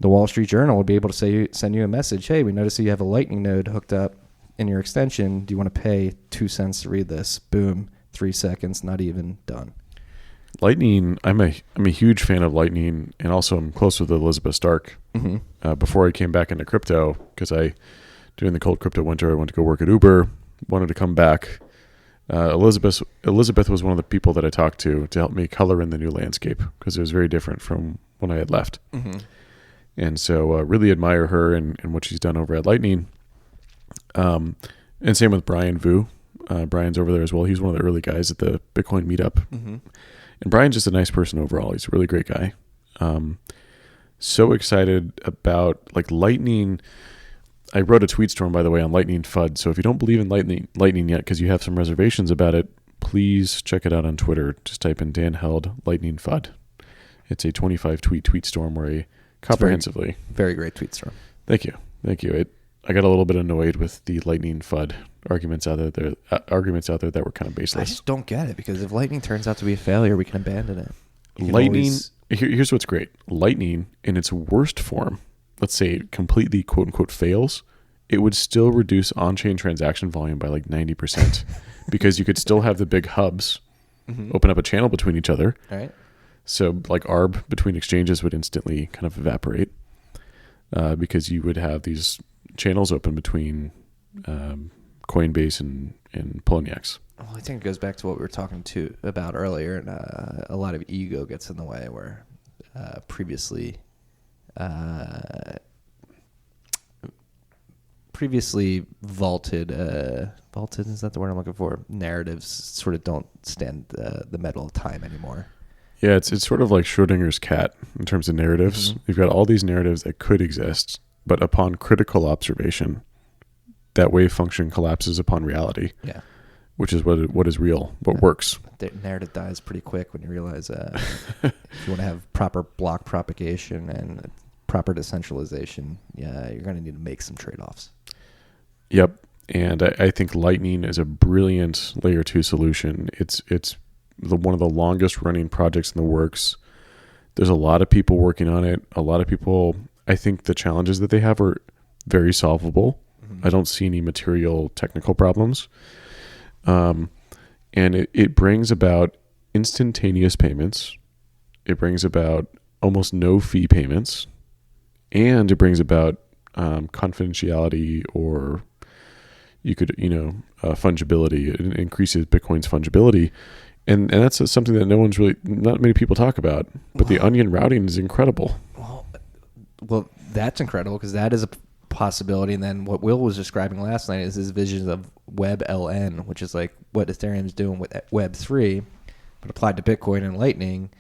the Wall Street Journal would be able to send you a message, hey, we noticed that you have a Lightning node hooked up in your extension. Do you want to pay 2 cents to read this? Boom, 3 seconds, not even done. Lightning, I'm a huge fan of Lightning, and also I'm close with Elizabeth Stark. Mm-hmm. Before I came back into crypto, because during the cold crypto winter, I went to go work at Uber, wanted to come back. Elizabeth was one of the people that I talked to help me color in the new landscape, because it was very different from when I had left. Mm-hmm. And so really admire her and what she's done over at Lightning. And same with Brian Vu. Brian's over there as well. He's one of the early guys at the Bitcoin meetup. Mm-hmm. And Brian's just a nice person overall. He's a really great guy. So excited about like Lightning. I wrote a tweet storm, by the way, on Lightning FUD. So if you don't believe in Lightning yet because you have some reservations about it, please check it out on Twitter. Just type in Dan Held Lightning FUD. It's a 25 tweet storm where I comprehensively. Very great tweet storm. Thank you. I got a little bit annoyed with the Lightning FUD arguments out there that were kind of I baseless. just don't get it, because if Lightning turns out to be a failure, we can abandon it. Lightning. Here's what's great. Lightning in its worst form, let's say it completely quote unquote fails, it would still reduce on-chain transaction volume by like 90% because you could still have the big hubs open up a channel between each other. All right. So like ARB between exchanges would instantly kind of evaporate because you would have these channels open between Coinbase and Poloniex. Well, I think it goes back to what we were talking about earlier, and a lot of ego gets in the way where previously vaulted, is that the word I'm looking for? Narratives sort of don't stand the medal of time anymore. Yeah, it's sort of like Schrodinger's cat in terms of narratives. You've got all these narratives that could exist, but upon critical observation, that wave function collapses upon reality. Yeah. Which is what is real, what works. The narrative dies pretty quick when you realize if you want to have proper block propagation and proper decentralization, you're going to need to make some trade-offs. Yep, and I think Lightning is a brilliant layer 2 solution. It's one of the longest running projects in the works. There's a lot of people working on it. A lot of people, I think the challenges that they have are very solvable. I don't see any material technical problems. And it brings about instantaneous payments. It brings about almost no fee payments. And it brings about confidentiality, or you could, fungibility. It increases Bitcoin's fungibility. And that's something that not many people talk about. But the onion routing is incredible. Well, that's incredible, because that is a possibility. And then what Will was describing last night is his vision of WebLN, which is like what Ethereum's doing with Web3, but applied to Bitcoin and Lightning,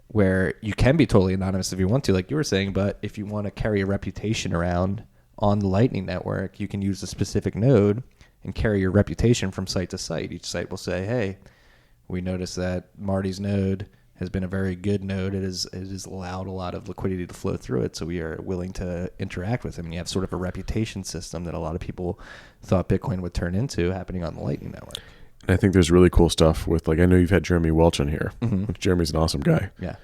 where you can be totally anonymous if you want to, like you were saying, but if you want to carry a reputation around on the Lightning network, you can use a specific node and carry your reputation from site to site. Each site will say, hey, we noticed that Marty's node has been a very good node. It has allowed a lot of liquidity to flow through it, so we are willing to interact with him. And you have sort of a reputation system that a lot of people thought Bitcoin would turn into happening on the Lightning network. And I think there's really cool stuff with, like, I know you've had Jeremy Welch on here, which Jeremy's an awesome guy. Yeah.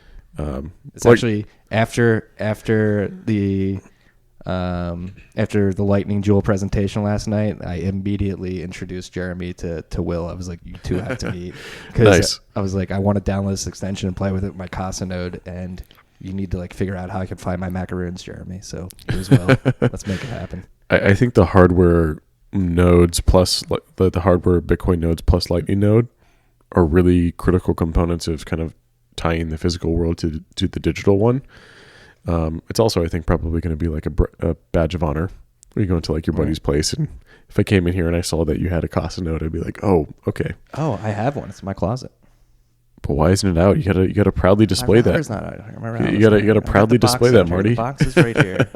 It's actually after the Lightning Jewel presentation last night, I immediately introduced Jeremy to Will. I was like, you two have to meet. Nice. I was like, I want to download this extension and play with it with my Casa node, and you need to like figure out how I can find my macaroons, Jeremy. So here's Will. Let's make it happen. I think the hardware nodes plus the hardware Bitcoin nodes plus Lightning node are really critical components of kind of tying the physical world to the digital one. It's also, I think, probably going to be like a badge of honor when you go into like your buddy's place. And if I came in here and I saw that you had a Casa node, I'd be like, oh, okay. Oh, I have one. It's in my closet. But why isn't it out? You gotta proudly display that. Not out. You gotta proudly display that, Marty. The box is right here.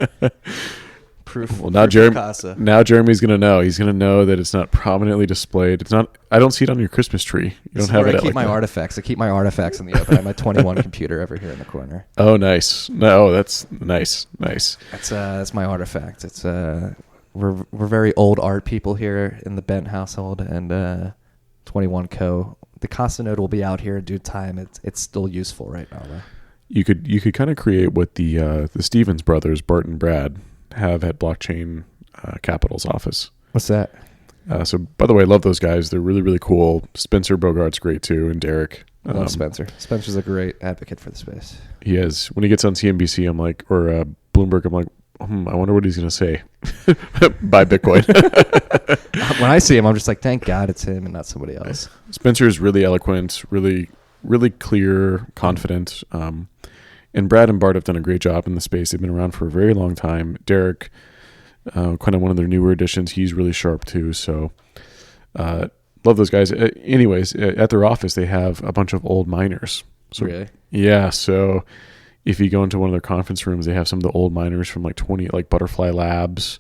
Proof. Well, now Jeremy's gonna know. He's gonna know that it's not prominently displayed. It's not. I don't see it on your Christmas tree. You don't have it. I keep my artifacts. I keep my artifacts in the open. I have my 21 computer over here in the corner. Oh, nice. No, that's nice. Nice. That's my artifact. It's we're very old art people here in the Bent household, and 21 Co. The Casa node will be out here in due time. It's still useful right now, though. You could kind of create what the Stevens brothers, Bart and Brad, have at Blockchain Capital's office. What's that? So, by the way, I love those guys. They're really, really cool. Spencer Bogart's great too, and Derek. I love Spencer. Spencer's a great advocate for the space. He is. When he gets on CNBC, I'm like, or Bloomberg, I'm like, I wonder what he's going to say. Buy Bitcoin. When I see him, I'm just like, thank God it's him and not somebody else. Spencer is really eloquent, really, really clear, confident. And Brad and Bart have done a great job in the space. They've been around for a very long time. Derek, kind of one of their newer additions. He's really sharp too. So love those guys. Anyways, at their office, they have a bunch of old miners So, really? Yeah. So if you go into one of their conference rooms, they have some of the old miners from like Butterfly Labs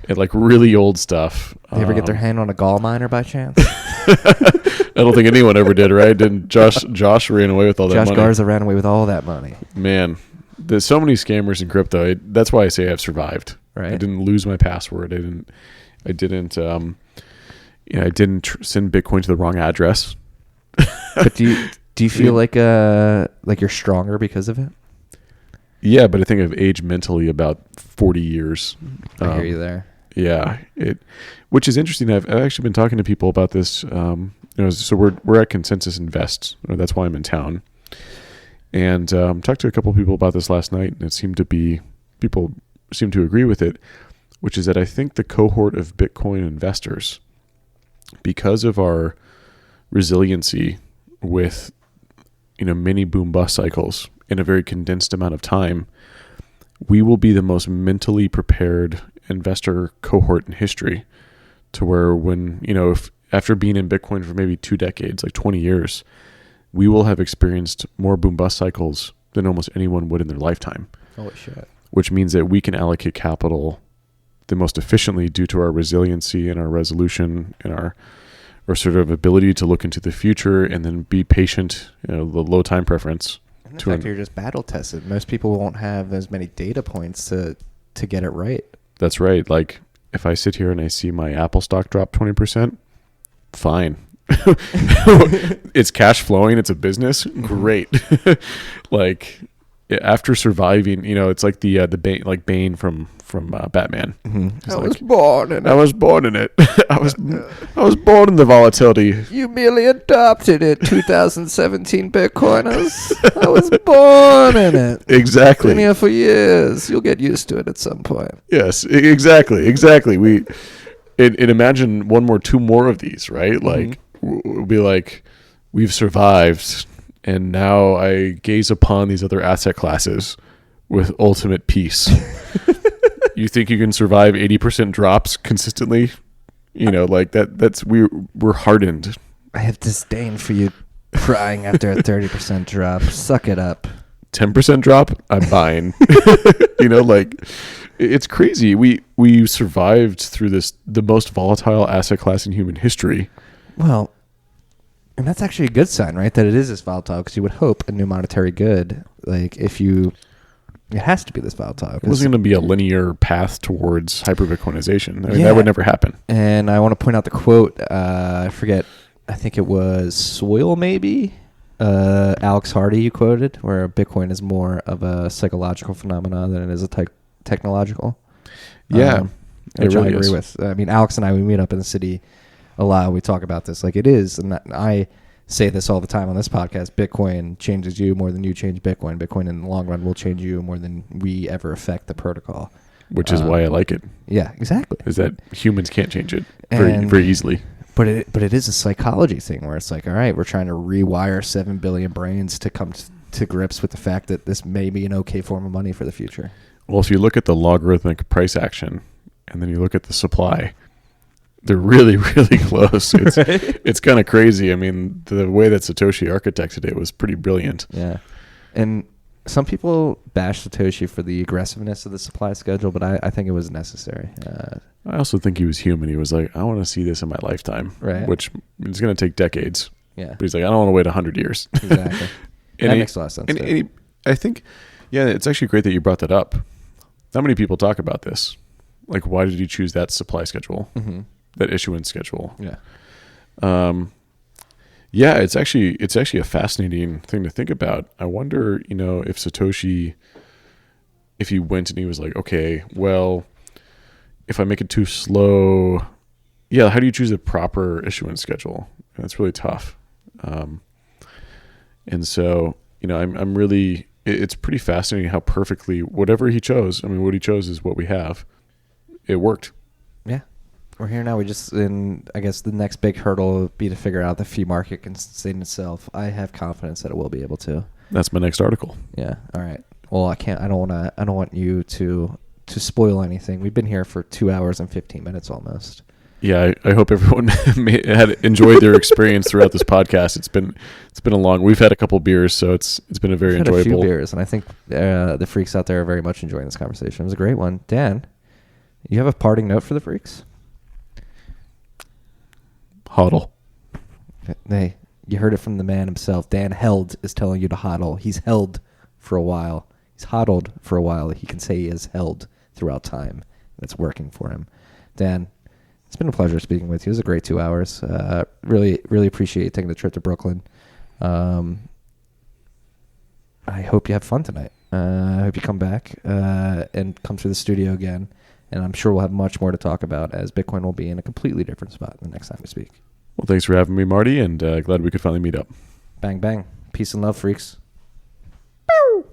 and like really old stuff. They ever get their hand on a gall miner by chance? I don't think anyone ever did, right? Didn't Josh ran away with all that money. Josh Garza ran away with all that money. Man, there's so many scammers in crypto. That's why I say I've survived. Right. I didn't lose my password. I didn't send Bitcoin to the wrong address. But do you feel like you're stronger because of it? Yeah, but I think I've aged mentally about 40 years. I hear you there. Yeah, which is interesting. I've actually been talking to people about this. So we're at Consensus Invest. That's why I'm in town, and talked to a couple of people about this last night, and people seem to agree with it, which is that I think the cohort of Bitcoin investors, because of our resiliency with many boom bust cycles in a very condensed amount of time, we will be the most mentally prepared investor cohort in history, to where if after being in Bitcoin for maybe 2 decades, like 20 years, we will have experienced more boom bust cycles than almost anyone would in their lifetime. Holy shit. Which means that we can allocate capital the most efficiently due to our resiliency and our resolution and our sort of ability to look into the future and then be patient, the low time preference. And the fact you're just battle tested. Most people won't have as many data points to get it right. That's right. Like if I sit here and I see my Apple stock drop 20%, fine. It's cash flowing. It's a business. Great. Like after surviving, it's like the Bane from Batman. Mm-hmm. I was born in it. I was born in the volatility. You merely adopted it, 2017 Bitcoiners. I was born in it. Exactly. Been here for years. You'll get used to it at some point. Yes, exactly. We imagine two more of these, right? Like we'll be like, we've survived, and now I gaze upon these other asset classes with ultimate peace. You think you can survive 80% drops consistently? Like that's we're hardened. I have disdain for you crying after a 30% drop. Suck it up. 10% drop, I'm buying. Like it's crazy. We survived through the most volatile asset class in human history. Well, and that's actually a good sign, right? That it is this volatile, because you would hope a new monetary good, like it has to be this volatile. It wasn't going to be a linear path towards hyper-Bitcoinization. That would never happen. And I want to point out the quote. I forget. I think it was Soil, maybe. Alex Hardy, you quoted, where Bitcoin is more of a psychological phenomenon than it is a technological. Yeah, which really I agree is. with. I mean, Alex and I, we meet up in the city a lot. We talk about this like it is, and I say this all the time on this podcast. Bitcoin changes you more than you change Bitcoin. Bitcoin in the long run will change you more than we ever affect the protocol. Which is why I like it. Yeah, exactly. Is that humans can't change it very easily. But it is a psychology thing where it's like, all right, we're trying to rewire 7 billion brains to come to grips with the fact that this may be an okay form of money for the future. Well, if you look at the logarithmic price action and then you look at the supply, they're really, really close. It's right? It's kind of crazy. I mean, the way that Satoshi architected it was pretty brilliant. Yeah. And some people bash Satoshi for the aggressiveness of the supply schedule, but I think it was necessary. I also think he was human. He was like, I want to see this in my lifetime, right? Which is going to take decades. Yeah. But he's like, I don't want to wait 100 years. Exactly. That makes a lot of sense. I think, it's actually great that you brought that up. Not many people talk about this. Like, why did you choose that supply schedule? Mm-hmm. That issuance schedule? Yeah. Yeah, it's actually a fascinating thing to think about. I wonder, if Satoshi, if he went and he was like, okay, well, if I make it too slow, how do you choose a proper issuance schedule? And that's really tough. And so, I'm really, it's pretty fascinating how perfectly whatever he chose. I mean, what he chose is what we have. It worked. Yeah. We're here now. I guess the next big hurdle will be to figure out the fee market can sustain itself. I have confidence that it will be able to. That's my next article. Yeah. All right. Well, I don't want you to spoil anything. We've been here for 2 hours and 15 minutes almost. Yeah, I hope everyone had enjoyed their experience throughout this podcast. It's been a long. We've had a couple beers, so it's been a very We've had enjoyable. a few beers, and I think the freaks out there are very much enjoying this conversation. It was a great one. Dan, you have a parting note for the freaks? Huddle. You heard it from the man himself. Dan Held is telling you to huddle. He's held for a while. He's huddled for a while. He can say he is held throughout time. That's working for him. Dan, it's been a pleasure speaking with you. It was a great 2 hours. Really, really appreciate you taking the trip to Brooklyn. I hope you have fun tonight. I hope you come back and come to the studio again. And I'm sure we'll have much more to talk about, as Bitcoin will be in a completely different spot the next time we speak. Well, thanks for having me, Marty, and glad we could finally meet up. Bang, bang. Peace and love, freaks. Bow!